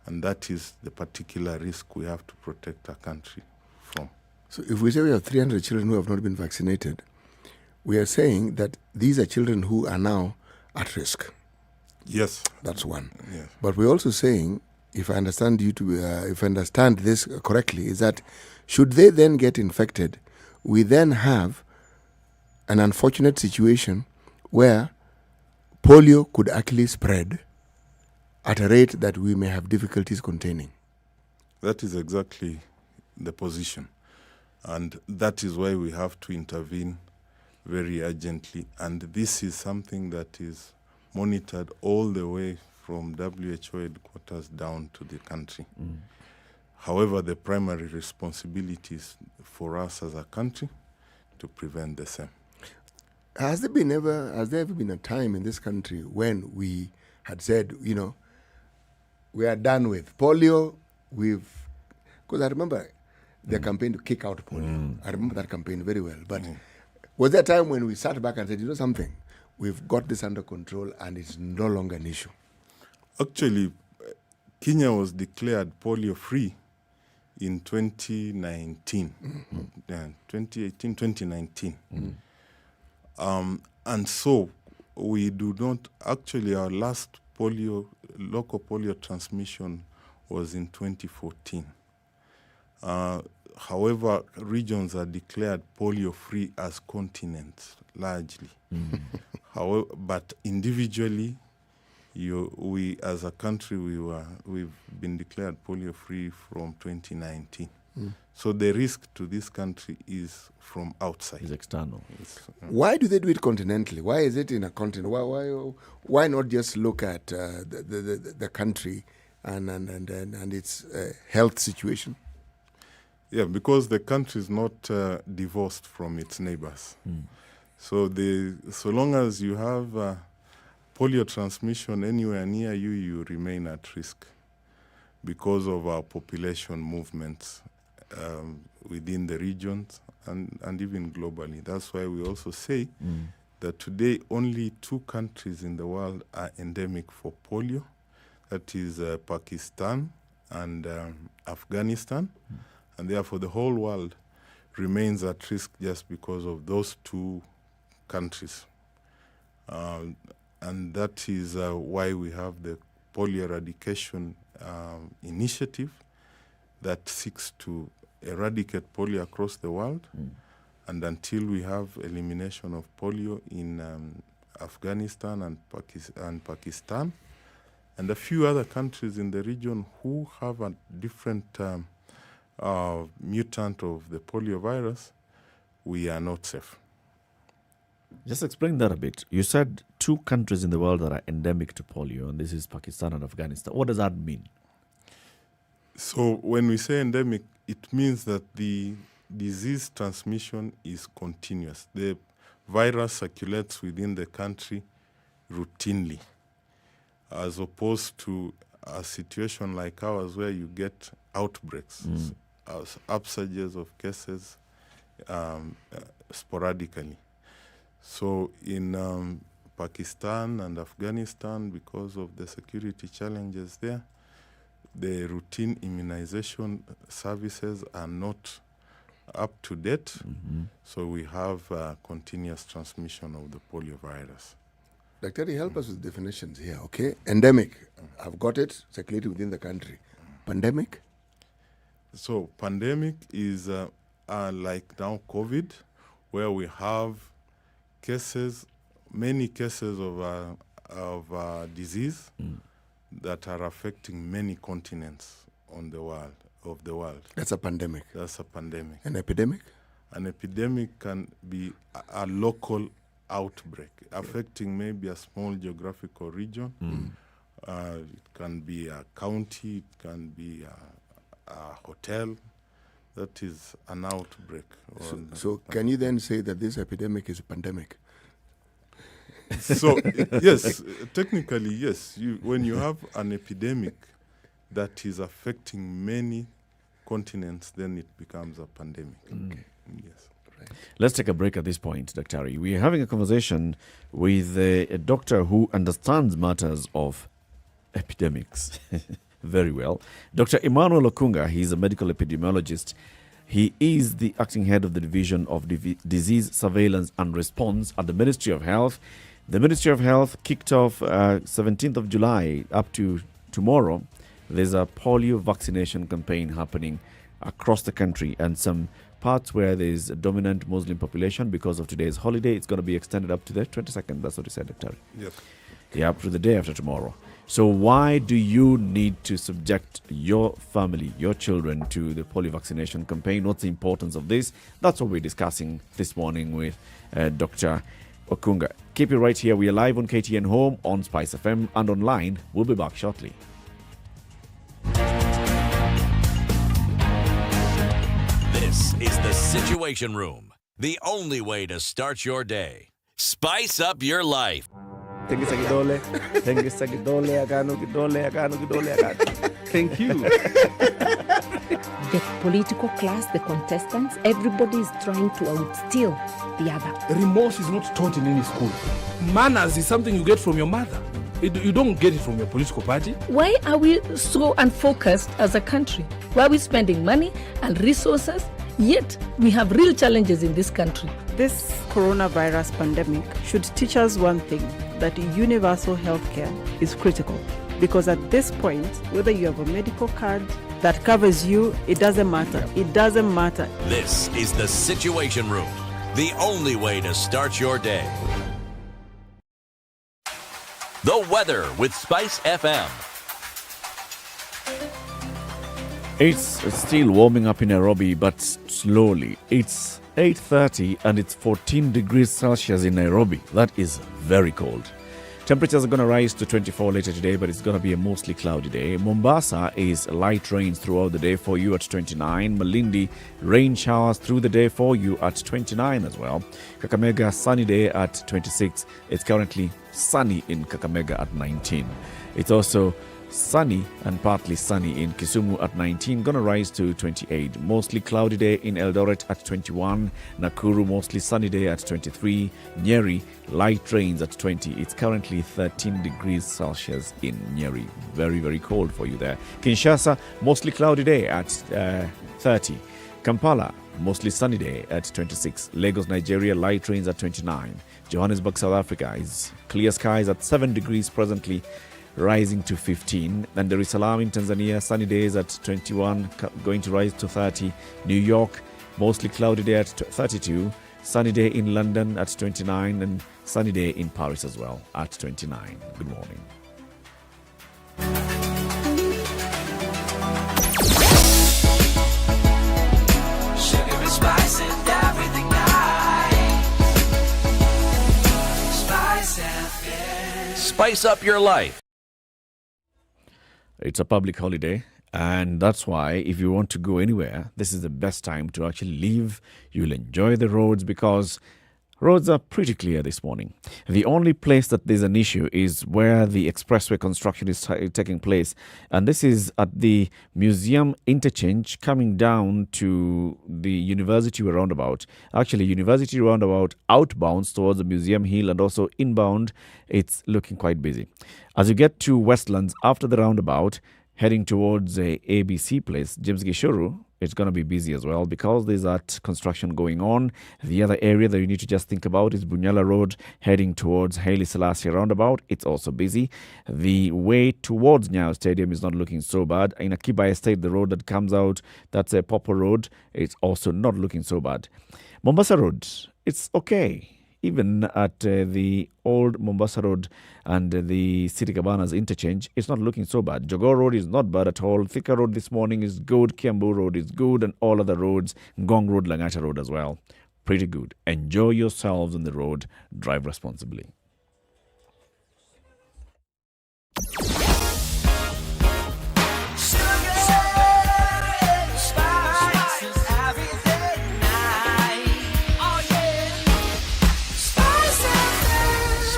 And that is the particular risk we have to protect our country from. So if we say we have 300 children who have not been vaccinated, we are saying that these are children who are now at risk. Yes. That's one. Yes. But we're also saying, if I understand this correctly, is that should they then get infected, we then have an unfortunate situation where polio could actually spread at a rate that we may have difficulties containing. That is exactly the position. And that is why we have to intervene very urgently. And this is something that is monitored all the way from WHO headquarters down to the country. However, the primary responsibility is for us as a country to prevent the same. Has there ever been a time in this country when we had said, we are done with polio, because I remember the campaign to kick out polio. I remember that campaign very well. But was there a time when we sat back and said, you know something, we've got this under control and it's no longer an issue? Actually, Kenya was declared polio-free in 2019, 2018, 2019. And so we do not, actually our last local polio transmission was in 2014. However, regions are declared polio-free as continents, largely. However, but individually, we as a country, we've been declared polio-free from 2019. So the risk to this country is from outside. It's external. Why do they do it continentally? Why is it in a continent? Why not just look at the country and its health situation? Yeah, because the country is not divorced from its neighbors. So so long as you have polio transmission anywhere near you, you remain at risk. because of our population movements within the regions and even globally. That's why we also say that today only 2 countries in the world are endemic for polio. That is Pakistan and Afghanistan. And therefore the whole world remains at risk just because of those 2 countries. And that is why we have the polio eradication initiative that seeks to eradicate polio across the world. And until we have elimination of polio in Afghanistan and Pakistan, and a few other countries in the region who have a different mutant of the polio virus, we are not safe. Just explain that a bit. You said 2 countries in the world that are endemic to polio, and this is Pakistan and Afghanistan. What does that mean? So when we say endemic, it means that the disease transmission is continuous. The virus circulates within the country routinely, as opposed to a situation like ours where you get outbreaks, upsurges of cases sporadically. So in Pakistan and Afghanistan, because of the security challenges there, the routine immunization services are not up to date. So we have continuous transmission of the polio virus. Dr. Help us with definitions here, okay? Endemic, I've got it, circulating within the country. Pandemic? So pandemic is like now COVID, where we have cases, many cases of disease that are affecting many continents of the world. That's a pandemic. That's a pandemic. An epidemic? An epidemic can be a local outbreak affecting maybe a small geographical region. It can be a county, it can be a hotel. That is an outbreak. So can you then say that this epidemic is a pandemic? So yes, technically yes. When you have an epidemic that is affecting many continents, then it becomes a pandemic. Yes. Right. Let's take a break at this point, Dr. Ari. We are having a conversation with a doctor who understands matters of epidemics very well. Dr. Emmanuel Okunga, he's a medical epidemiologist. He is the acting head of the Division of Disease Surveillance and Response at the Ministry of Health. The Ministry of Health kicked off 17th of July up to tomorrow. There's a polio vaccination campaign happening across the country, and some parts where there's a dominant Muslim population, because of today's holiday, it's going to be extended up to the 22nd. That's what he said, Dr. Yes. Yeah, up to the day after tomorrow. So why do you need to subject your family, your children, to the polio vaccination campaign? What's the importance of this? That's what we're discussing this morning with Dr. Okunga. Keep it right here. We are live on KTN Home, on SpiceFM, and online. We'll be back shortly. This is the Situation Room, the only way to start your day. Spice up your life. Thank you. The political class, the contestants, everybody is trying to outsteal the other. Remorse is not taught in any school. Manners is something you get from your mother. You don't get it from your political party. Why are we so unfocused as a country? Why are we spending money and resources? Yet we have real challenges in this country. This coronavirus pandemic should teach us one thing, that universal health care is critical. Because at this point, whether you have a medical card that covers you, it doesn't matter. It doesn't matter. This is the Situation Room, the only way to start your day. The weather with SpiceFM. It's still warming up in Nairobi, but slowly. It's 8:30 and it's 14 degrees Celsius in Nairobi. That is very cold. Temperatures are going to rise to 24 later today, but it's going to be a mostly cloudy day. Mombasa is light rains throughout the day for you at 29. Malindi, rain showers through the day for you at 29 as well. Kakamega, sunny day at 26. It's currently sunny in Kakamega at 19. It's also sunny and partly sunny in Kisumu at 19, gonna rise to 28. Mostly cloudy day in Eldoret at 21. Nakuru, mostly sunny day at 23. Nyeri, light rains at 20. It's currently 13 degrees Celsius in Nyeri. Very, very cold for you there. Kinshasa, mostly cloudy day at 30. Kampala, mostly sunny day at 26. Lagos, Nigeria, light rains at 29. Johannesburg, South Africa is clear skies at 7 degrees presently, rising to 15. And Dar es Salaam in Tanzania, sunny days at 21, going to rise to 30. New York, mostly cloudy day at 32. Sunny day in London at 29, and sunny day in Paris as well at 29. Good morning. Sugar and spice and everything nice. Spice FM. Spice up your life. It's a public holiday, and that's why if you want to go anywhere, this is the best time to actually leave. You'll enjoy the roads because roads are pretty clear this morning. The only place that there's an issue is where the expressway construction is taking place, and this is at the Museum Interchange coming down to the University Roundabout. Actually, University Roundabout outbound towards the Museum Hill, and also inbound, it's looking quite busy. As you get to Westlands after the roundabout, heading towards a ABC place, James Gishuru, it's going to be busy as well because there's that construction going on. The other area that you need to just think about is Bunyala Road, heading towards Haile Selassie roundabout. It's also busy. The way towards Nyayo Stadium is not looking so bad. In Akiba Estate, the road that comes out, that's a Popo Road. It's also not looking so bad. Mombasa Road, it's okay. Even at the old Mombasa Road and the City Cabanas interchange, it's not looking so bad. Jogoo Road is not bad at all. Thika Road this morning is good. Kiambu Road is good. And all other roads, Ngong Road, Langata Road as well. Pretty good. Enjoy yourselves on the road. Drive responsibly.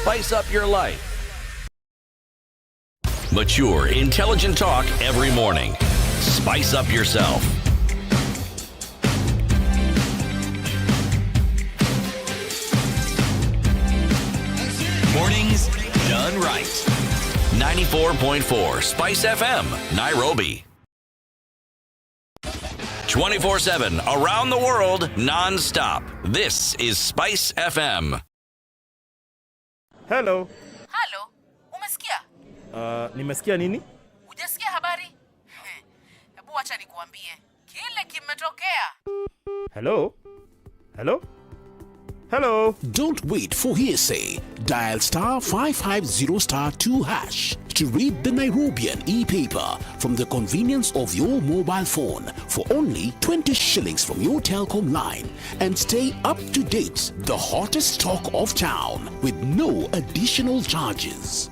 Spice up your life. Mature, intelligent talk every morning. Spice up yourself. Mornings done right. 94.4 Spice FM, Nairobi. 24/7 around the world, non-stop. This is Spice FM. Hello. Halo, umesikia? Nimesikia nini? Hujasikia habari? Hebu acha nikuambie. Kile kimetokea. Hello? Hello? Hello? Don't wait for hearsay. Dial star 550 star 2 hash to read the Nairobian e-paper from the convenience of your mobile phone for only 20 shillings from your telecom line and stay up to date, the hottest talk of town with no additional charges.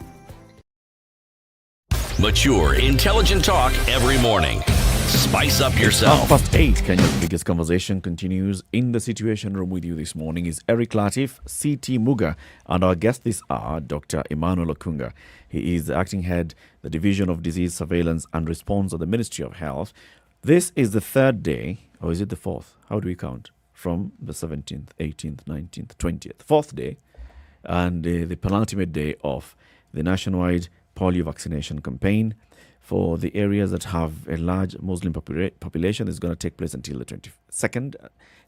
Mature, intelligent talk every morning. Spice up yourself. 8:30, Kenya's biggest conversation continues. In the Situation Room with you this morning is Eric Latif, CT Muga, and our guest this hour, Dr. Emmanuel Okunga. He is the acting head, the Division of Disease Surveillance and Response of the Ministry of Health. This is the third day, or is it the fourth? How do we count? From the 17th, 18th, 19th, 20th. Fourth day, and the penultimate day of the nationwide polio vaccination campaign. For the areas that have a large Muslim population, is going to take place until the 22nd.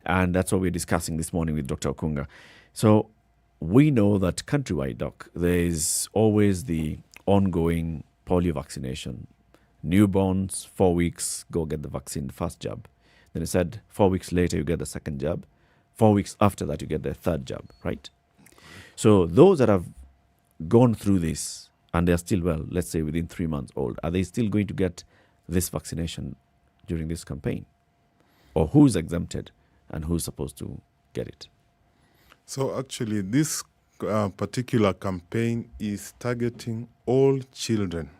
And that's what we're discussing this morning with Dr. Okunga. So we know that countrywide, Doc, there is always the ongoing polio vaccination. Newborns, 4 weeks, go get the vaccine, the first jab. Then it said 4 weeks later, you get the second jab. 4 weeks after that, you get the third jab, right? So those that have gone through this, and they're still, well, let's say within 3 months old, are they still going to get this vaccination during this campaign? Or who's exempted and who's supposed to get it? So actually, this particular campaign is targeting all children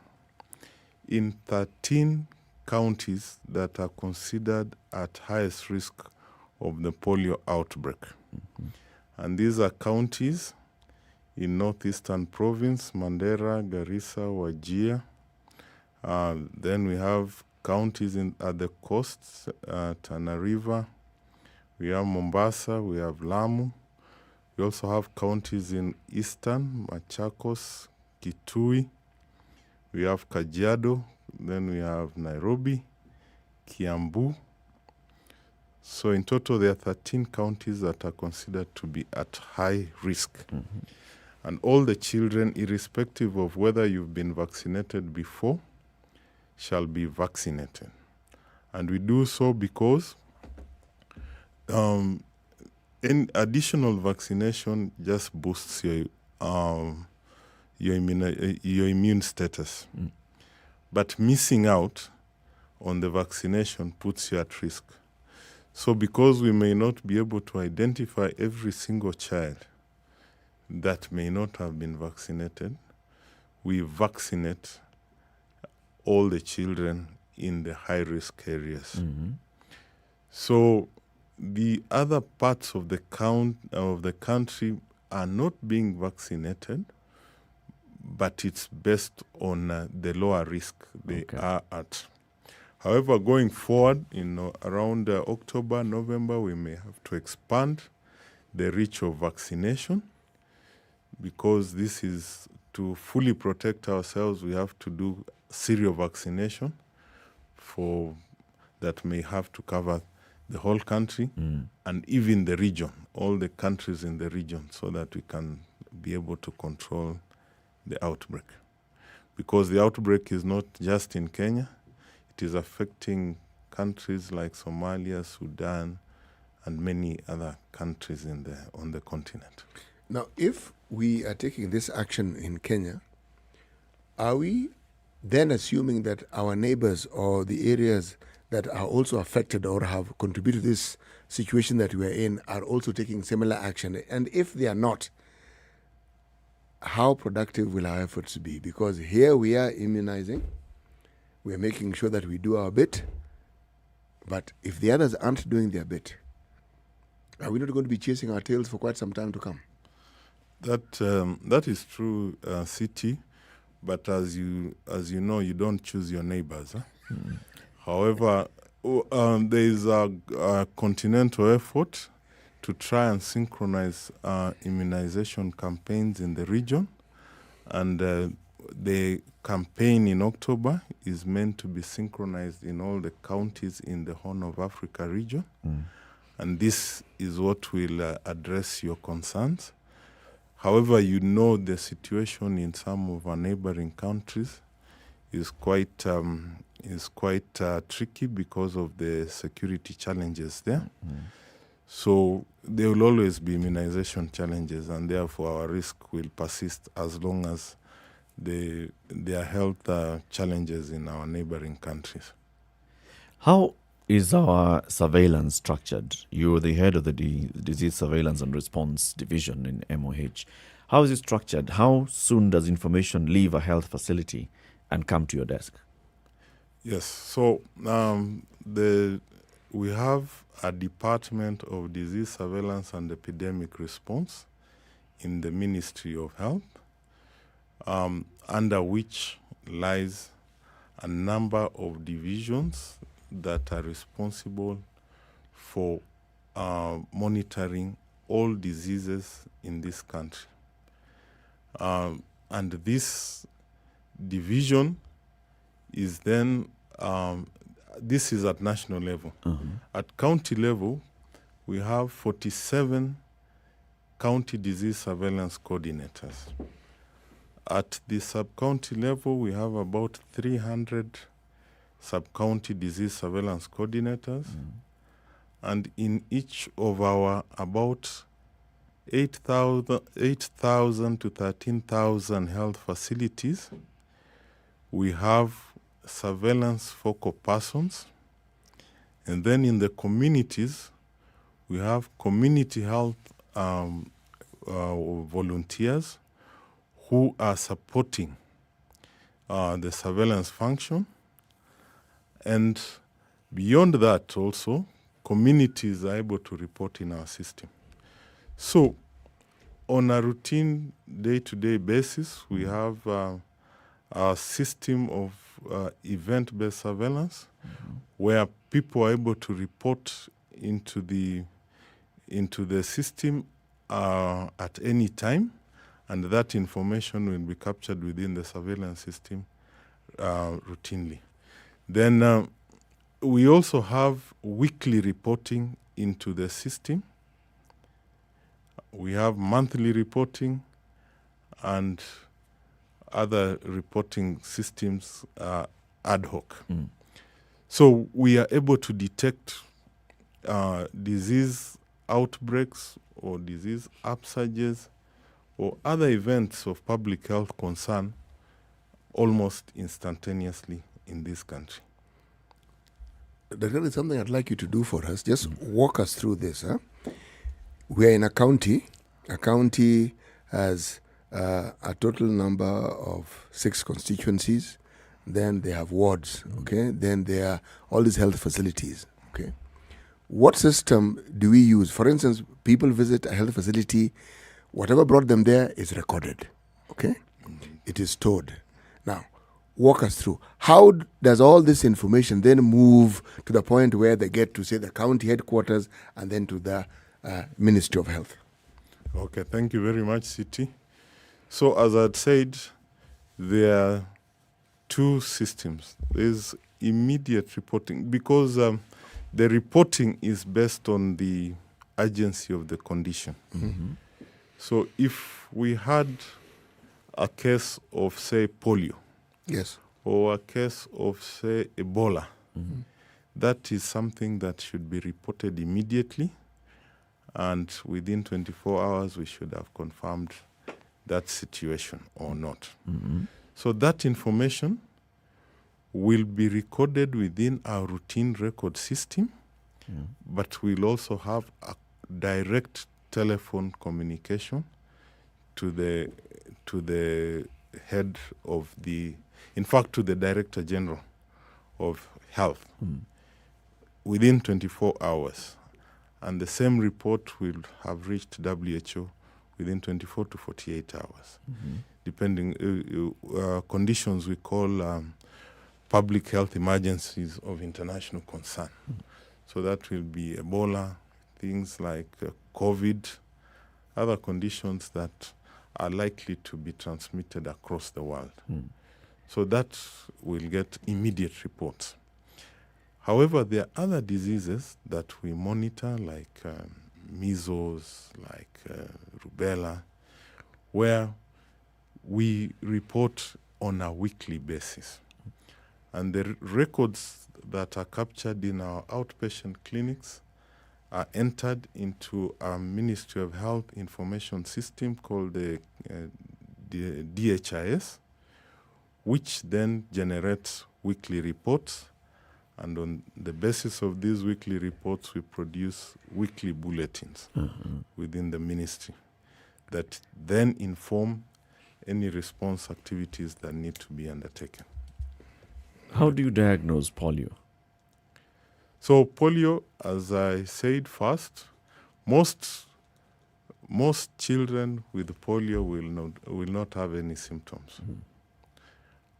in 13 counties that are considered at highest risk of the polio outbreak. Mm-hmm. And these are counties in Northeastern Province, Mandera, Garissa, Wajir, Then we have counties at the coasts, Tana River. We have Mombasa, we have Lamu. We also have counties in Eastern, Machakos, Kitui. We have Kajiado. Then we have Nairobi, Kiambu. So in total, there are 13 counties that are considered to be at high risk. And all the children, irrespective of whether you've been vaccinated before, shall be vaccinated. And we do so because in additional vaccination just boosts your immune status. But missing out on the vaccination puts you at risk. So because we may not be able to identify every single child that may not have been vaccinated, we vaccinate all the children in the high-risk areas. So the other parts of the country are not being vaccinated, but it's based on the lower risk they are at. However, going forward, around October, November, we may have to expand the reach of vaccination, because this is to fully protect ourselves. We have to do serial vaccination that may have to cover the whole country and even the region, all the countries in the region, so that we can be able to control the outbreak. Because the outbreak is not just in Kenya, it is affecting countries like Somalia, Sudan, and many other countries on the continent. Now, if we are taking this action in Kenya, are we then assuming that our neighbors or the areas that are also affected or have contributed to this situation that we are in are also taking similar action? And if they are not, how productive will our efforts be? Because here we are immunizing, we are making sure that we do our bit, but if the others aren't doing their bit, are we not going to be chasing our tails for quite some time to come? That is true, CT, but as you know, you don't choose your neighbors. However, there is a continental effort to try and synchronize immunization campaigns in the region, and the campaign in October is meant to be synchronized in all the counties in the Horn of Africa region, and this is what will address your concerns. However, the situation in some of our neighboring countries is quite tricky because of the security challenges there. So there will always be immunization challenges, and therefore our risk will persist as long as there are health challenges in our neighboring countries. How is our surveillance structured? You're the head of the Disease Surveillance and Response Division in MOH. How is it structured? How soon does information leave a health facility and come to your desk? Yes, so we have a Department of Disease Surveillance and Epidemic Response in the Ministry of Health, under which lies a number of divisions that are responsible for monitoring all diseases in this country. And this division is then, this is at national level. At county level, we have 47 county disease surveillance coordinators. At the sub-county level, we have about 300 sub-county disease surveillance coordinators. And in each of our about 8,000 to 13,000 health facilities, we have surveillance focal persons. And then in the communities, we have community health volunteers who are supporting the surveillance function. And beyond that also, communities are able to report in our system. So on a routine day-to-day basis, we have a system of event-based surveillance, where people are able to report into the system at any time, and that information will be captured within the surveillance system routinely. Then we also have weekly reporting into the system. We have monthly reporting and other reporting systems ad hoc. So we are able to detect disease outbreaks or disease upsurges or other events of public health concern almost instantaneously in this country. There is something I'd like you to do for us. Just walk us through this. We are in a county. A county has a total number of 6 constituencies. Then they have wards. Okay. Then there are all these health facilities. Okay. What system do we use? For instance, people visit a health facility. Whatever brought them there is recorded. Okay. It is stored. Now, walk us through. How does all this information then move to the point where they get to, say, the county headquarters and then to the Ministry of Health? Okay, thank you very much, Siti. So as I'd said, there are 2 systems. There's immediate reporting because the reporting is based on the urgency of the condition. So if we had a case of, say, polio, yes, or a case of, say, Ebola, that is something that should be reported immediately, and within 24 hours we should have confirmed that situation or not. So that information will be recorded within our routine record system, but we'll also have a direct telephone communication to the head of the, in fact, to the Director General of Health within 24 hours. And the same report will have reached WHO within 24 to 48 hours, depending conditions we call public health emergencies of international concern. So that will be Ebola, things like COVID, other conditions that are likely to be transmitted across the world. So that will get immediate reports. However, there are other diseases that we monitor, like measles, like rubella, where we report on a weekly basis. And the records that are captured in our outpatient clinics are entered into our Ministry of Health information system called the DHIS, which then generates weekly reports. And on the basis of these weekly reports, we produce weekly bulletins within the ministry that then inform any response activities that need to be undertaken. How do you diagnose polio? So polio, as I said first, most children with polio will not have any symptoms.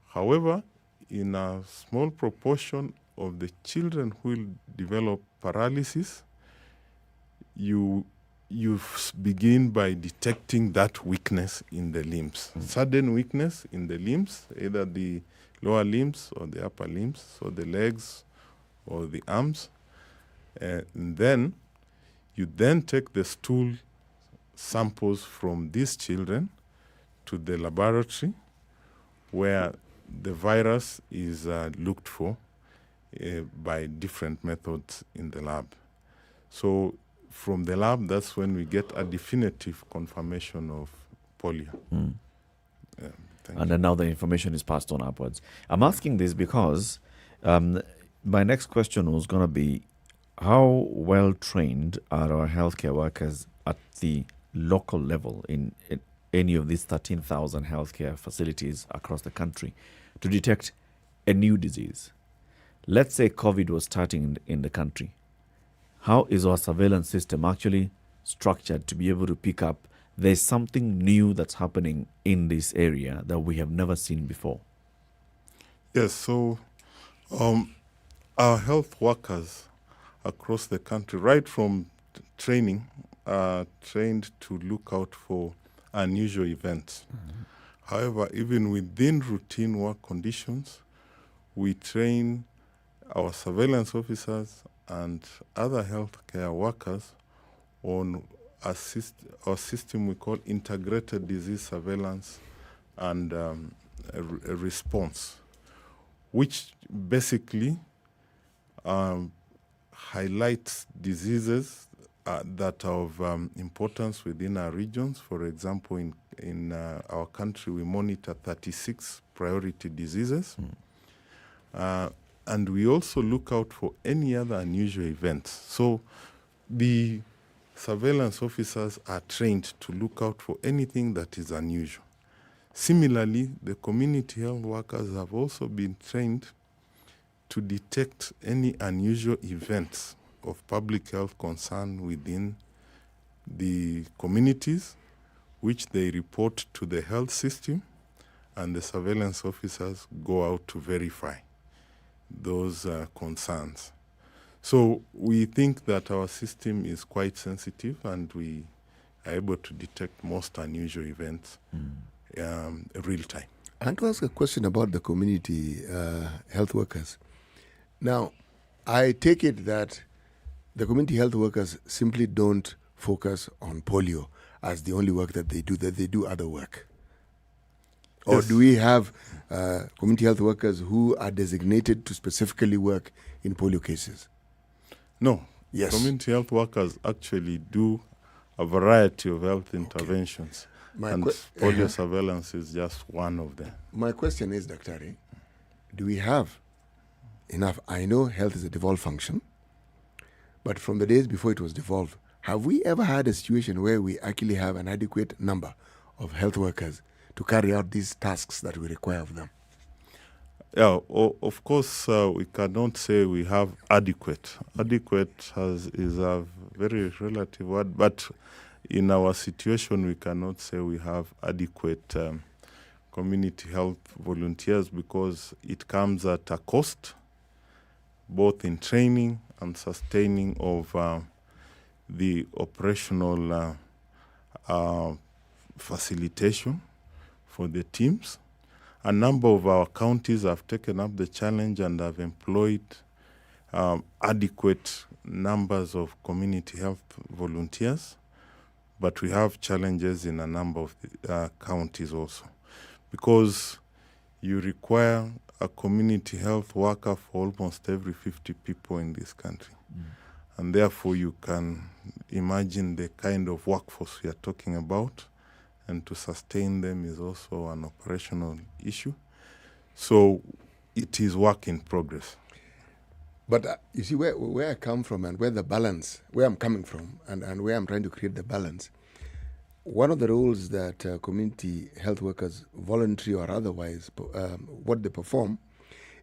However, in a small proportion of the children who will develop paralysis, you begin by detecting that weakness in the limbs. Sudden weakness in the limbs, either the lower limbs or the upper limbs, so the legs or the arms. And then you then take the stool samples from these children to the laboratory where the virus is looked for by different methods in the lab. So from the lab, that's when we get a definitive confirmation of polio. And then now the information is passed on upwards. I'm asking this because my next question was going to be, how well trained are our healthcare workers at the local level in any of these 13,000 healthcare facilities across the country to detect a new disease? Let's say COVID was starting in the country. How is our surveillance system actually structured to be able to pick up there's something new that's happening in this area that we have never seen before? Yes, so our health workers across the country, right from training, are trained to look out for unusual events. However, even within routine work conditions, we train our surveillance officers and other healthcare workers on a system we call integrated disease surveillance and a response, which basically highlights diseases that are of importance within our regions. For example, in our country, we monitor 36 priority diseases. And we also look out for any other unusual events. So the surveillance officers are trained to look out for anything that is unusual. Similarly, the community health workers have also been trained to detect any unusual events of public health concern within the communities, which they report to the health system, and the surveillance officers go out to verify those concerns. So we think that our system is quite sensitive, and we are able to detect most unusual events real time. I want to ask a question about the community health workers. Now, I take it that the community health workers simply don't focus on polio as the only work that they do other work. Or Yes. do we have community health workers who are designated to specifically work in polio cases? No. Yes. Community health workers actually do a variety of health interventions. And polio surveillance is just one of them. My question is, Dr. Do we have enough? I know health is a devolved function, but from the days before it was devolved, have we ever had a situation where we actually have an adequate number of health workers to carry out these tasks that we require of them? Yeah, of course, we cannot say we have adequate. Adequate is a very relative word, but in our situation, we cannot say we have adequate community health volunteers, because it comes at a cost, both in training and sustaining of the operational facilitation for the teams. A number of our counties have taken up the challenge and have employed adequate numbers of community health volunteers, but we have challenges in a number of counties also, because you require a community health worker for almost every 50 people in this country. And therefore you can imagine the kind of workforce we are talking about, and to sustain them is also an operational issue. So it is work in progress. But you see, where I come from and where I'm coming from and where I'm trying to create the balance, one of the roles that community health workers, voluntary or otherwise, what they perform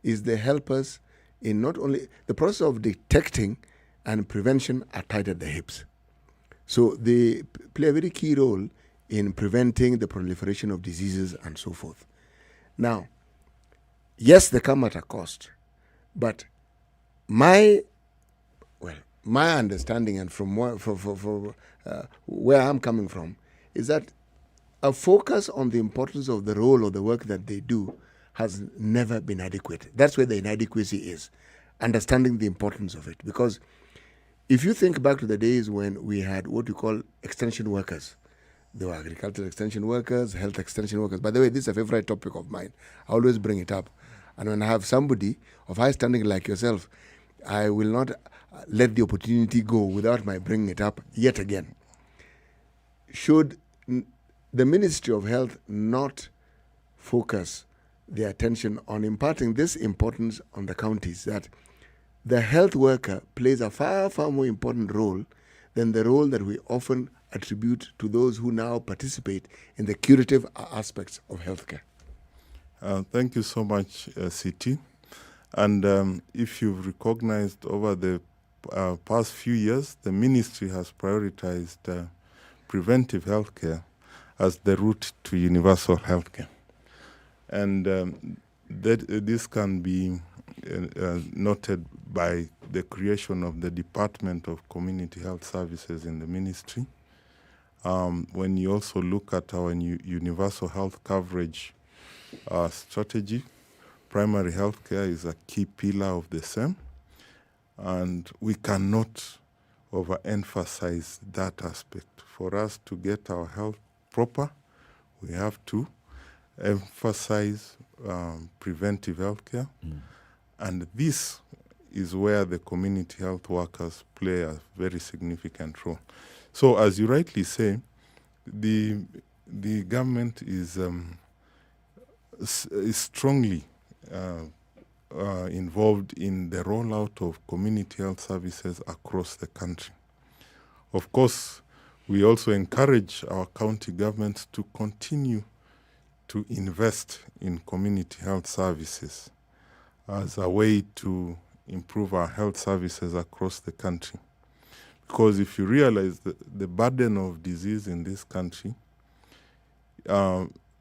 is they help us in not only the process of detecting and prevention are tied at the hips. So they play a very key role in preventing the proliferation of diseases and so forth. Now, yes, they come at a cost, but my understanding and from where I'm coming from is that a focus on the importance of the role or the work that they do has never been adequate. That's where the inadequacy is, understanding the importance of it. Because if you think back to the days when we had what we call extension workers, there were agricultural extension workers, health extension workers. By the way, this is a favorite topic of mine. I always bring it up. And when I have somebody of high standing like yourself, I will not let the opportunity go without my bringing it up yet again. Should the Ministry of Health not focus their attention on imparting this importance on the counties, that the health worker plays a far, far more important role than the role that we often attribute to those who now participate in the curative aspects of healthcare? Thank you so much, CT. And if you've recognized over the past few years, the ministry has prioritized preventive healthcare as the route to universal healthcare. And this can be noted by the creation of the Department of Community Health Services in the ministry. When you also look at our universal health coverage strategy, primary health care is a key pillar of the same, and we cannot overemphasize that aspect. For us to get our health proper, we have to emphasize preventive health care, and this is where the community health workers play a very significant role. So, as you rightly say, the government is strongly involved in the rollout of community health services across the country. Of course, we also encourage our county governments to continue to invest in community health services as a way to improve our health services across the country. Because if you realize the burden of disease in this country,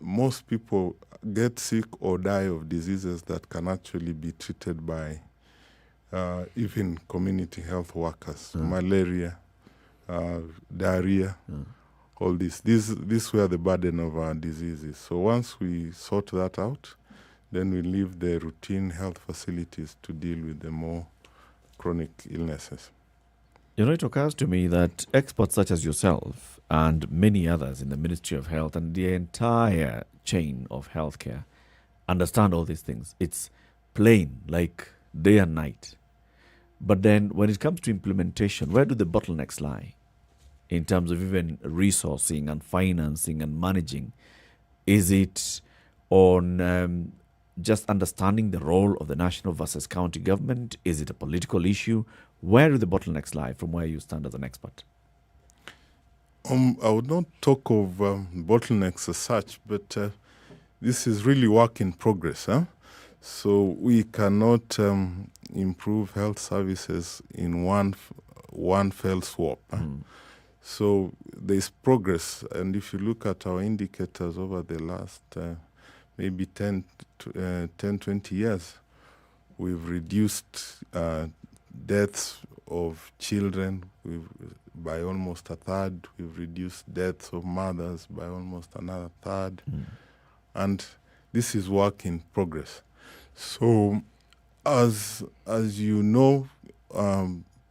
most people get sick or die of diseases that can actually be treated by even community health workers. Malaria, diarrhea, all this. This where the burden of our disease is. So once we sort that out, then we leave the routine health facilities to deal with the more chronic illnesses. You know, it occurs to me that experts such as yourself and many others in the Ministry of Health and the entire chain of healthcare understand all these things. It's plain, like day and night. But then when it comes to implementation, where do the bottlenecks lie in terms of even resourcing and financing and managing? Is it on just understanding the role of the national versus county government? Is it a political issue? Where do the bottlenecks lie from where you stand as an expert? I would not talk of bottlenecks as such, but this is really work in progress. So we cannot improve health services in one fell swoop. So there's progress, and if you look at our indicators over the last maybe 10, 20 years, we've reduced deaths of children by almost a third. We've reduced deaths of mothers by almost another third. And this is work in progress. So as you know,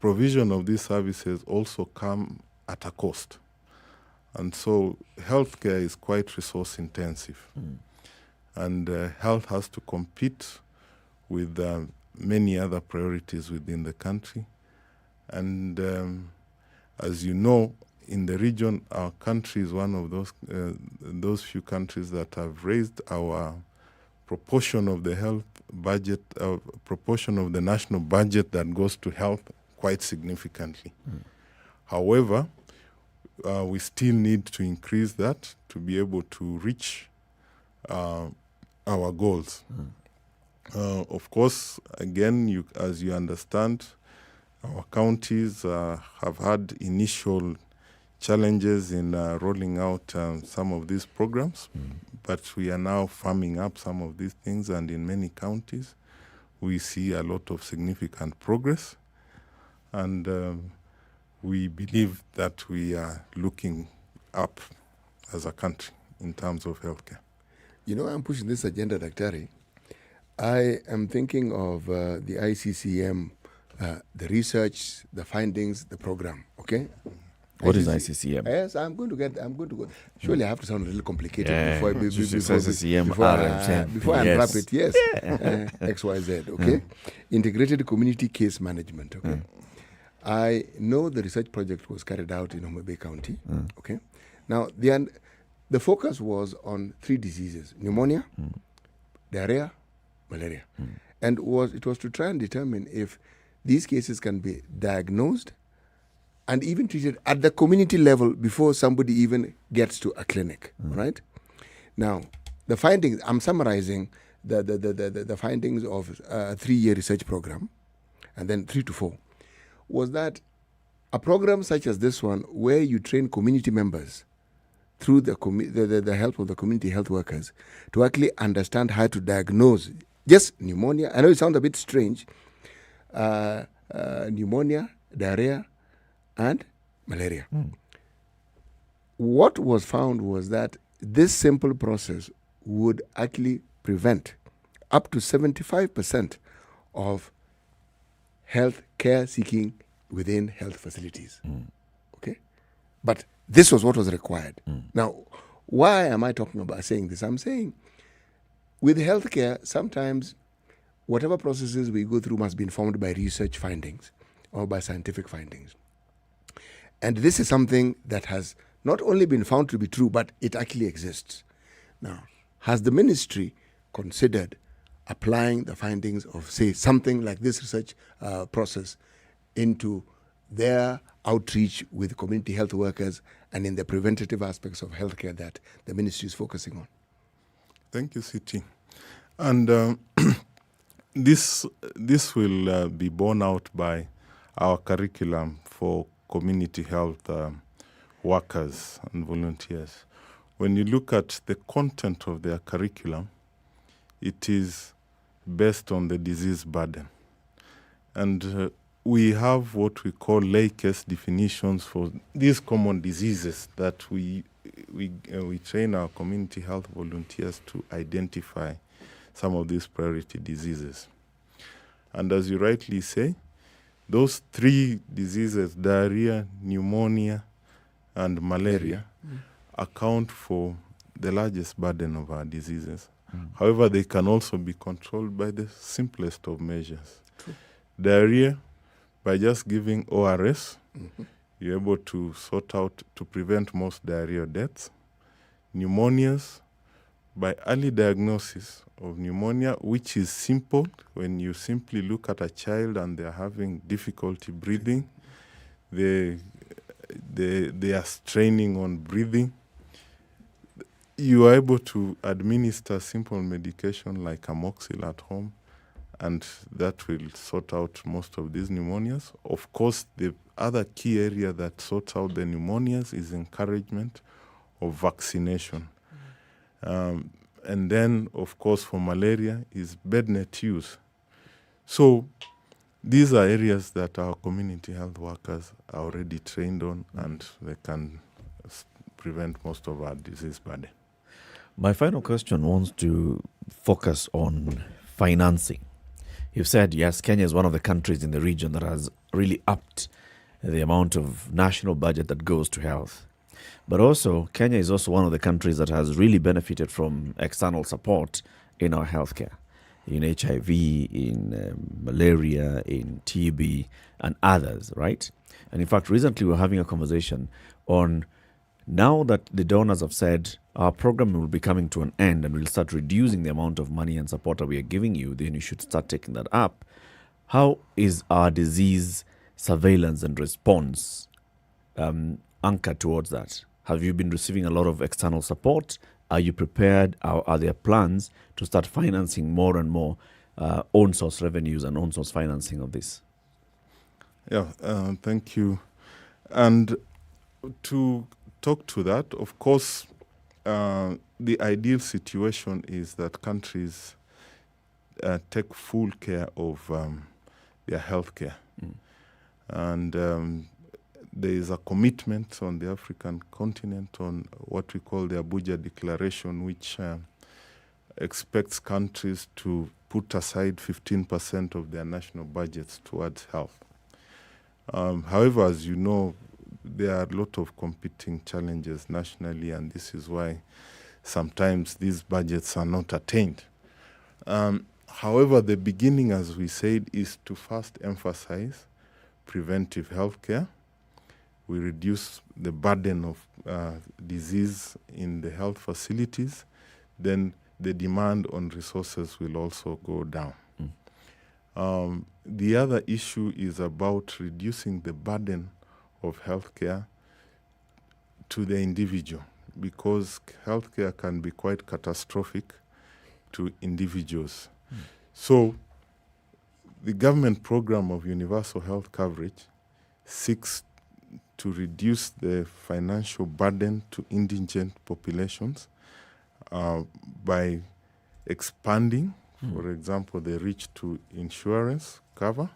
provision of these services also come at a cost. And so healthcare is quite resource intensive. And health has to compete with many other priorities within the country. And as you know, in the region, our country is one of those few countries that have raised our proportion of the health budget, proportion of the national budget that goes to health quite significantly. However, we still need to increase that to be able to reach our goals. Of course, again, as you understand, our counties have had initial challenges in rolling out some of these programs, but we are now farming up some of these things, and in many counties, we see a lot of significant progress, and we believe that we are looking up as a country in terms of healthcare. You know, I'm pushing this agenda, Daktari. I am thinking of the ICCM, the research, the findings, the program. Okay. What is ICCM? Yes, I'm going to go. Surely I have to sound a little complicated before I unwrap it. Yes, XYZ. Okay, Integrated Community Case Management. Okay, I know the research project was carried out in Homa Bay County. Okay, now the focus was on 3 diseases: pneumonia, diarrhea, malaria, and it was to try and determine if these cases can be diagnosed and even treated at the community level before somebody even gets to a clinic, right? Now, the findings, I'm summarizing the findings of a 3-year research program, and then 3 to 4, was that a program such as this one, where you train community members through the help of the community health workers, to actually understand how to diagnose just pneumonia. I know it sounds a bit strange. Pneumonia, diarrhea, and malaria. What was found was that this simple process would actually prevent up to 75% of health care seeking within health facilities. Okay? But this was what was required. Now, why am I talking about saying this? I'm saying with healthcare, sometimes whatever processes we go through must be informed by research findings or by scientific findings. And this is something that has not only been found to be true, but it actually exists. Now, has the ministry considered applying the findings of, say, something like this research process into their outreach with community health workers and in the preventative aspects of healthcare that the ministry is focusing on? Thank you, Siti. And this will be borne out by our curriculum for community health workers and volunteers. When you look at the content of their curriculum, it is based on the disease burden. And we have what we call lay case definitions for these common diseases that we train our community health volunteers to identify some of these priority diseases. And as you rightly say, those three diseases, diarrhea, pneumonia, and malaria, account for the largest burden of our diseases. However, they can also be controlled by the simplest of measures. True. Diarrhea, by just giving ORS, you're able to sort out, to prevent most diarrhea deaths. Pneumonias, by early diagnosis of pneumonia, which is simple. When you simply look at a child and they're having difficulty breathing, they are straining on breathing, you are able to administer simple medication like amoxil at home, and that will sort out most of these pneumonias. Of course, the other key area that sorts out the pneumonias is encouragement of vaccination. And then, of course, for malaria is bed net use. So these are areas that our community health workers are already trained on, and they can prevent most of our disease burden. My final question wants to focus on financing. You've said, yes, Kenya is one of the countries in the region that has really upped the amount of national budget that goes to health. But also, Kenya is also one of the countries that has really benefited from external support in our healthcare, in HIV, in malaria, in TB, and others, right? And in fact, recently we were having a conversation on, now that the donors have said our program will be coming to an end and we'll start reducing the amount of money and support that we are giving you, then you should start taking that up. How is our disease surveillance and response anchored towards that? Have you been receiving a lot of external support? Are you prepared? Are there plans to start financing more and more own source revenues and own source financing of this? Yeah, thank you. And to talk to that, of course, the ideal situation is that countries take full care of their health care. And there is a commitment on the African continent on what we call the Abuja Declaration, which expects countries to put aside 15% of their national budgets towards health. However, as you know, there are a lot of competing challenges nationally, and this is why sometimes these budgets are not attained. However, the beginning, as we said, is to first emphasize preventive health care. We reduce the burden of disease in the health facilities, then the demand on resources will also go down. The other issue is about reducing the burden of healthcare to the individual, because healthcare can be quite catastrophic to individuals. So the government program of universal health coverage seeks to reduce the financial burden to indigent populations by expanding, for example, the reach to insurance cover.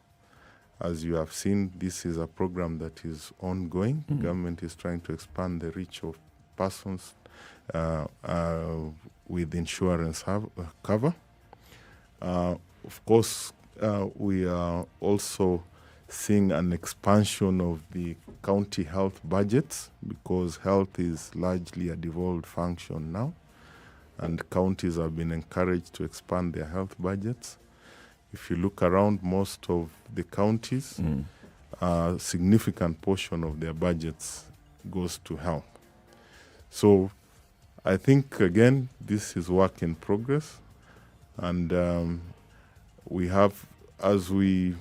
As you have seen, this is a program that is ongoing. Government is trying to expand the reach of persons with insurance cover. Of course, we are also seeing an expansion of the county health budgets, because health is largely a devolved function now, and counties have been encouraged to expand their health budgets. If you look around most of the counties, a significant portion of their budgets goes to health. So I think, again, this is work in progress. And we have, as we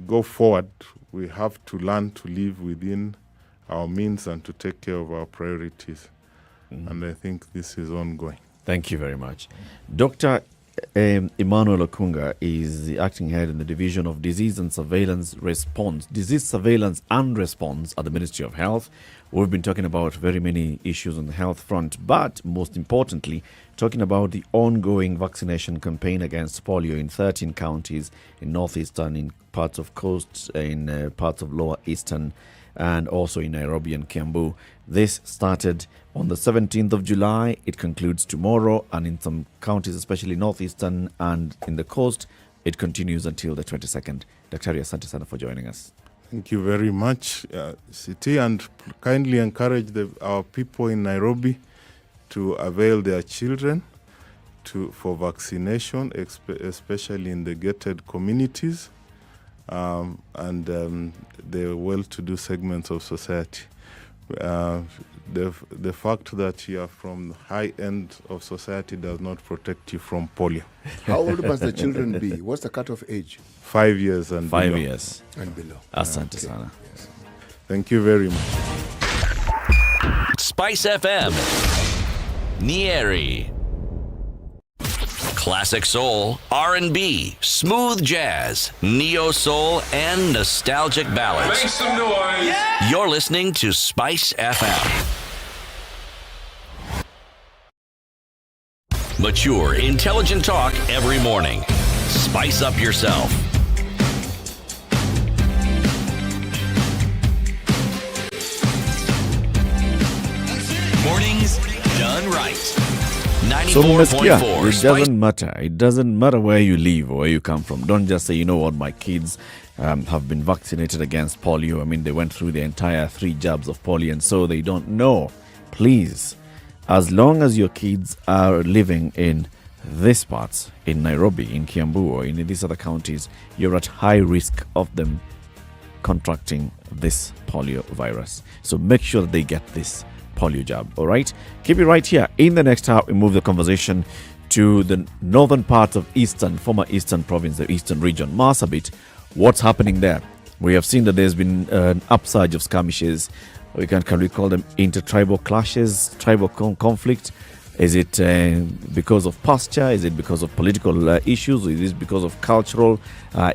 go forward, we have to learn to live within our means and to take care of our priorities. And I think this is ongoing. Thank you very much. Dr. Emmanuel Okunga is the acting head in the Division of Disease Surveillance and Response at the Ministry of Health. We've been talking about very many issues on the health front, but most importantly, talking about the ongoing vaccination campaign against polio in 13 counties in northeastern, in parts of coast, in parts of lower eastern, and also in Nairobi and Kiambu. This started on the 17th of July. It concludes tomorrow, and in some counties, especially northeastern and in the coast, it continues until the 22nd. Dr. Asante sana for joining us. Thank you very much, City, and kindly encourage our people in Nairobi to avail their children for vaccination, especially in the gated communities and the well-to-do segments of society. The fact that you are from the high end of society does not protect you from polio. How old must the children be? What's the cutoff age? 5 years and 5 below. years. And below. Asante sana. Yes. Thank you very much. SpiceFM, Nyeri. Classic soul, R&B, smooth jazz, neo soul, and nostalgic ballads. Make some noise. Yeah. You're listening to Spice FM. Mature, intelligent talk every morning. Spice up yourself. Mornings done right. So, 94.4 it doesn't matter where you live or where you come from. Don't just say, you know what, my kids have been vaccinated against polio. I mean, they went through the entire 3 jabs of polio, and so they don't know. Please, as long as your kids are living in these parts, in Nairobi, in Kiambu, or in these other counties, you're at high risk of them contracting this polio virus. So make sure that they get this polio jab. All right, keep it right here. In the next hour, we move the conversation to the northern part of former eastern province, the eastern region, Marsabit. What's happening there? We have seen that there's been an upsurge of skirmishes. Can we call them intertribal clashes, tribal conflict? Is it because of pasture? Is it because of political issues? Or is it because of cultural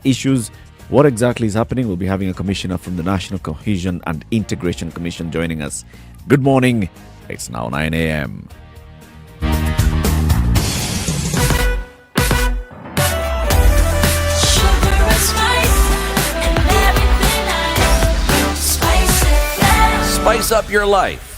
issues? What exactly is happening? We'll be having a commissioner from the National Cohesion and Integration Commission joining us. Good morning. It's now 9 a.m. Spice up your life.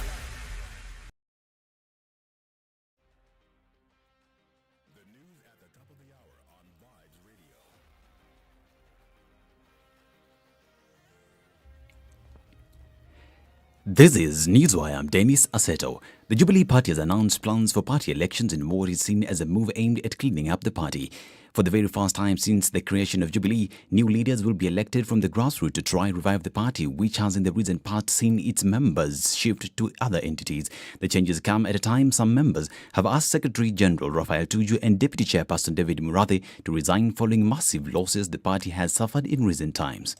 This is Newswire. I'm Dennis Aseto. The Jubilee Party has announced plans for party elections in what is seen as a move aimed at cleaning up the party. For the very first time since the creation of Jubilee, new leaders will be elected from the grassroots to try and revive the party, which has in the recent past seen its members shift to other entities. The changes come at a time some members have asked Secretary General Raphael Tuju and Deputy Chairperson David Murathi to resign following massive losses the party has suffered in recent times.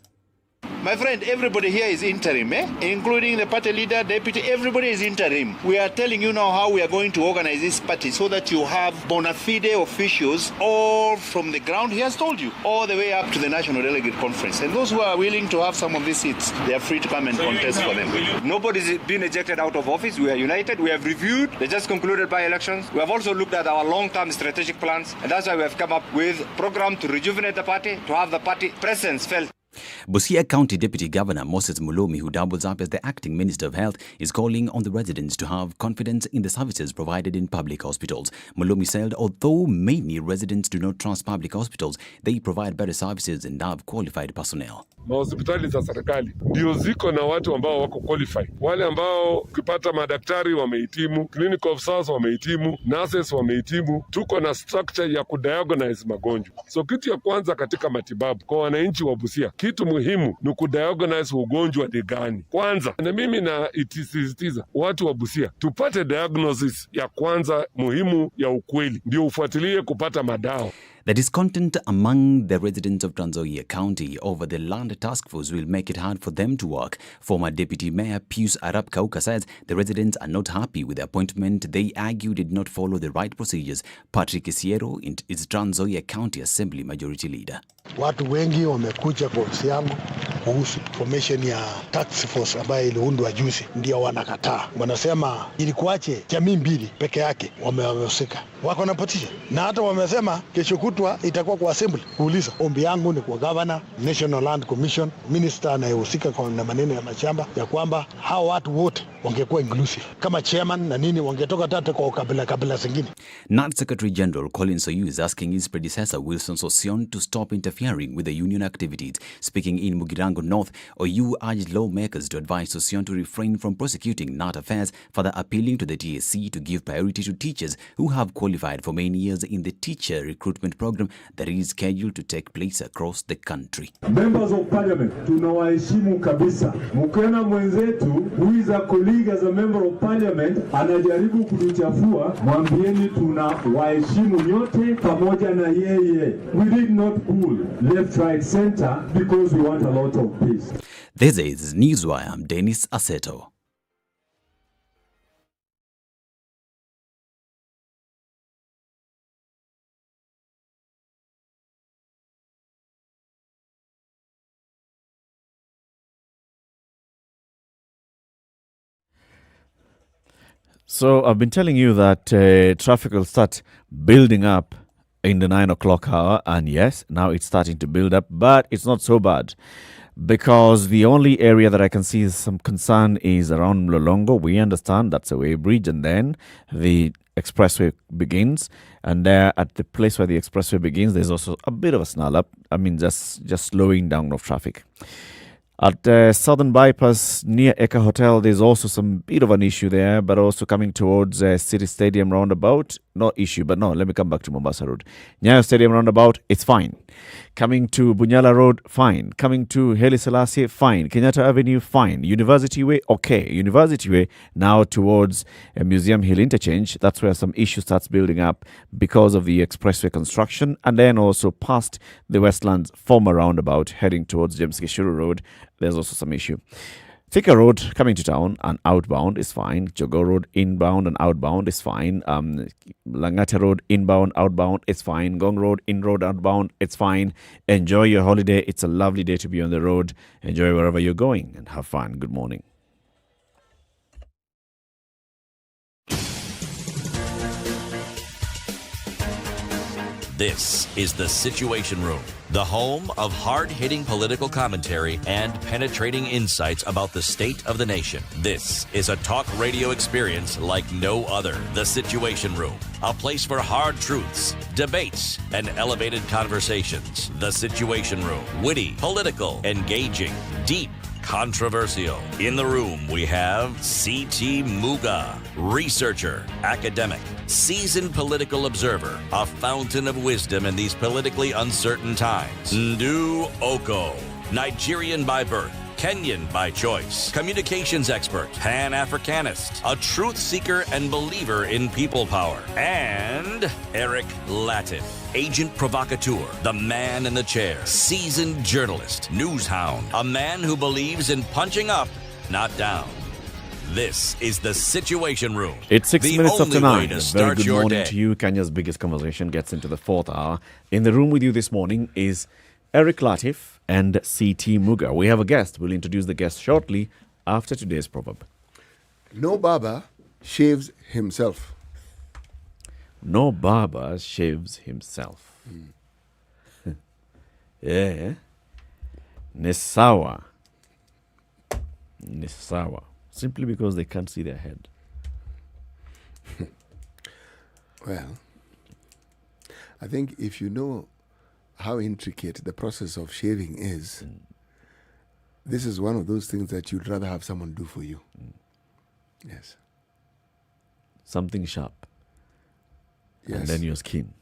My friend, everybody here is interim, including the party leader, deputy, everybody is interim. We are telling you now how we are going to organize this party so that you have bona fide officials all from the ground, he has told you, all the way up to the National Delegate Conference. And those who are willing to have some of these seats, they are free to come and contest for them. Nobody's been ejected out of office. We are united. We have reviewed the just concluded by-elections. We have also looked at our long-term strategic plans, and that's why we have come up with a program to rejuvenate the party, to have the party presence felt. Busia County Deputy Governor Moses Mulomi, who doubles up as the acting Minister of Health, is calling on the residents to have confidence in the services provided in public hospitals. Mulomi said although many residents do not trust public hospitals, they provide better services and have qualified personnel. Mahospitali za serikali ndio ziko na watu ambao wako qualified. Wale ambao ukipata madaktari wamehitimu, clinical officers wamehitimu, nurses wamehitimu, tuko na structure ya kudiagnose magonjwa. So kitu ya kwanza katika matibabu kwa wananchi wa Busia, kitu muhimu ni kudiagnose ugonjwa ni gani. Kwanza, na mimi na itisisitiza watu wa Busia, tupate diagnosis ya kwanza muhimu ya ukweli, ndio ufuatilie kupata madawa. The discontent among the residents of Trans Nzoia County over the land task force will make it hard for them to work. Former Deputy Mayor Pius Arap Kauka says the residents are not happy with the appointment they argue did not follow the right procedures. Patrick Isiero is Trans Nzoia County Assembly Majority Leader. Watu wengi wamekuja kwa ofisi yangu kuhusu formation ya task force ambayo iliundwa juzi, ndio wanakataa. Wanasema ilikuache jamii mbili peke yake wamehusika. Wako na petition na hata wamesema kesho kutwa itakuwa kwa assembly kuuliza. Ombi yangu ni kwa governor, National Land Commission, minister anayehusika na maneno ya mashamba, ya kwamba hao watu wote wangekuwa inclusive. Kama chairman na nini wangetoka tata kwa kabila zingine. NAD Secretary General Colin Soyu is asking his predecessor Wilson Sosion to stop interfering with the union activities. Speaking in Mugirango North, Oyu urged lawmakers to advise Sosion to refrain from prosecuting NAD affairs, further appealing to the TSC to give priority to teachers who have qualified for many years in the teacher recruitment program that is scheduled to take place across the country. Members of Parliament, tunawaheshimu kabisa. Mkiona mwenzetu who is a colleague as a member of Parliament anajaribu kutuchafua, mwambieni tunawaheshimu nyote pamoja na yeye. We did not pull left, right, center because we want a lot of peace. This is Newswire. I'm Dennis Aseto. So I've been telling you that traffic will start building up in the 9 o'clock hour. And yes, now it's starting to build up, but it's not so bad. Because the only area that I can see some concern is around Mlolongo. We understand that's a way bridge, and then the expressway begins. And there at the place where the expressway begins, there's also a bit of a snarl up. I mean, just slowing down of traffic. At Southern Bypass near Eka Hotel, there's also some bit of an issue there, but also coming towards City Stadium roundabout, no issue, but no, let me come back to Mombasa Road. Nyayo Stadium roundabout, it's fine. Coming to Bunyala Road, fine. Coming to Haile Selassie, fine. Kenyatta Avenue, fine. University Way, okay. University Way, now towards Museum Hill Interchange, that's where some issue starts building up because of the expressway construction, and then also past the Westlands former roundabout, heading towards James Gishuru Road, there's also some issue. Thika Road coming to town and outbound is fine. Jogo Road inbound and outbound is fine. Langata Road inbound, outbound is fine. Gong Road in road outbound, it's fine. Enjoy your holiday. It's a lovely day to be on the road. Enjoy wherever you're going and have fun. Good morning. This is The Situation Room, the home of hard-hitting political commentary and penetrating insights about the state of the nation. This is a talk radio experience like no other. The Situation Room, a place for hard truths, debates, and elevated conversations. The Situation Room, witty, political, engaging, deep, controversial. In the room, we have C.T. Muga, researcher, academic, seasoned political observer, a fountain of wisdom in these politically uncertain times. Ndu Oko, Nigerian by birth, Kenyan by choice, communications expert, Pan-Africanist, a truth seeker and believer in people power, and Eric Latif, agent provocateur, the man in the chair, seasoned journalist, news hound, a man who believes in punching up, not down. This is the Situation Room. It's 6 the minutes only after way 9. to Very start good your morning day. to you. Kenya's biggest conversation gets into the 4th hour. In the room with you this morning is Eric Latif and C.T. Muga. We have a guest. We'll introduce the guest shortly after today's proverb. No barber shaves himself. No barber shaves himself. Yeah. Nisawa. Simply because they can't see their head. Well, I think if you know how intricate the process of shaving is, this is one of those things that you'd rather have someone do for you. Yes. Something sharp. Yes. And then your skin.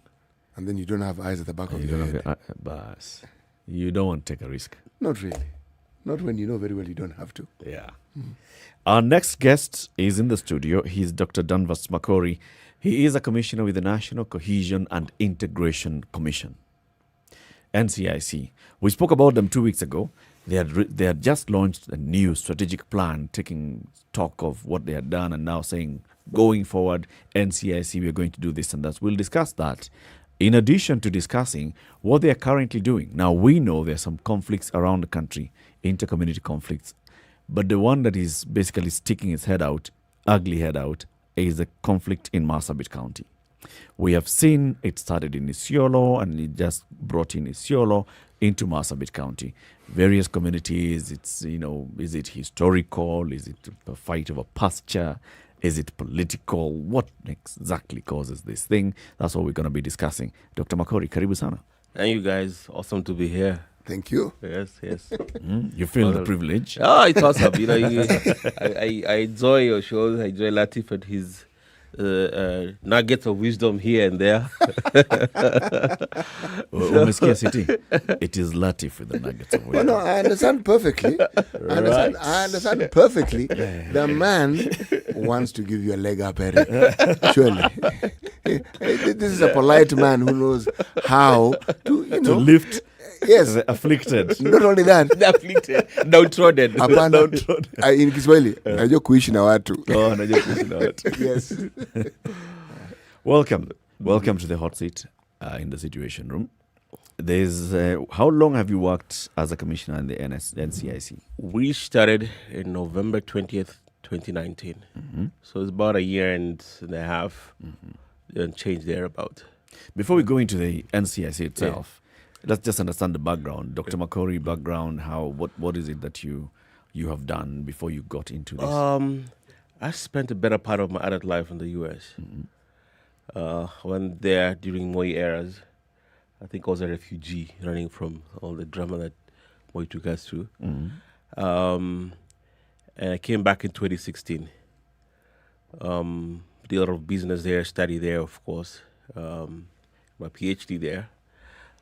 And then you don't have eyes at the back of You your don't head. have bas. You don't want to take a risk. Not really. Not when you know very well you don't have to. Yeah. Our next guest is in the studio. He's Dr. Danvas Makori. He is a commissioner with the National Cohesion and Integration Commission, NCIC. We spoke about them 2 weeks ago. They had just launched a new strategic plan, taking talk of what they had done and now saying, going forward, NCIC, we are going to do this and that. We'll discuss that. In addition to discussing what they are currently doing. Now, we know there are some conflicts around the country, inter-community conflicts, but the one that is basically sticking its head out, ugly head out, is the conflict in Marsabit County. We have seen it started in Isiolo and it just brought in Isiolo into Marsabit County. Various communities, it's, is it historical? Is it a fight over pasture? Is it political? What exactly causes this thing? That's what we're going to be discussing. Dr. Makori, karibu sana. Thank you guys. Awesome to be here. Thank you. Yes. You feel the privilege? Oh, it's awesome. I enjoy your shows. I enjoy Latif and his nuggets of wisdom here and there. Umesikia City? It is Latif with the nuggets of wisdom. No, I understand perfectly. I understand perfectly. The man wants to give you a leg up, Eric. Surely. This is a polite man who knows how to lift. Yes. The afflicted. Not only that. The afflicted. Downtrodden. In Kiswahili, najua kuishi na watu. Najua kuishi na watu. Yes. Welcome to the hot seat in the Situation Room. There's how long have you worked as a commissioner in the NCIC? We started in November 20th, 2019. Mm-hmm. So it's about a year and a half and change thereabout. Before we go into the NCIC itself, let's just understand the background. Dr. Makori, background, what is it that you have done before you got into this? I spent a better part of my adult life in the U.S. Went there during Moi eras. I think I was a refugee running from all the drama that Moi took us through. And I came back in 2016. Did a lot of business there, study there, of course. My PhD there.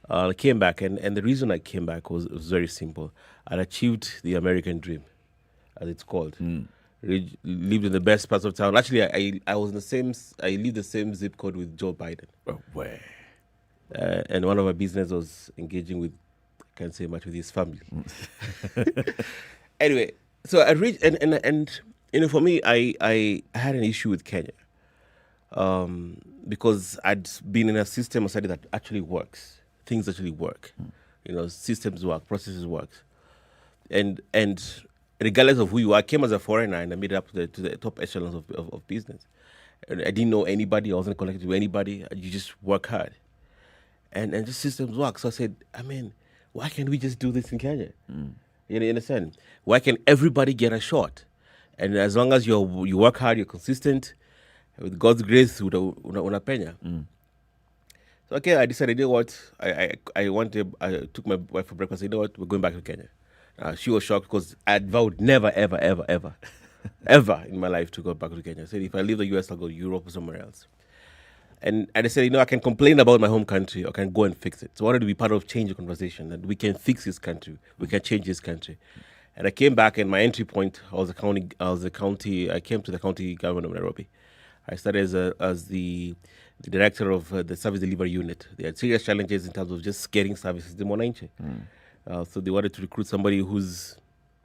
I came back, and the reason I came back was very simple. I'd achieved the American dream, as it's called. Lived in the best parts of town. Actually, I was I lived the same zip code with Joe Biden. Oh, where? And one of my business was engaging with, I can't say much, with his family. Anyway, so I reached, and for me, I had an issue with Kenya. Because I'd been in a system of study that actually works. Things actually work. Systems work, processes work. And regardless of who you are, I came as a foreigner and I made it up to the top echelons of business. And I didn't know anybody, I wasn't connected to anybody. You just work hard. And the systems work. So I said, why can't we just do this in Kenya? You understand? Why can't everybody get a shot? And as long as you work hard, you're consistent, with God's grace, una penya. So I decided, you know what, I took my wife for breakfast. You know what, we're going back to Kenya. She was shocked because I'd vowed never, ever, ever, ever, ever in my life to go back to Kenya. I said, if I leave the US, I'll go to Europe or somewhere else. And I said, I can complain about my home country or I can go and fix it. So I wanted to be part of change the conversation, that we can fix this country, we can change this country. And I came back, and my entry point, I came to the county government of Nairobi. I started as the the director of the service delivery unit. They had serious challenges in terms of just getting services to Monanche. So they wanted to recruit somebody who's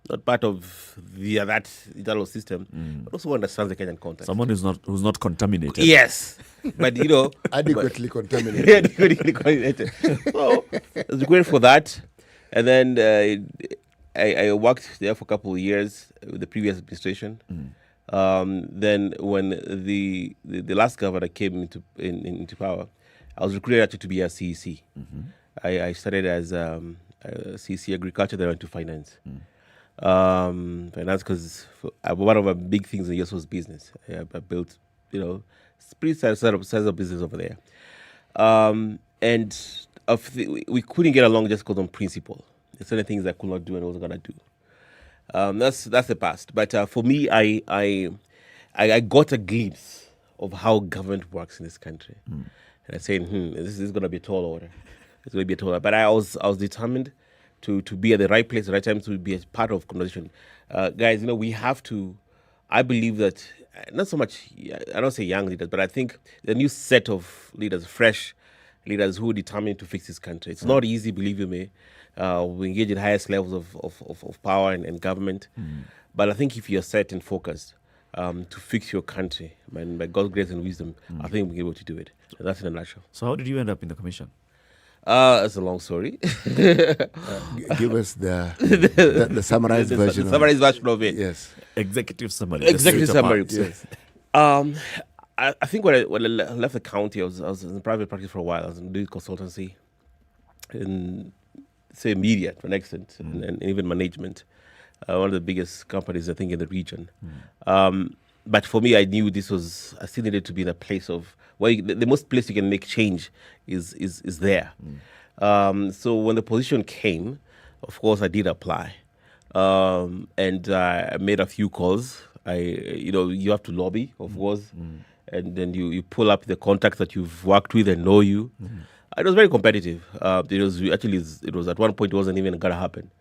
not part of that internal system, but also understands the Kenyan context. Someone who's not contaminated. Yes, but adequately contaminated. Adequately contaminated. So I was recruited for that, and then I worked there for a couple of years with the previous administration. Then when the last governor came into power, I was recruited actually to be a CEC. I started as CEC Agriculture, then I went to Finance. Finance because one of my big things in years was business. I built, pretty sizable business over there. And we couldn't get along just because on principle. There's certain things I could not do and I wasn't gonna do. That's the past. But for me, I got a glimpse of how government works in this country, and I said, this is gonna be a tall order. It's gonna be a tall order. But I was determined to be at the right place, at the right time, to be a part of conversation. Guys, we have to. I believe that not so much. I don't say young leaders, but I think the new set of leaders, fresh leaders who are determined to fix this country. It's not easy, believe you me. We engage at highest levels of power and government. But I think if you're set and focused to fix your country, man, by God's grace and wisdom, I think we'll be able to do it. And that's in a nutshell. So how did you end up in the commission? That's a long story. Give us the summarized version. The summarized version of it. Yes. Executive summary. Executive summary. Yes. I think when I left the county, I was in private practice for a while. I was doing consultancy in, say, media to an extent, and even management. One of the biggest companies, I think, in the region. But for me, I knew I still needed to be in a place of where the most place you can make change is there. So when the position came, of course, I did apply, and I made a few calls. You have to lobby, of course, and then you pull up the contacts that you've worked with and know you. It was very competitive. It was at one point it wasn't even gonna happen.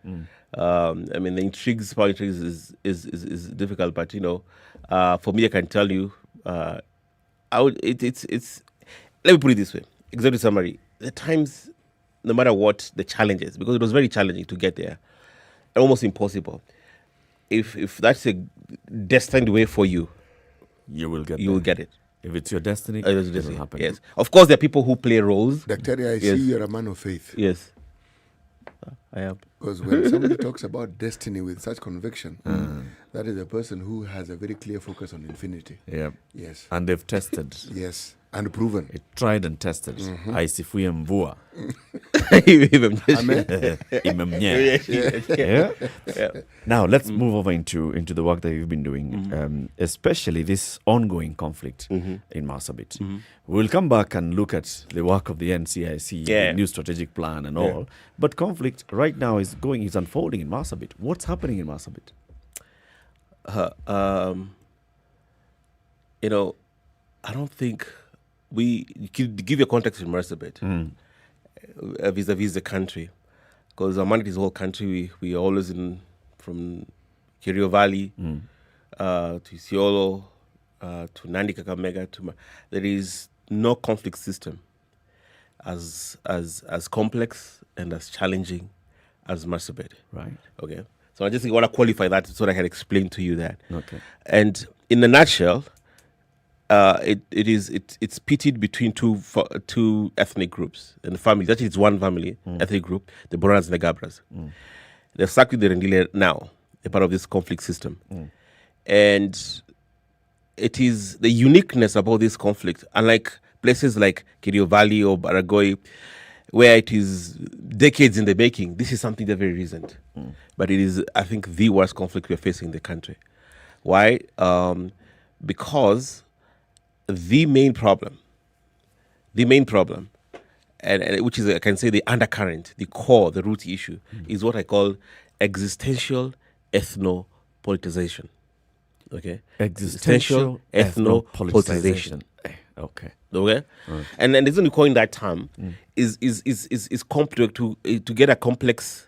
I mean, the power intrigues is difficult, but for me, I can tell you, it's. Let me put it this way: executive summary. The times, no matter what the challenges, because it was very challenging to get there, almost impossible. If that's a destined way for you, you will get it. If it's your destiny, it will happen. Yes. Of course, there are people who play roles. Dr. I see you're a man of faith. Yes. I am. Because when somebody talks about destiny with such conviction, that is a person who has a very clear focus on infinity. Yeah. Yes. And they've tested. Yes. And proven. It tried and tested. Aisifuye mvua. Now let's move over into the work that you've been doing, especially this ongoing conflict in Marsabit. We'll come back and look at the work of the NCIC, the new strategic plan and all. But conflict right now is unfolding in Marsabit. What's happening in Marsabit? I don't think we could give you a context in Marsabit vis-a-vis the country, because Amman is the whole country. We are always from Kerio Valley to Isiolo to Nandi Kakamega. There is no conflict system as complex and as challenging as Marsabit. Right. Okay. So I just want to qualify that so that I can explain to you that. Okay. And in a nutshell, it's pitted between two ethnic groups and families. Actually, it's one family ethnic group, the Boranas and the Gabras. They're stuck with the Rendile now. They're part of this conflict system, and it is the uniqueness about this conflict. Unlike places like Kerio Valley or Baragoi, where it is decades in the making, this is something that's very recent. But it is, I think, the worst conflict we're facing in the country. Why? Because the main problem, and which is, I can say, the undercurrent, the core, the root issue, is what I call existential ethno-politicization. Okay? Existential ethno-politicization. Okay. Okay? And the reason we coin that term is complex to get a complex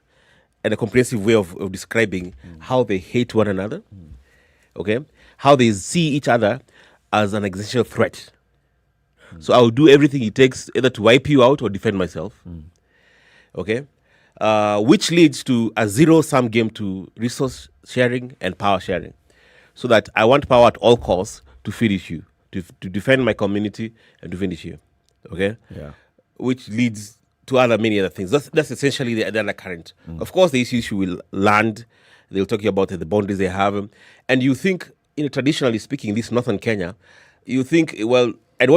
and a comprehensive way of describing how they hate one another, okay? How they see each other as an existential threat, So I'll do everything it takes either to wipe you out or defend myself. Okay? Which leads to a zero-sum game to resource sharing and power sharing. So that I want power at all costs to finish you, to defend my community and to finish you. Okay? Yeah. Which leads to many other things. That's essentially the undercurrent. Of course, the issue will land. They'll talk about the boundaries they have. And you think, traditionally speaking, this northern Kenya, you think, well, and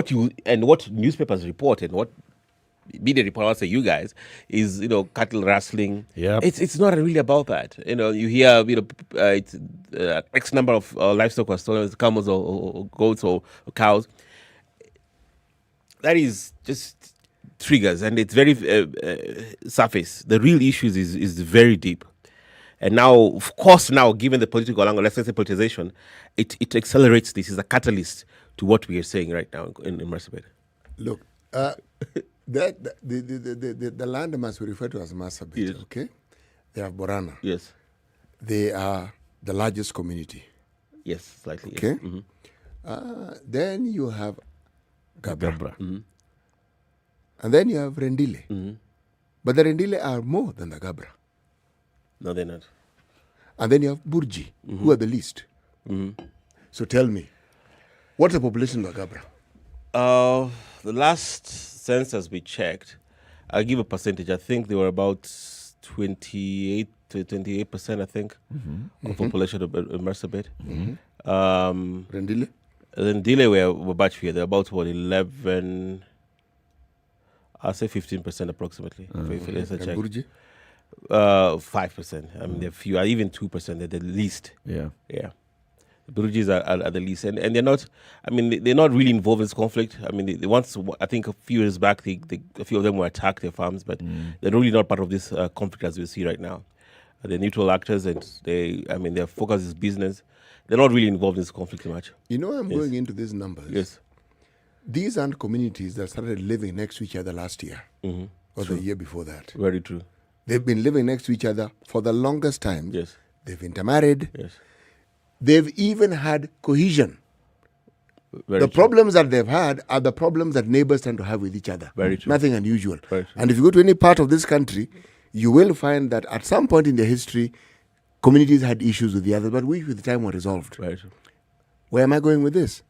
what newspapers report and what media reports say, you guys, is, cattle rustling. Yeah. It's not really about that. You hear, it's X number of livestock was stolen, camels or goats or cows. That is just triggers, and it's very surface. The real issues is very deep. And now, of course, given the political angle, let's say politicization, it accelerates this. It's a catalyst to what we are saying right now in Marsabit. Look, the land must be referred to as Marsabit, Yes. okay? They have Borana. Yes. They are the largest community. Yes, slightly. Okay? Yes. Then you have Gabra. Mm-hmm. And then you have Rendile. Mm-hmm. But the Rendile are more than the Gabra. No, they're not. And then you have Burji, who are the least. So tell me, what's the population of the Gabra? The last census we checked, I'll give a percentage. I think they were about 28%, I think, of population of Marsabit. Rendile? Rendile were much fewer. They're about 11, I'll say 15% approximately. If I check. Burji? 5%. I mean, they're few, even 2%. They're the least. Yeah. Yeah. The Burujis are the least, and they're not. I mean, they're not really involved in this conflict. I mean, they once, I think, a few years back, a few of them were attacked their farms, but they're really not part of this conflict as we see right now. They're neutral actors, and their focus is business. They're not really involved in this conflict too much. I'm going into these numbers. Yes. These aren't communities that started living next to each other last year or the year before that. Very true. They've been living next to each other for the longest time. Yes. They've intermarried. Yes. They've even had cohesion. Very the true. problems that they've had are the problems that neighbors tend to have with each other. Very true. Nothing unusual. Very true. And if you go to any part of this country, you will find that at some point in their history, communities had issues with the others, but which with time were resolved. Very true. Where am I going with this?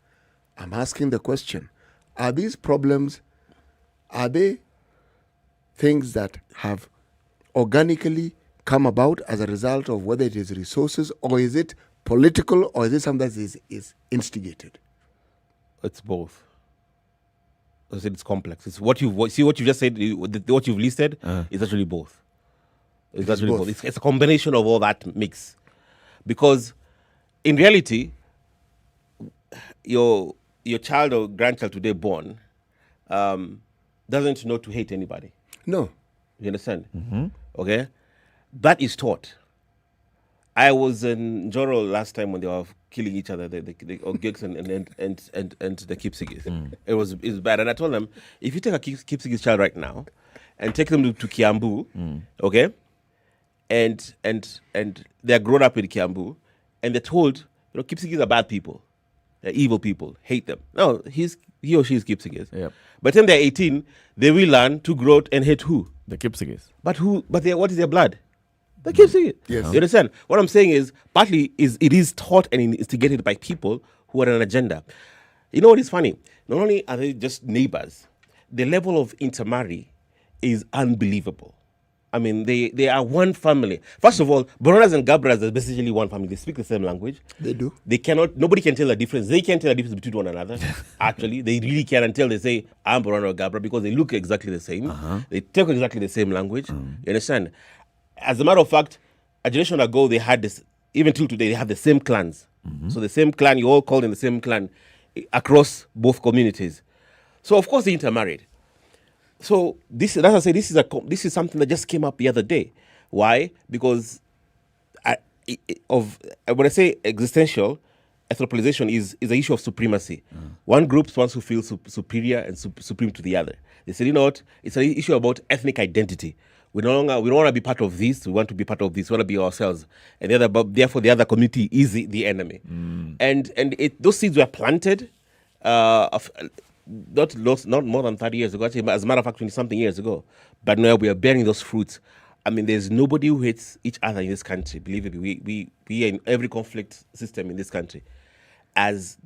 I'm asking the question, are these problems, are they things that have organically come about as a result of whether it is resources, or is it political, or is it something that is instigated? It's both. I said it's complex. It's what you just said. What you've listed is actually both. It's actually both. It's a combination of all that mix, because in reality, your child or grandchild today born doesn't know to hate anybody. No. You understand? Okay, that is taught. I was in Joro last time when they were killing each other, the Ogieks and the Kipsigis. It's bad, and I told them, if you take a Kipsigis child right now and take them to Kiambu, okay, and they're grown up in Kiambu, and they're told, Kipsigis are bad people, they're evil people, hate them. No, he or she is Kipsigis. Yep. But when they're 18, they will learn to grow and hate who? The Kipsigis. But what is their blood? The Kipsigis. Yes. You understand? What I'm saying is, partly it is taught and instigated by people who are an agenda. You know what is funny? Not only are they just neighbors, the level of intermarry is unbelievable. I mean, they are one family. First of all, Boronas and Gabras are basically one family. They speak the same language. They do. Nobody can tell the difference. They can't tell the difference between one another. Actually, they really can until they say, I'm Borana or Gabra, because they look exactly the same. They talk exactly the same language. You understand? As a matter of fact, a generation ago, they had this, even till today, they have the same clans. So the same clan, you all called in the same clan across both communities. So, of course, they intermarried. So this, as I say, this is something that just came up the other day. Why? Because when I say existential, anthropologization is an issue of supremacy. One group wants to feel superior and supreme to the other. They said, you know what? It's an issue about ethnic identity. We don't want to be part of this. We want to be part of this. We want to be ourselves. And therefore, the other community is the enemy. And those seeds were planted not more than 30 years ago. Actually, as a matter of fact, 20-something years ago. But now we are bearing those fruits. I mean, there's nobody who hates each other in this country. Believe me, we are in every conflict system in this country. As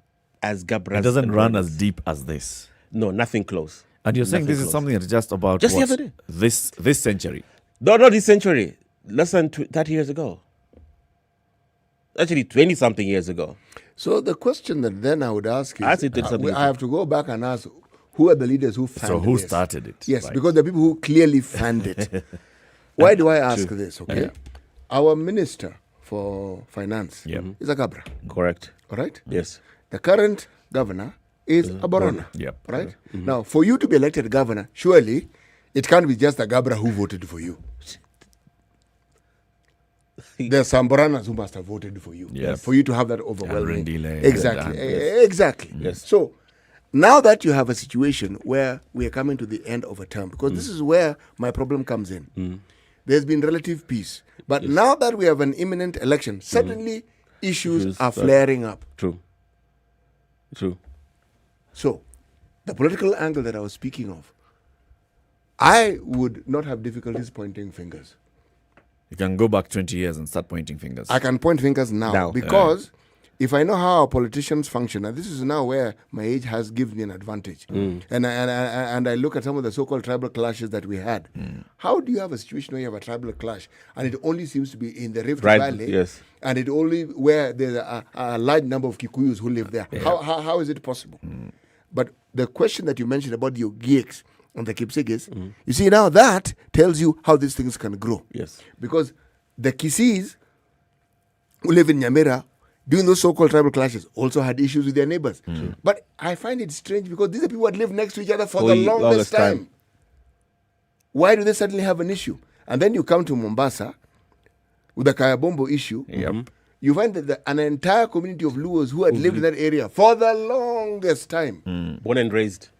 Gabras. It doesn't run as deep as this. No, nothing close. And you're saying Nothing this is close. something that's just about Just the what, other day. this century. No, not this century. Less than 30 years ago. Actually, 20-something years ago. So the question that then I would ask is, I say 20-something I have to go back and ask, who are the leaders who fanned So who this? started it? Yes, Right. because the people who clearly fanned it. Why do I ask True. this? Okay, Yeah. Our minister for finance is a Gabra. Correct. All right. Yes. The current governor is a Borona. Yep. Right. Now, for you to be elected governor, surely it can't be just a Gabra who voted for you. There's some Boranas who must have voted for you. Yes. For you to have that overwhelming. Rendile, Exactly. yes. Exactly. Yes. So now that you have a situation where we are coming to the end of a term, because this is where my problem comes in. There's been relative peace. But now that we have an imminent election, suddenly issues are flaring up. True. So, the political angle that I was speaking of, I would not have difficulties pointing fingers. You can go back 20 years and start pointing fingers. I can point fingers now because if I know how our politicians function, and this is now where my age has given me an advantage, and I look at some of the so-called tribal clashes that we had. How do you have a situation where you have a tribal clash and it only seems to be in the Rift Valley, yes. and it only where there's a large number of Kikuyus who live there? How is it possible? But the question that you mentioned about the Ogieks and the Kipsigis, you see now that tells you how these things can grow. Yes. Because the Kisis who live in Nyamira during those so-called tribal clashes also had issues with their neighbors. But I find it strange because these are people who had lived next to each other for the longest time. Why do they suddenly have an issue? And then you come to Mombasa with the Kayabombo issue. You find that an entire community of Luos who had lived in that area for the longest time. Born and raised.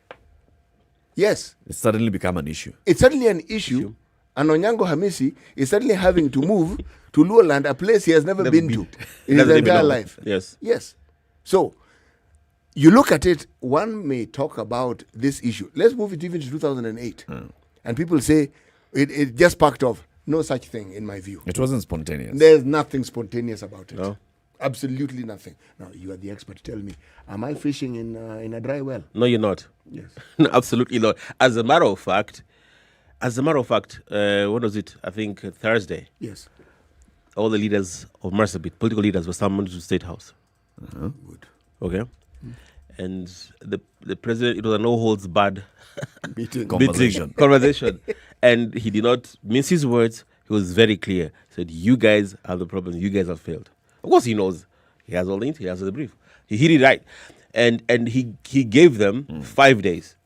Yes. It's suddenly become an issue. It's suddenly an issue. And Onyango Hamisi is suddenly having to move to Luoland, a place he has never been to in his entire life. Yes. Yes. So, you look at it, one may talk about this issue. Let's move it even to 2008. And people say, it just packed off. No such thing, in my view. It wasn't spontaneous. There's nothing spontaneous about it. No. Absolutely nothing. Now, you are the expert. Tell me, am I fishing in a dry well? No, you're not. Yes. No, absolutely not. As a matter of fact, when was it? I think Thursday. Yes. All the leaders of Marsabit, political leaders, were summoned to the State House. Good. Okay. And the president, it was a no holds barred Conversation. And he did not mince his words. He was very clear. He said, you guys have the problem. You guys have failed. Of course he knows. He has all the he has the brief. He hit it right. And he gave them 5 days.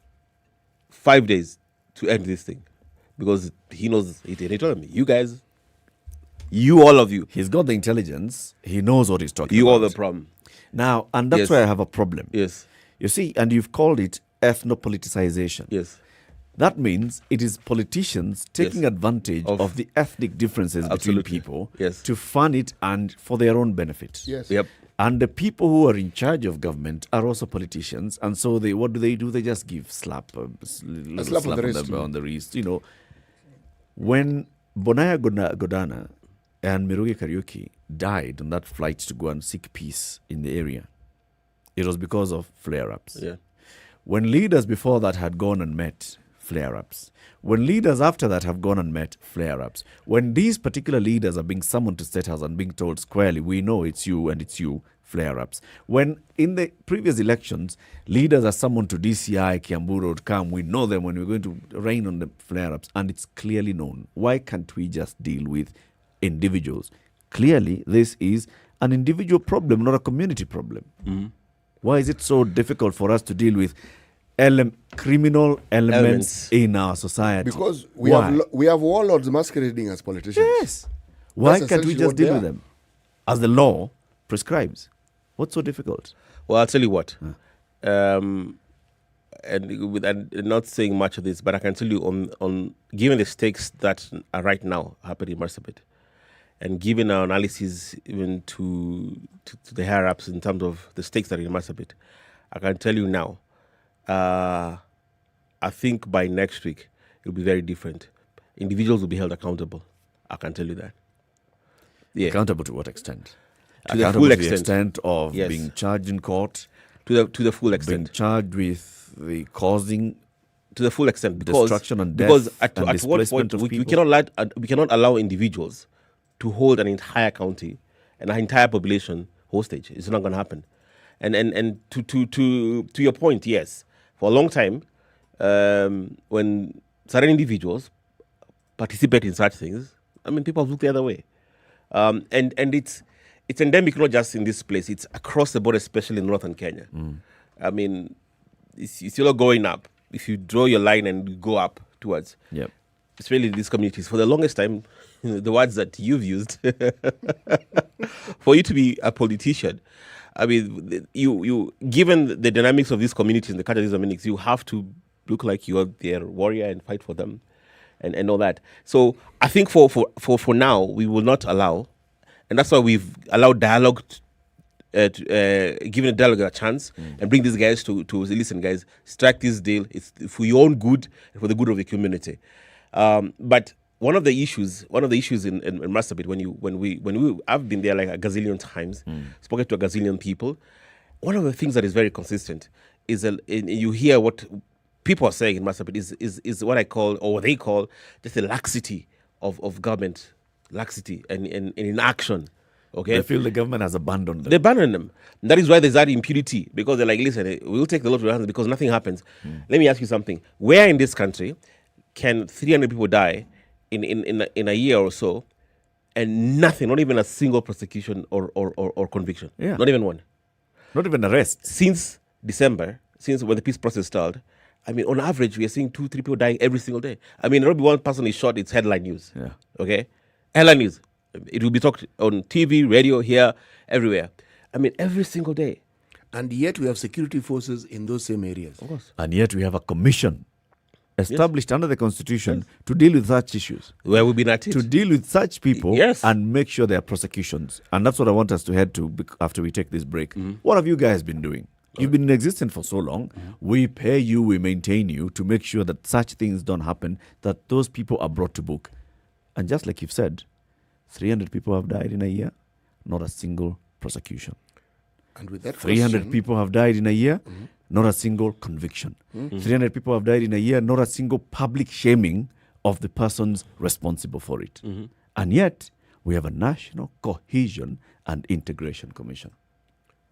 5 days to end this thing. Because he knows, he told me, you guys, all of you. He's got the intelligence. He knows what he's talking You about. are the problem. Now, and that's Yes. where I have a problem. Yes. You see, and you've called it ethno-politicization. Yes. That means it is politicians taking Yes. advantage of the ethnic differences Absolutely. between people Yes. to fund it and for their own benefit. Yes. Yep. And the people who are in charge of government are also politicians. And so what do? They just give slap on the wrist. You know, when Bonaya Godana and Mirugi Kariuki died on that flight to go and seek peace in the area, it was because of flare-ups. Yeah. When leaders before that had gone and met, flare-ups. When leaders after that have gone and met, flare-ups. When these particular leaders are being summoned to State House and being told squarely, we know it's you and it's you, flare-ups. When in the previous elections, leaders are summoned to DCI, Kiambu Road, come, we know them when we're going to rain on the flare-ups, and it's clearly known. Why can't we just deal with individuals? Clearly, this is an individual problem, not a community problem. Why is it so difficult for us to deal with criminal elements in our society? Because we have warlords masquerading as politicians. Yes. Why That's can't we essentially just what they deal with are. them as the law prescribes? What's so difficult? Well, I'll tell you what. And not saying much of this, but I can tell you on given the stakes that are right now happening in Marsabit, and given our analysis even to the higher ups in terms of the stakes that are in Marsabit, I can tell you now I think by next week it'll be very different. Individuals will be held accountable. I can tell you that. Yeah. Accountable to what extent? To the Accountable full to the extent. extent of Yes. being charged in court. To the full extent. Being charged with the causing to the full extent, because destruction and death because at and what point displacement of we people. cannot allow individuals to hold an entire county and an entire population hostage. It's not going to happen. And to your point, yes, for a long time, when certain individuals participate in such things, I mean, people have looked the other way, and it's endemic not just in this place; it's across the board, especially in northern Kenya. I mean, it's still going up. If you draw your line and you go up towards, it's really these communities. For the longest time, the words that you've used, for you to be a politician, I mean, you given the dynamics of these communities and the culture of these communities, you have to look like you're their warrior and fight for them, and all that. So I think for now, we will not allow, and that's why we've allowed dialogue. Giving a dialogue a chance and bring these guys to say, listen, guys, strike this deal. It's for your own good and for the good of the community. But one of the issues in Marsabit, when we I've been there like a gazillion times, spoken to a gazillion people. One of the things that is very consistent is you hear what people are saying in Marsabit is what I call, or what they call, just the laxity of government, laxity and inaction. Okay. They feel the government has abandoned them. They abandon them. And that is why there's that impunity, because they're like, listen, we'll take the law to our hands because nothing happens. Let me ask you something. Where in this country can 300 people die in a year or so and nothing, not even a single prosecution or conviction? Yeah. Not even one. Not even arrest. Since December, since when the peace process started, I mean, on average, we are seeing 2-3 people dying every single day. I mean, Nairobi, one person is shot, it's headline news. Yeah. Okay? Headline news. It will be talked on TV, radio, here, everywhere. I mean, every single day. And yet we have security forces in those same areas. Of course. And yet we have a commission established under the Constitution to deal with such issues. Where we've been at it. To deal with such people Yes. and make sure there are prosecutions. And that's what I want us to head to after we take this break. What have you guys been doing? You've been in existence for so long. We pay you, we maintain you to make sure that such things don't happen, that those people are brought to book. And just like you've said, 300 people have died in a year, not a single prosecution. And with that 300 people have died in a year, not a single conviction. 300 people have died in a year, not a single public shaming of the persons responsible for it. And yet, we have a National Cohesion and Integration Commission.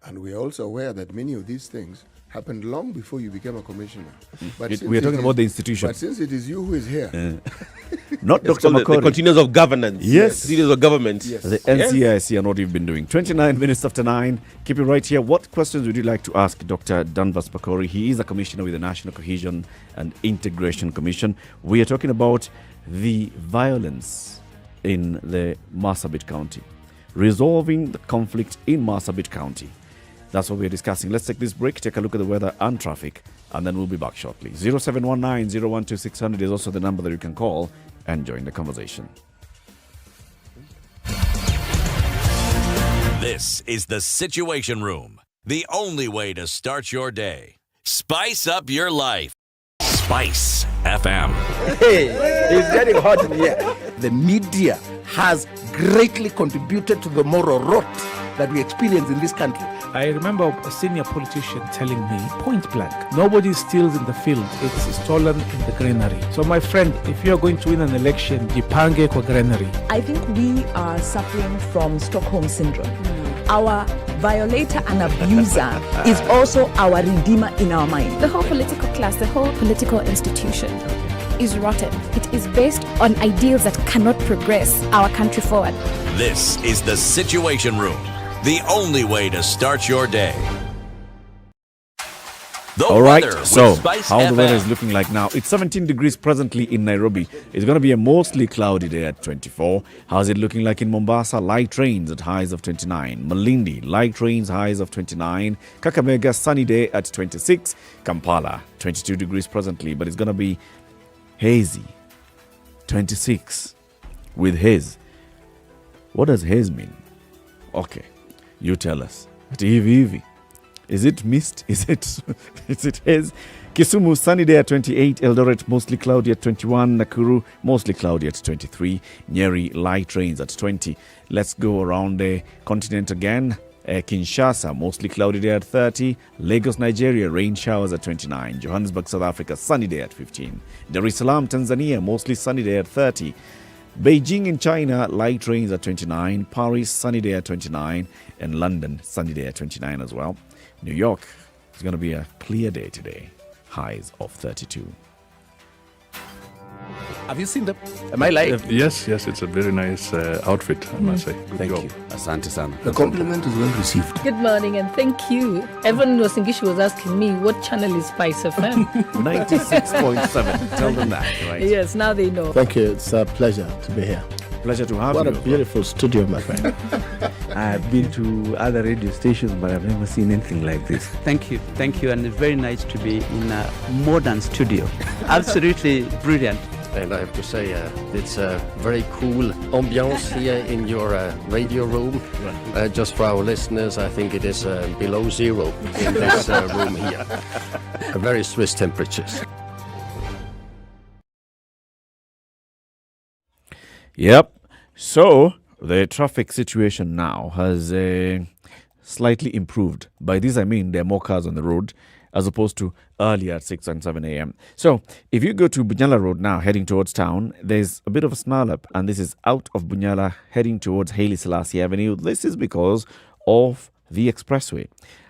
And we are also aware that many of these things happened long before you became a commissioner. We are talking about the institution. But since it is you who is here. Not It's Dr. called Makori. the continuous of governance. Yes. Continuous of government. Yes. The NCIC and what you've been doing. 29 minutes after 9. Keep it right here. What questions would you like to ask Dr. Danvas Pakori? He is a commissioner with the National Cohesion and Integration Commission. We are talking about the violence in the Marsabit County. Resolving the conflict in Marsabit County. That's what we're discussing. Let's take this break, take a look at the weather and traffic, and then we'll be back shortly. 0719-012-600 is also the number that you can call and join the conversation. This is the Situation Room, the only way to start your day. Spice up your life. Spice FM. Hey, it's getting hot in here. The media has greatly contributed to the moral rot that we experience in this country. I remember a senior politician telling me, point blank, nobody steals in the field, it's stolen in the granary. So my friend, if you're going to win an election, jipange kwa granary. I think we are suffering from Stockholm Syndrome. Our violator and abuser is also our redeemer in our mind. The whole political class, the whole political institution is rotten. It is based on ideals that cannot progress our country forward. This is the Situation Room, the only way to start your day. The All right, weather with so Spice how the weather FM. is looking like now. It's 17 degrees presently in Nairobi. It's going to be a mostly cloudy day at 24. How's it looking like in Mombasa? Light rains at highs of 29. Malindi, light rains, highs of 29. Kakamega, sunny day at 26. Kampala, 22 degrees presently, but it's going to be hazy. 26 with haze. What does haze mean? Okay, you tell us. TV. Is it mist? Is it haze? Kisumu, sunny day at 28. Eldoret, mostly cloudy at 21. Nakuru, mostly cloudy at 23. Nyeri, light rains at 20. Let's go around the continent again. Kinshasa, mostly cloudy day at 30. Lagos, Nigeria, rain showers at 29. Johannesburg, South Africa, sunny day at 15. Dar es Salaam, Tanzania, mostly sunny day at 30. Beijing in China, light rains at 29. Paris, sunny day at 29. And London, sunny day at 29 as well. New York, it's going to be a clear day today. Highs of 32. Have you seen Am I lying? Yes, it's a very nice outfit, I must say. Good Thank job. you. Asante sana. The compliment is well received. Good morning and thank you. Everyone was English was asking me what channel is SpiceFM. 96.7. Tell them that, right? Yes, now they know. Thank you. It's a pleasure to be here. Pleasure to have what you. What a beautiful studio, my friend. I've been to other radio stations, but I've never seen anything like this. Thank you, and it's very nice to be in a modern studio. Absolutely brilliant. And I have to say, it's a very cool ambiance here in your radio room. Just for our listeners, I think it is below zero in this room here. Very Swiss temperatures. Yep. So the traffic situation now has slightly improved. By this I mean there are more cars on the road as opposed to earlier at 6 and 7 a.m. So if you go to Bunyala Road now heading towards town, there's a bit of a snarl up, and this is out of Bunyala heading towards Haile Selassie Avenue. This is because of the expressway.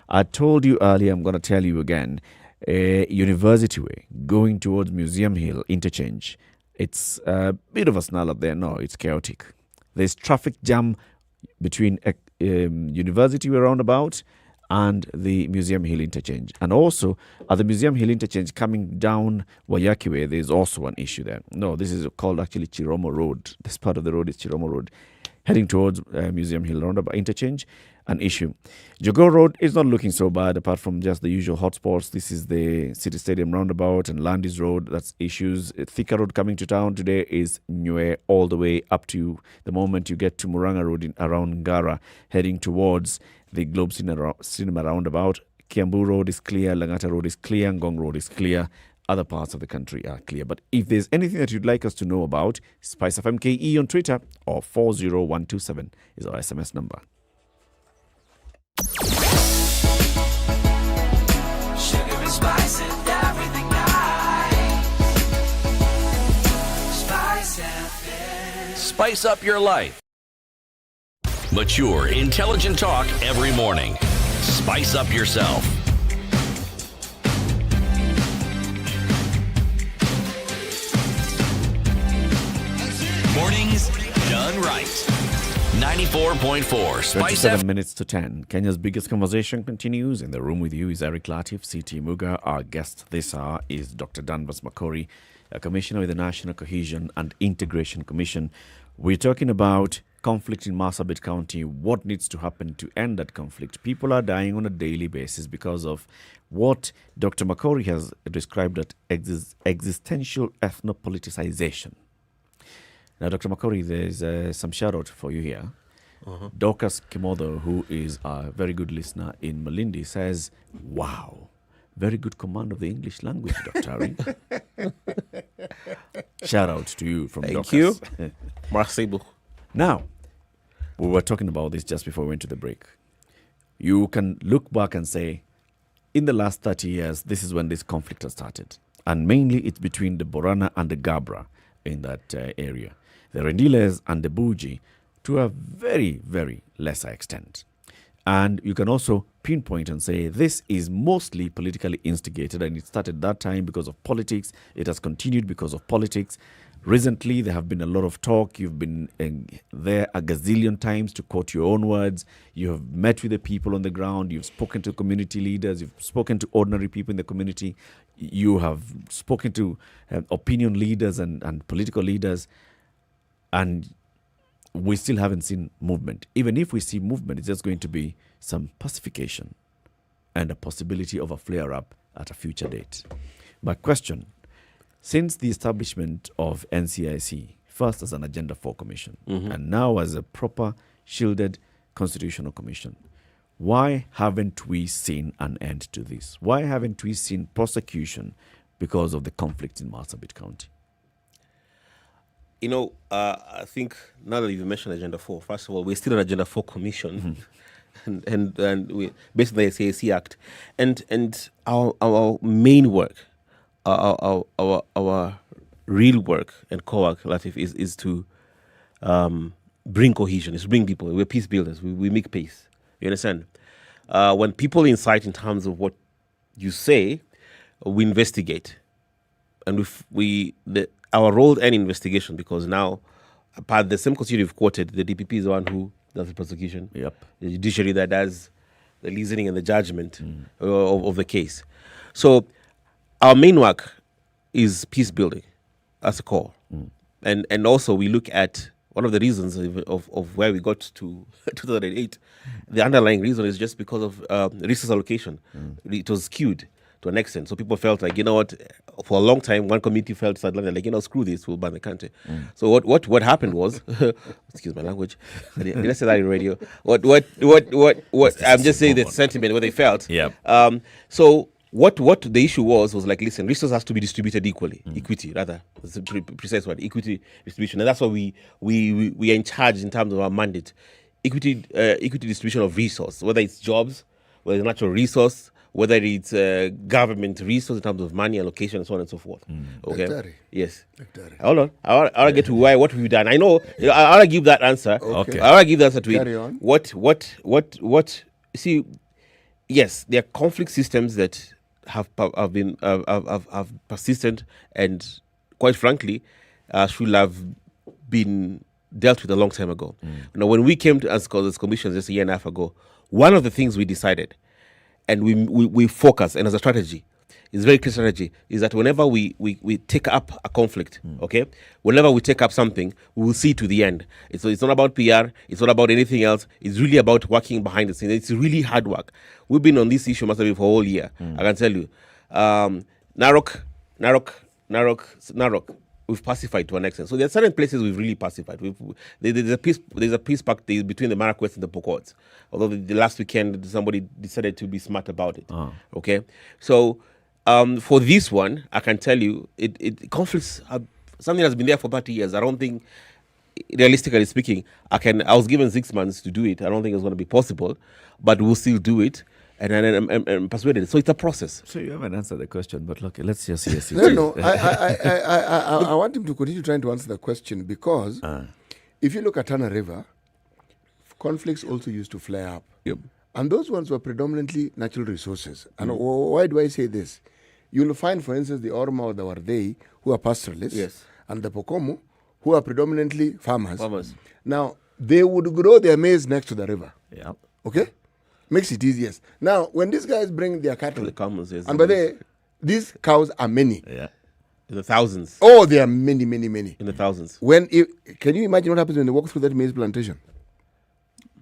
I told you earlier, I'm going to tell you again, University Way going towards Museum Hill interchange. It's a bit of a snarl up there. No, it's chaotic. There's traffic jam between University Way roundabout and the Museum Hill interchange. And also, at the Museum Hill interchange coming down Wayaki Way, there's also an issue there. No, this is called actually Chiromo Road. This part of the road is Chiromo Road. Heading towards Museum Hill roundabout interchange, an issue. Jogoo Road is not looking so bad apart from just the usual hotspots. This is the City Stadium roundabout and Landis Road. That's issues. Thika Road coming to town today is Nyeri all the way up to the moment you get to Muranga Road around Ngara, heading towards the Globe Cinema roundabout. Kiambu Road is clear. Langata Road is clear. Ngong Road is clear. Other parts of the country are clear. But if there's anything that you'd like us to know about, SpiceFM KE on Twitter or 40127 is our SMS number. Sugar and spice and everything nice. SpiceFM. Spice up your life. Mature, intelligent talk every morning. Spice up yourself. Mornings done right. 94.4 Spice 27 minutes to 10. Kenya's biggest conversation continues. In the room with you is Eric Latif, CT Muga. Our guest this hour is Dr. Danvas Makori, a commissioner with the National Cohesion and Integration Commission. We're talking about conflict in Marsabit County, what needs to happen to end that conflict. People are dying on a daily basis because of what Dr. Makori has described as existential ethno-politicization. Now, Dr. Makori, there's some shout-out for you here. Dorcas Kimodo, who is a very good listener in Malindi, says, wow, very good command of the English language, Dr. Ari. Shout-out to you from Thank Dorcas. you. Merci beaucoup. Now, we were talking about this just before we went to the break. You can look back and say, in the last 30 years, this is when this conflict has started. And mainly it's between the Borana and the Gabra in that area. The Rendiles and the Buji to a very, very lesser extent. And you can also pinpoint and say this is mostly politically instigated, and it started that time because of politics. It has continued because of politics. Recently, there have been a lot of talk. You've been there a gazillion times, to quote your own words. You have met with the people on the ground. You've spoken to community leaders. You've spoken to ordinary people in the community. You have spoken to opinion leaders and political leaders. And we still haven't seen movement. Even if we see movement, it's just going to be some pacification and a possibility of a flare-up at a future date. My question, since the establishment of NCIC, first as an Agenda 4 Commission, and now as a proper shielded constitutional commission, Why haven't we seen an end to this? Why haven't we seen prosecution because of the conflict in Marsabit County? You know, I think now that you've mentioned Agenda 4, first of all, we're still an Agenda 4 commission, and we based on the SAC Act, and our main work, our real work and core work, Latif, is to bring cohesion, is to bring people. We're peace builders. We make peace. You understand? When people incite in terms of what you say, we investigate, and our role and investigation, because now, apart the same constitution you've quoted, the DPP is the one who does the prosecution. Yep. The judiciary that does the listening and the judgment of the case. So our main work is peace building as a core. And also we look at one of the reasons of where we got to 2008. The underlying reason is just because of resource allocation. It was skewed to an extent. So people felt like, you know what, for a long time, one community felt like, you know, screw this, we'll ban the country. So what happened was, excuse my language, did I say that in radio? What I'm just saying the sentiment, what they felt. Yeah. So what the issue was like, listen, resources has to be distributed equally, equity rather, that's a precise word, equity distribution. And that's what we are in charge in terms of our mandate. Equity distribution of resource, whether it's jobs, whether it's natural resource, whether it's government resource in terms of money allocation and so on and so forth. Okay. Daktari. Yes. Daktari. Hold on. I want to get to what we've done. I know. I want to give that answer. Okay. I want to give the answer to Carry it. on. What? See, yes, there are conflict systems that have persistent and, quite frankly, should have been dealt with a long time ago. Now, when we came to as commissions just a year and a half ago, one of the things we decided, and we focus, and as a strategy, it's very clear strategy, is that whenever we take up a conflict, okay, whenever we take up something, we will see it to the end. It's not about PR, it's not about anything else, it's really about working behind the scenes. It's really hard work. We've been on this issue, must have been for a whole year, I can tell you. Narok, we've pacified to an extent. So there are certain places we've really pacified. There's a peace pact between the Marakwets and the Pokots. Although the last weekend somebody decided to be smart about it. Okay, so for this one, I can tell you, conflicts are something that's been there for 30 years. I don't think, realistically speaking, I was given 6 months to do it. I don't think it's going to be possible, but we'll still do it. And I'm persuaded. So it's a process. So you haven't answered the question, but look, let's just see. No. I want him to continue trying to answer the question, because if you look at Tana River, conflicts also used to flare up. Yep. And those ones were predominantly natural resources. And why do I say this? You'll find, for instance, the Orma or the Wardei, who are pastoralists, yes, and the Pokomo, who are predominantly farmers. Now, they would grow their maize next to the river. Yeah. Okay? Makes it easiest. Now, when these guys bring their cattle, and by the way, these cows are many. Yeah. In the thousands. Oh, there are many. In the thousands. Can you imagine what happens when they walk through that maize plantation?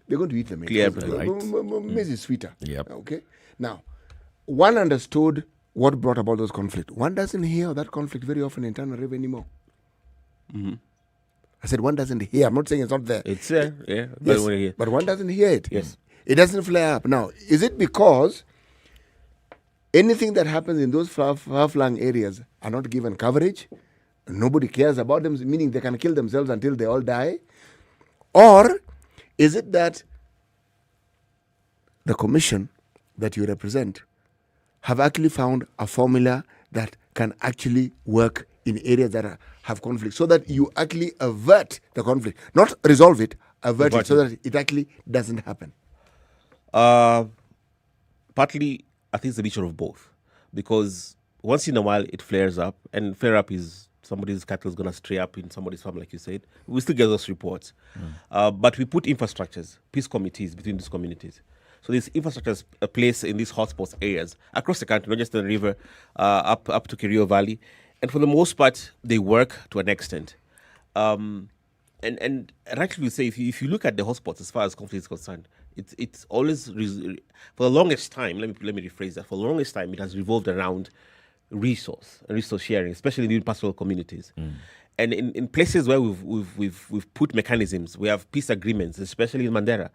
They're going to eat the maize. Clear, right. Maize is sweeter. Yep. Okay? Now, one understood what brought about those conflicts. One doesn't hear that conflict very often in Tana River anymore. I said one doesn't hear. I'm not saying it's not there. It's there, yeah. Yes, but one doesn't hear it. Yes. It doesn't flare up. Now, is it because anything that happens in those far-flung areas are not given coverage? Nobody cares about them, meaning they can kill themselves until they all die? Or is it that the commission that you represent have actually found a formula that can actually work in areas that have conflict, so that you actually avert the conflict, not resolve it, avert it, so that it actually doesn't happen? Partly, I think it's a mixture of both, because once in a while it flares up, and flare up is somebody's cattle is going to stray up in somebody's farm, like you said. We still get those reports, but we put infrastructures, peace committees between these communities. So these infrastructures are placed in these hotspots areas across the country, not just the river, up to Kerio Valley, and for the most part they work to an extent. And rightly we say, if you look at the hotspots as far as conflict is concerned, it's always for the longest time. Let me rephrase that. For the longest time, it has revolved around resource sharing, especially in pastoral communities. And in places where we've put mechanisms, we have peace agreements, especially in Mandera.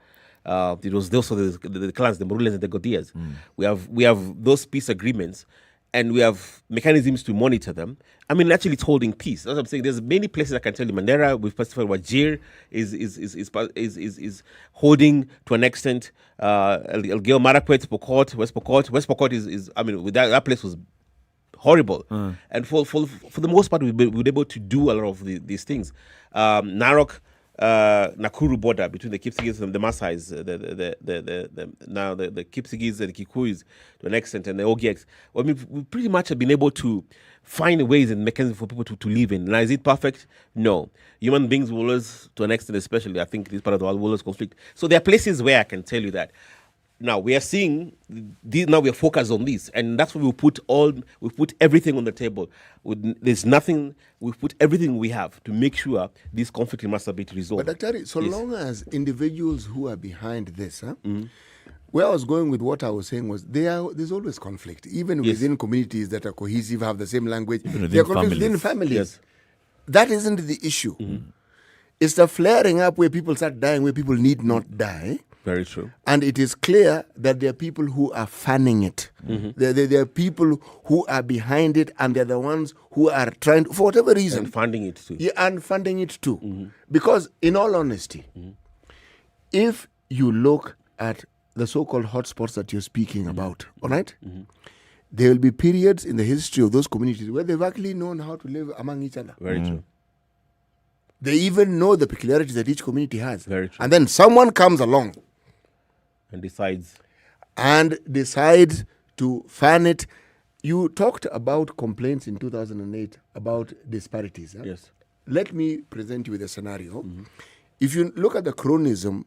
It was those are the clans, the Marulas and the Godias. We have those peace agreements, and we have mechanisms to monitor them. I mean, actually, it's holding peace. That's what I'm saying. There's many places I can tell you. Mandera, we've specified Wajir is holding to an extent. Elgeyo Marakwet, Pokot, West Pokot is I mean, that place was horrible. And for the most part, we were able to do a lot of these things. Narok, Nakuru border between the Kipsigis and the Maasais, now the Kipsigis and the Kikuyus to an extent, and the Ogieks. I mean, we pretty much have been able to find ways and mechanisms for people to live in. Now, is it perfect? No. Human beings will always, to an extent especially, I think this part of the world will always conflict. So there are places where I can tell you that. Now we are seeing now we are focused on this, and that's why we put everything on the table. There's nothing. We put everything we have to make sure this conflict in Master be resolved. But Dr. So long as individuals who are behind this, where I was going with what I was saying was there's always conflict, even within communities that are cohesive, have the same language. There are conflicts within families. Yes. That isn't the issue. It's the flaring up where people start dying, where people need not die. Very true. And it is clear that there are people who are fanning it. There are people who are behind it, and they're the ones who are trying to, for whatever reason. And funding it too. Yeah, and funding it too. Because in all honesty, if you look at the so-called hotspots that you're speaking about, all right? There will be periods in the history of those communities where they've actually known how to live among each other. Very true. They even know the peculiarities that each community has. Very true. And then someone comes along and decides to fan it. You talked about complaints in 2008 about disparities. Yes. Let me present you with a scenario. If you look at the chronism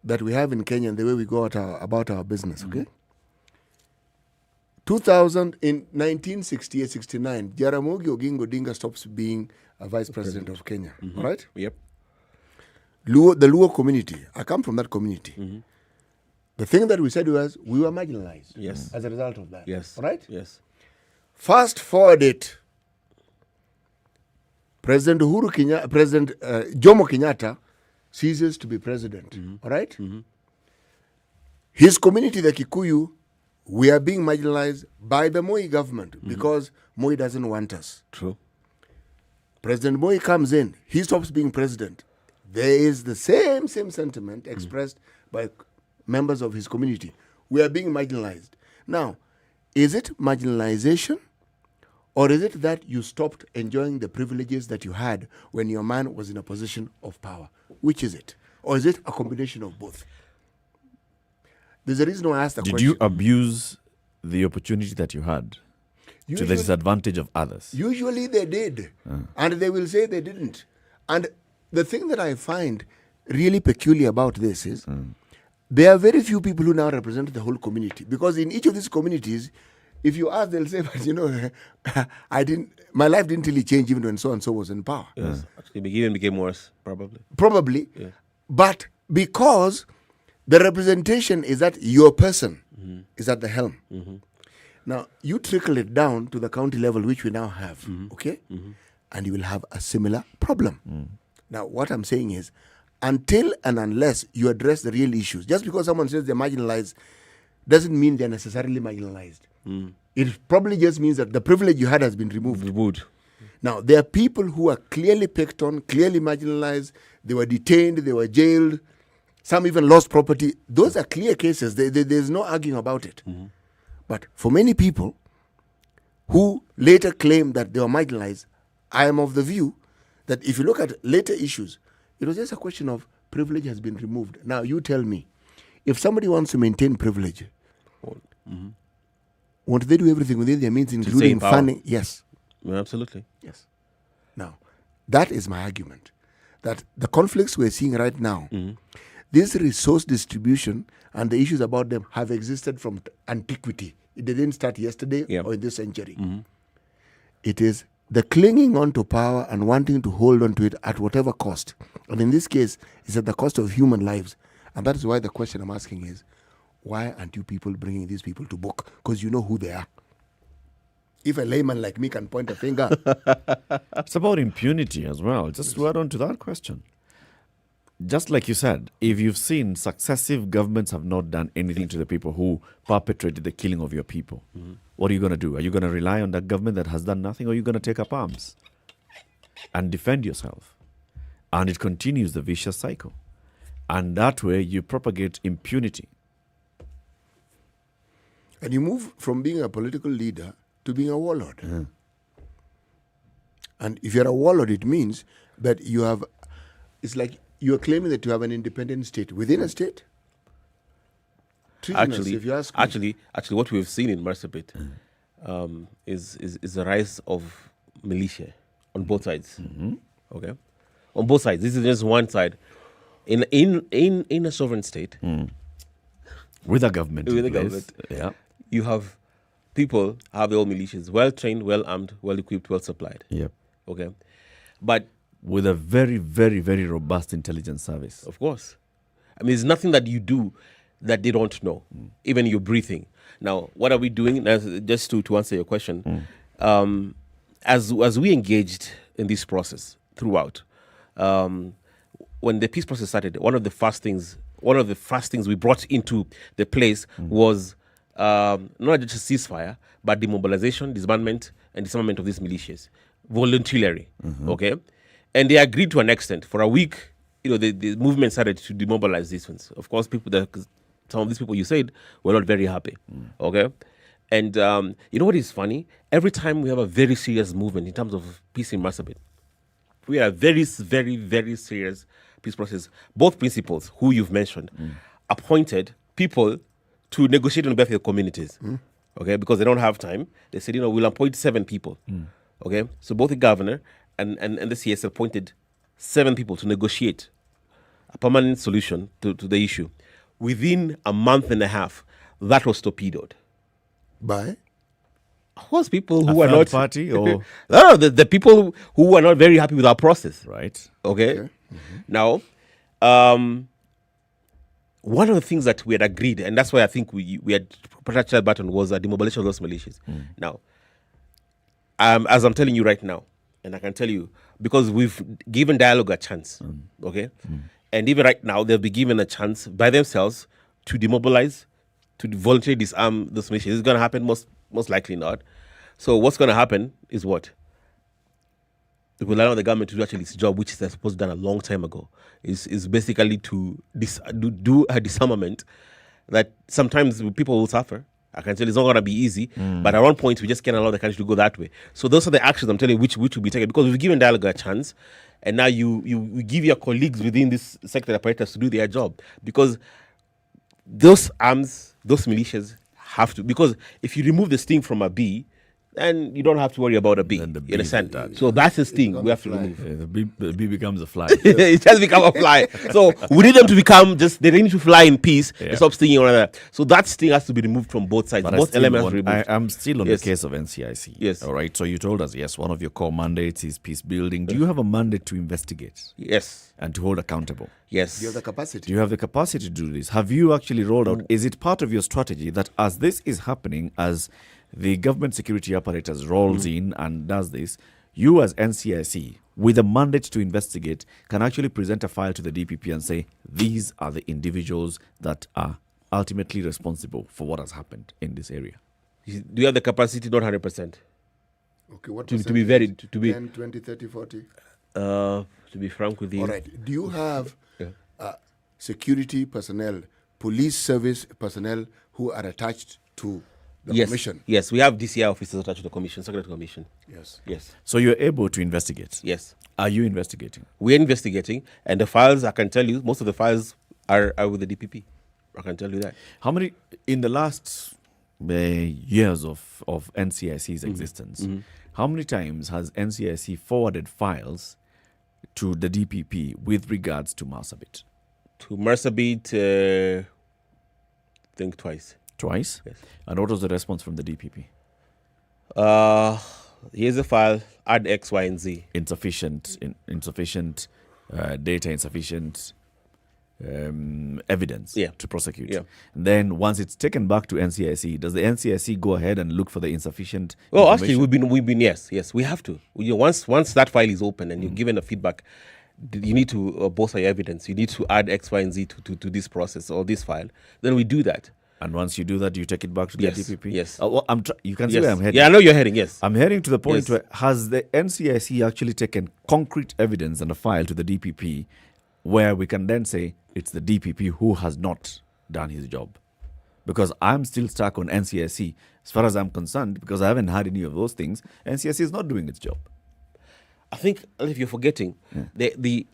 that we have in Kenya and the way we go about our business, okay? 1968-69, Jaramogi Oginga Odinga stops being a vice president of Kenya, right? Yep. The Luo community, I come from that community. The thing that we said was we were marginalized. Yes. As a result of that. Yes. Right? Yes. Fast forward President Jomo Kenyatta ceases to be president. All right? His community, the Kikuyu, we are being marginalized by the Moi government because Moi doesn't want us. True. President Moi comes in, he stops being president. There is the same sentiment expressed by members of his community. We are being marginalized. Now, is it marginalization, or is it that you stopped enjoying the privileges that you had when your man was in a position of power? Which is it? Or is it a combination of both? There's a reason why I asked the question. Did you abuse the opportunity that you had to the disadvantage of others? Usually they did. And they will say they didn't. And the thing that I find really peculiar about this is there are very few people who now represent the whole community. Because in each of these communities, if you ask, they'll say, but my life didn't really change even when so-and-so was in power. Yes. Actually, it even became worse, probably. Probably. Yeah. But because the representation is that your person is at the helm. Now, you trickle it down to the county level, which we now have, okay? And you will have a similar problem. Now, what I'm saying is, until and unless you address the real issues, just because someone says they're marginalized doesn't mean they're necessarily marginalized. It probably just means that the privilege you had has been removed. Now, there are people who are clearly picked on, clearly marginalized. They were detained, they were jailed. Some even lost property. Those are clear cases. There's no arguing about it. But for many people who later claim that they were marginalized, I am of the view that if you look at later issues, it was just a question of privilege has been removed. Now, you tell me, if somebody wants to maintain privilege, won't they do everything within their means, including funding? Yes. Yeah, absolutely. Yes. Now, that is my argument. That the conflicts we're seeing right now, this resource distribution and the issues about them have existed from antiquity. It didn't start yesterday or in this century. It is the clinging on to power and wanting to hold on to it at whatever cost. And in this case, it's at the cost of human lives. And that is why the question I'm asking is, why aren't you people bringing these people to book? Because you know who they are. If a layman like me can point a finger. It's about impunity as well. Just to add on to that question. just like you said, if you've seen successive governments have not done anything to the people who perpetrated the killing of your people, what are you going to do? Are you going to rely on that government that has done nothing, or are you going to take up arms and defend yourself? And it continues the vicious cycle. And that way you propagate impunity. And you move from being a political leader to being a warlord. And if you're a warlord, it means that you have, it's like you're claiming that you have an independent state within a state. Actually, if you ask me. actually, what we've seen in Marsabit is the rise of militia on both sides. Okay, on both sides. This is just one side. In a sovereign state, with a government, yeah, you have people have their own militias, well trained, well armed, well equipped, well supplied. Yep. Okay, but with a very, very, very robust intelligence service. Of course. I mean, there's nothing that you do that they don't know, even your breathing. Now, what are we doing? Just to answer your question, as we engaged in this process throughout, when the peace process started, one of the first things we brought into the place was not just a ceasefire, but demobilization, disbandment, and disarmament of these militias voluntarily. Okay. And they agreed to an extent. For a week, the movement started to demobilize these ones. Of course, some of these people you said were not very happy. Okay? And you know what is funny? Every time we have a very serious movement in terms of peace in Marsabit, we are very, very, very serious peace process. Both principals, who you've mentioned, appointed people to negotiate on behalf of the communities. Okay? Because they don't have time. They said, we'll appoint 7 people. Okay? So both the governor and the CS appointed 7 people to negotiate a permanent solution to the issue. Within a month and a half, that was torpedoed. By? Of course, people who A are third not party or no, the people who were not very happy with our process. Right. Okay. Now, one of the things that we had agreed, and that's why I think we had pressed that button, was a demobilization of those militias. Now, as I'm telling you right now, and I can tell you, because we've given dialogue a chance, okay? And even right now, they'll be given a chance by themselves to demobilize, to voluntarily disarm those militias. It's going to happen, most likely not. So what's going to happen is what? They will allow the government to do actually its job, which is supposed to be done a long time ago, is basically to do a disarmament that sometimes people will suffer. I can tell you it's not going to be easy, but at one point we just can't allow the country to go that way. So those are the actions I'm telling you which will be taken, because we've given dialogue a chance, and now you give your colleagues within this sector apparatus to do their job, because those arms, those militias have to, because if you remove the sting from a bee, then you don't have to worry about a bee. You understand? So that's the sting we have to remove. The bee becomes a fly. It has become a fly. So we need them to become they need to fly in peace and stop stinging one another. So that sting has to be removed from both sides. But both elements removed. I'm still on the case of NCIC. Yes. All right. So you told us, yes, one of your core mandates is peace building. Do you have a mandate to investigate? Yes. And to hold accountable? Yes. Do you have the capacity? Do you have the capacity to do this? Have you actually rolled out? Is it part of your strategy that as this is happening, as the government security apparatus rolls in and does this, you as NCIC, with a mandate to investigate, can actually present a file to the DPP and say, these are the individuals that are ultimately responsible for what has happened in this area? Do you have the capacity? Not 100%. Okay, what to be very to be 10, 20, 30, 40? To be frank with you. All right. Do you have security personnel, police service personnel who are attached to the commission? Yes, we have DCI officers attached to the commission, Secretary Commission. Yes. So you're able to investigate? Yes. Are you investigating? We're investigating, and the files, I can tell you, most of the files are with the DPP. I can tell you that. How many, in the last years of NCIC's existence, how many times has NCIC forwarded files to the DPP with regards to Marsabit? To Marsabit, I think twice. Twice? Yes. And what was the response from the DPP? Here's a file, add X, Y, and Z. Insufficient data, insufficient evidence to prosecute. Yeah. And then once it's taken back to NCIC, does the NCIC go ahead and look for the insufficient Well, actually, we've been yes, we have to. Once that file is open and you're given a feedback, you need to bolster your evidence. You need to add X, Y, and Z to this process or this file. Then we do that. And once you do that, you take it back to the DPP? Yes. You can see where I'm heading. Yeah, I know you're heading, yes. I'm heading to the point where has the NCIC actually taken concrete evidence and a file to the DPP where we can then say it's the DPP who has not done his job? Because I'm still stuck on NCIC as far as I'm concerned, because I haven't heard any of those things. NCIC is not doing its job. I think if you're forgetting, let me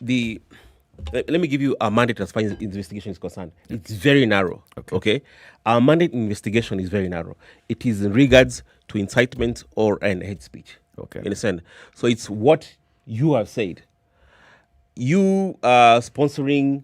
give you our mandate as far as investigation is concerned. It's very narrow. Okay. Our mandate investigation is very narrow. It is in regards to incitement or an hate speech. Okay. You understand? So it's what you have said. You are sponsoring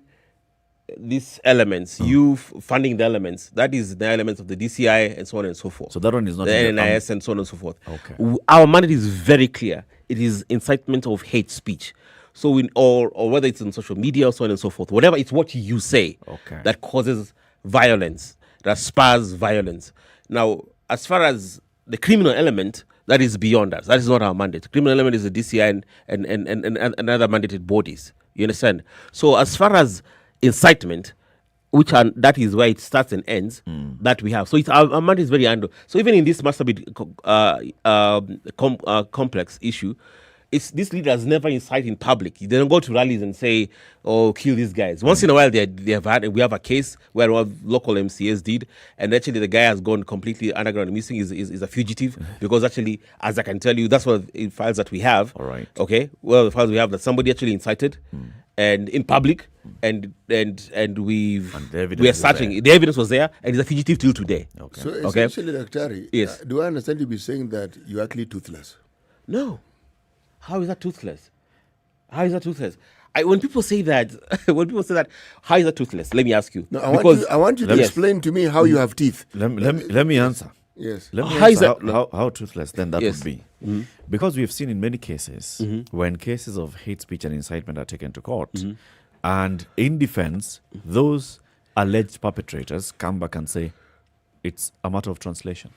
these elements, you funding the elements. That is the elements of the DCI and so on and so forth. So that one is not the NIS and so on and so forth. Okay. Our mandate is very clear. It is incitement of hate speech. So or whether it's on social media or so on and so forth, whatever, it's what you say that causes violence, that spurs violence. Now, as far as the criminal element, that is beyond us. That is not our mandate. The criminal element is the DCI and other mandated bodies. You understand? So as far as incitement, that is where it starts and ends, that we have. So our mandate is very under. So even in this masturbate complex issue, these leaders never incite in public. They don't go to rallies and say, "Oh, kill these guys." Once in a while, we have a case where one local MCAs did, and actually the guy has gone completely underground missing. Is a fugitive because actually, as I can tell you, that's one of the files that we have. All right. Okay. Well, the files we have that somebody actually incited, and in public, and we are searching. The evidence was there, and he's a fugitive till today. Okay. So essentially, Daktari, yes. Do I understand you be saying that you're actually toothless? No. How is that toothless? How is that toothless? When people say that, how is that toothless? Let me ask you. No, I want you to explain to me how you have teeth. Let me answer. Yes. Let me How is answer that- how toothless then that would be. Because we've seen in many cases when cases of hate speech and incitement are taken to court, and in defense, those alleged perpetrators come back and say it's a matter of translation.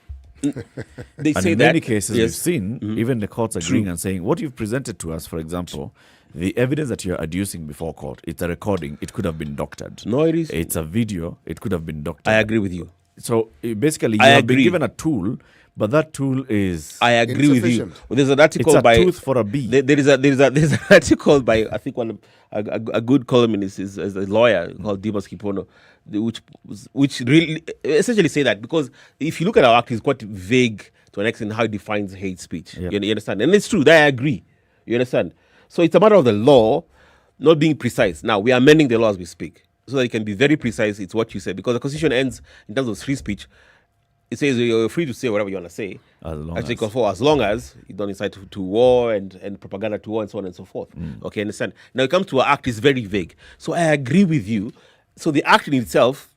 They and say in that, many cases yes. we've seen even the courts agreeing and saying what you've presented to us, for example, the evidence that you're adducing before court, it's a recording, it could have been doctored. No, it is. It's a video, it could have been doctored. I agree with you. So basically, you I have been agree. given a tool, but that tool is I agree with you. insufficient. There's an article it's a by tooth for a bee. there's an article by I think a good columnist is a lawyer called Dimas Kipono, which really essentially say that, because if you look at our act, it's quite vague to an extent how it defines hate speech. Yep. You understand? And it's true that I agree. You understand? So it's a matter of the law not being precise. Now we are amending the law as we speak so that it can be very precise. It's what you said, because the Constitution ends in terms of free speech. It says you're free to say whatever you want to say. As long as you don't incite to war and propaganda to war and so on and so forth. Okay, understand? Now it comes to our act, it's very vague. So I agree with you. So the act in itself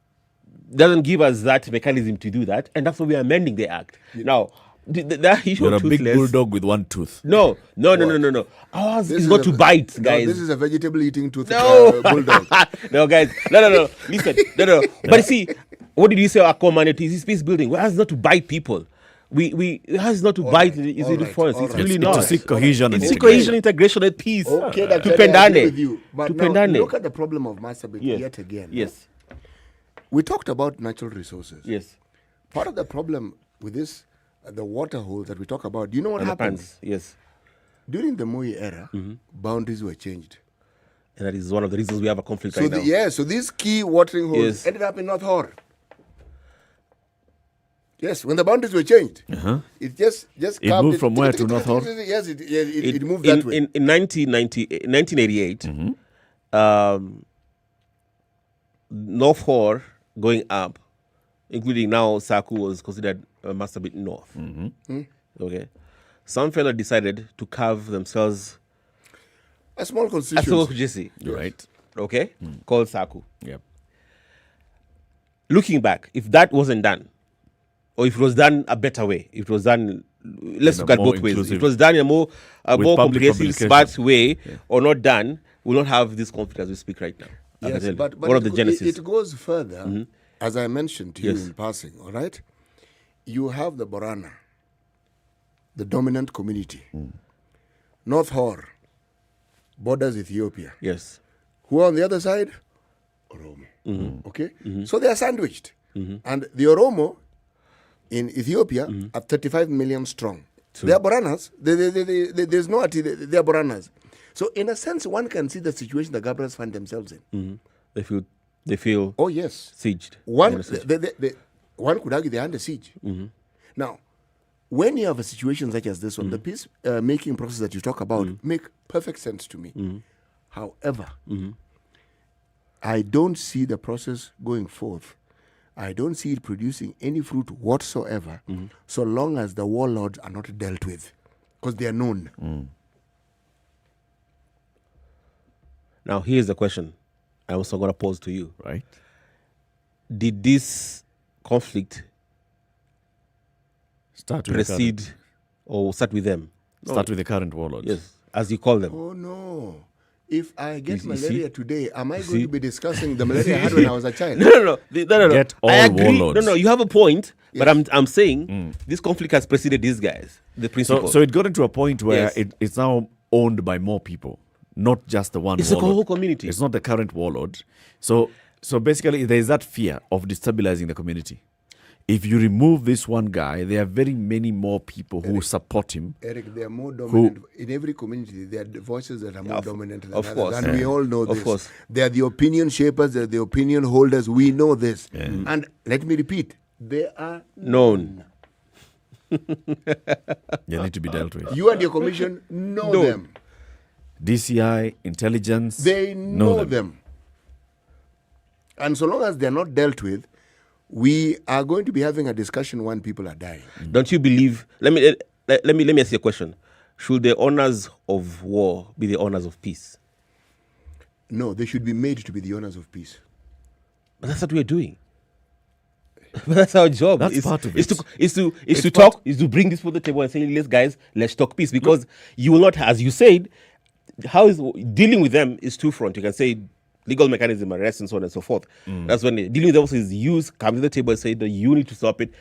doesn't give us that mechanism to do that, and that's why we are amending the act. Now, that issue You're of a big toothless- bulldog with one tooth. No. Ours This is is not a- to bite, No, guys. this is a vegetable eating tooth No, bulldog. no, guys. No. Listen, no. But see, what did you say? Our core mandate is peace building. Well, it's not to bite people. It has not to bite. Is it foreign? It's really not. To seek cohesion and It's seek integration. cohesion, integration, and peace. Okay, To that's I agree pendane. with you. But To now, pendane. look at the problem of masturbate yet again. Yes. We talked about natural resources. Yes. Part of the problem with this, the water hole that we talk about, do you know what And the happened? pans, yes. During the Moi era, boundaries were changed. And that is one of the reasons we have a conflict right now. So these key watering holes Yes. ended up in North Hor. Yes, when the boundaries were changed, it just It carved moved from where to North Hor? Yes, it moved that way. In 1988, North Hor going up, including now Saku, was considered masturbate north. Okay, some fella decided to carve themselves A small a constituency. small constituency, Right. okay, called Saku. Yep. Looking back, if that wasn't done, or if it was done a better way, if it was done, let's In a look at more both ways. If inclusive- it was done in a more With public comprehensive, publication. smart way, or not done, we'll not have this conflict as we speak right now. I can Yes, tell you. but one of the it, genesis. it goes further, as I mentioned to you Yes. in passing, all right? You have the Borana, the dominant community. North Hor, borders Ethiopia. Yes. Who are on the other side? Oromo. Mm-hmm. Okay? So they are sandwiched. And the Oromo in Ethiopia are 35 million strong. They are Boranas. There's no they are Boranas. So in a sense, one can see the situation the Gabriels find themselves in. They feel oh yes, sieged. One could argue they're under siege. Now, when you have a situation such as this one, the peace making process that you talk about make perfect sense to me. However, I don't see the process going forth. I don't see it producing any fruit whatsoever, so long as the warlords are not dealt with, because they are known. Now, here's the question. I'm also going to pose to you. Right. Did this conflict start with them? Start with the current warlords. Yes, as you call them. Oh, no. If I get You malaria see? today, am I You going see? to be discussing the malaria I had when I was a child? No. Get all I agree. warlords. No, you have a point, but I'm saying this conflict has preceded these guys. The principle. So it got into a point where Yes. it's now owned by more people, not just the one It's a warlord. whole community. It's not the current warlord. So basically, there is that fear of destabilizing the community. If you remove this one guy, there are very many more people who support him. Eric, they are more dominant. In every community, there are voices that are more dominant than of others. course. And we all know this. Of course. They are the opinion shapers, they are the opinion holders. We know this. And let me repeat, they are known. They need to be dealt with. You and your commission know them. DCI, intelligence. They know them. And so long as they're not dealt with, we are going to be having a discussion when people are dying. Don't you believe? Let me ask you a question. Should the owners of war be the owners of peace? No, they should be made to be the owners of peace. But that's what we're doing. But that's our job. That's part of is it. to talk, is to bring this to the table and say, let's talk peace. Because you will not, as you said, how is dealing with them is two front. You can say legal mechanism, arrest, and so on and so forth. That's when dealing with them is come to the table and say that you need to stop it,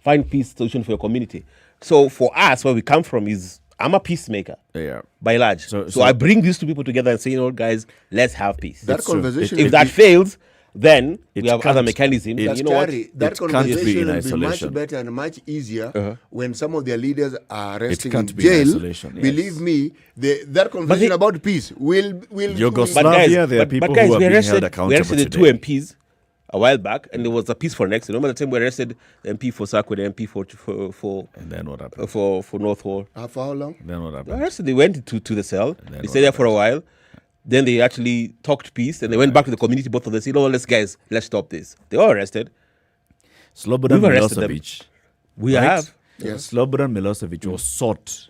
find peace solution for your community. So for us, where we come from is, I'm a peacemaker. Yeah. By large. So I bring these two people together and say, guys, let's have peace. That conversation. If that fails, then we have other mechanisms. And you know what? That conversation will be much isolation. better and much easier when some of their leaders are arrested in can't be in jail. isolation. Believe me, that conversation about peace will Yugoslavia, there are people who are being held accountable we arrested today. the two MPs a while back, and there was a peace for next. Remember the time we arrested the MP for Sakwe, the MP for and then what happened? For North Hall. For how long? Then what happened? Arrested. They went to the cell. They stayed there for a while. Then they actually talked peace, and they went back to the community. Both of them said, let's stop this. They were arrested. Slobodan We've arrested them. Milosevic. We have. Yes. Slobodan Milosevic was sought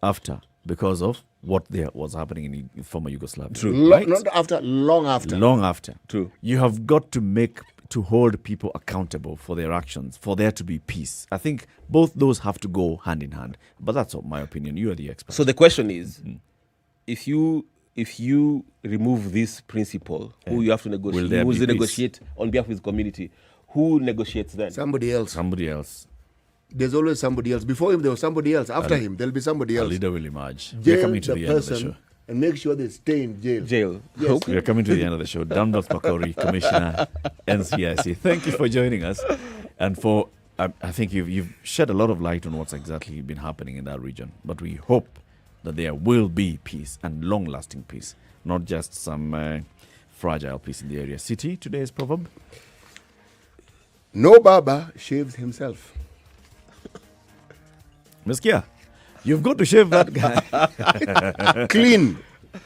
after because of what was happening in former Yugoslavia. True. Right? Not after, long after. Long after. True. You have got to hold people accountable for their actions, for there to be peace. I think both those have to go hand in hand. But that's my opinion. You are the expert. So the question is, if you remove this principle, who you have to negotiate, who will negotiate on behalf of his community? Who negotiates then? Somebody else. Somebody else. There's always somebody else. Before him, there was somebody else. After him, there'll be somebody A else. leader will emerge. Jail We're coming to the end of the person show. and make sure they stay in jail. Yes. Okay. We're coming to the end of the show. Danvers Makori, Commissioner, NCIC. Thank you for joining us. And for, I think you've shed a lot of light on what's exactly been happening in that region. But we hope that there will be peace and long-lasting peace, not just some fragile peace in the area. City, today's proverb? No barber shaves himself. Meskia, you've got to shave that guy. Clean.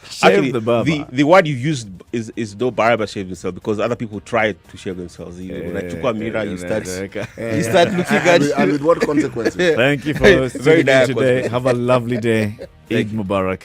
Shave Actually, the barber. the word you used is no barber shave himself, because other people try to shave themselves. You mirror, you start looking at and with what consequences? Thank you for Very tuning in today. Have a lovely day. Eid Mubarak.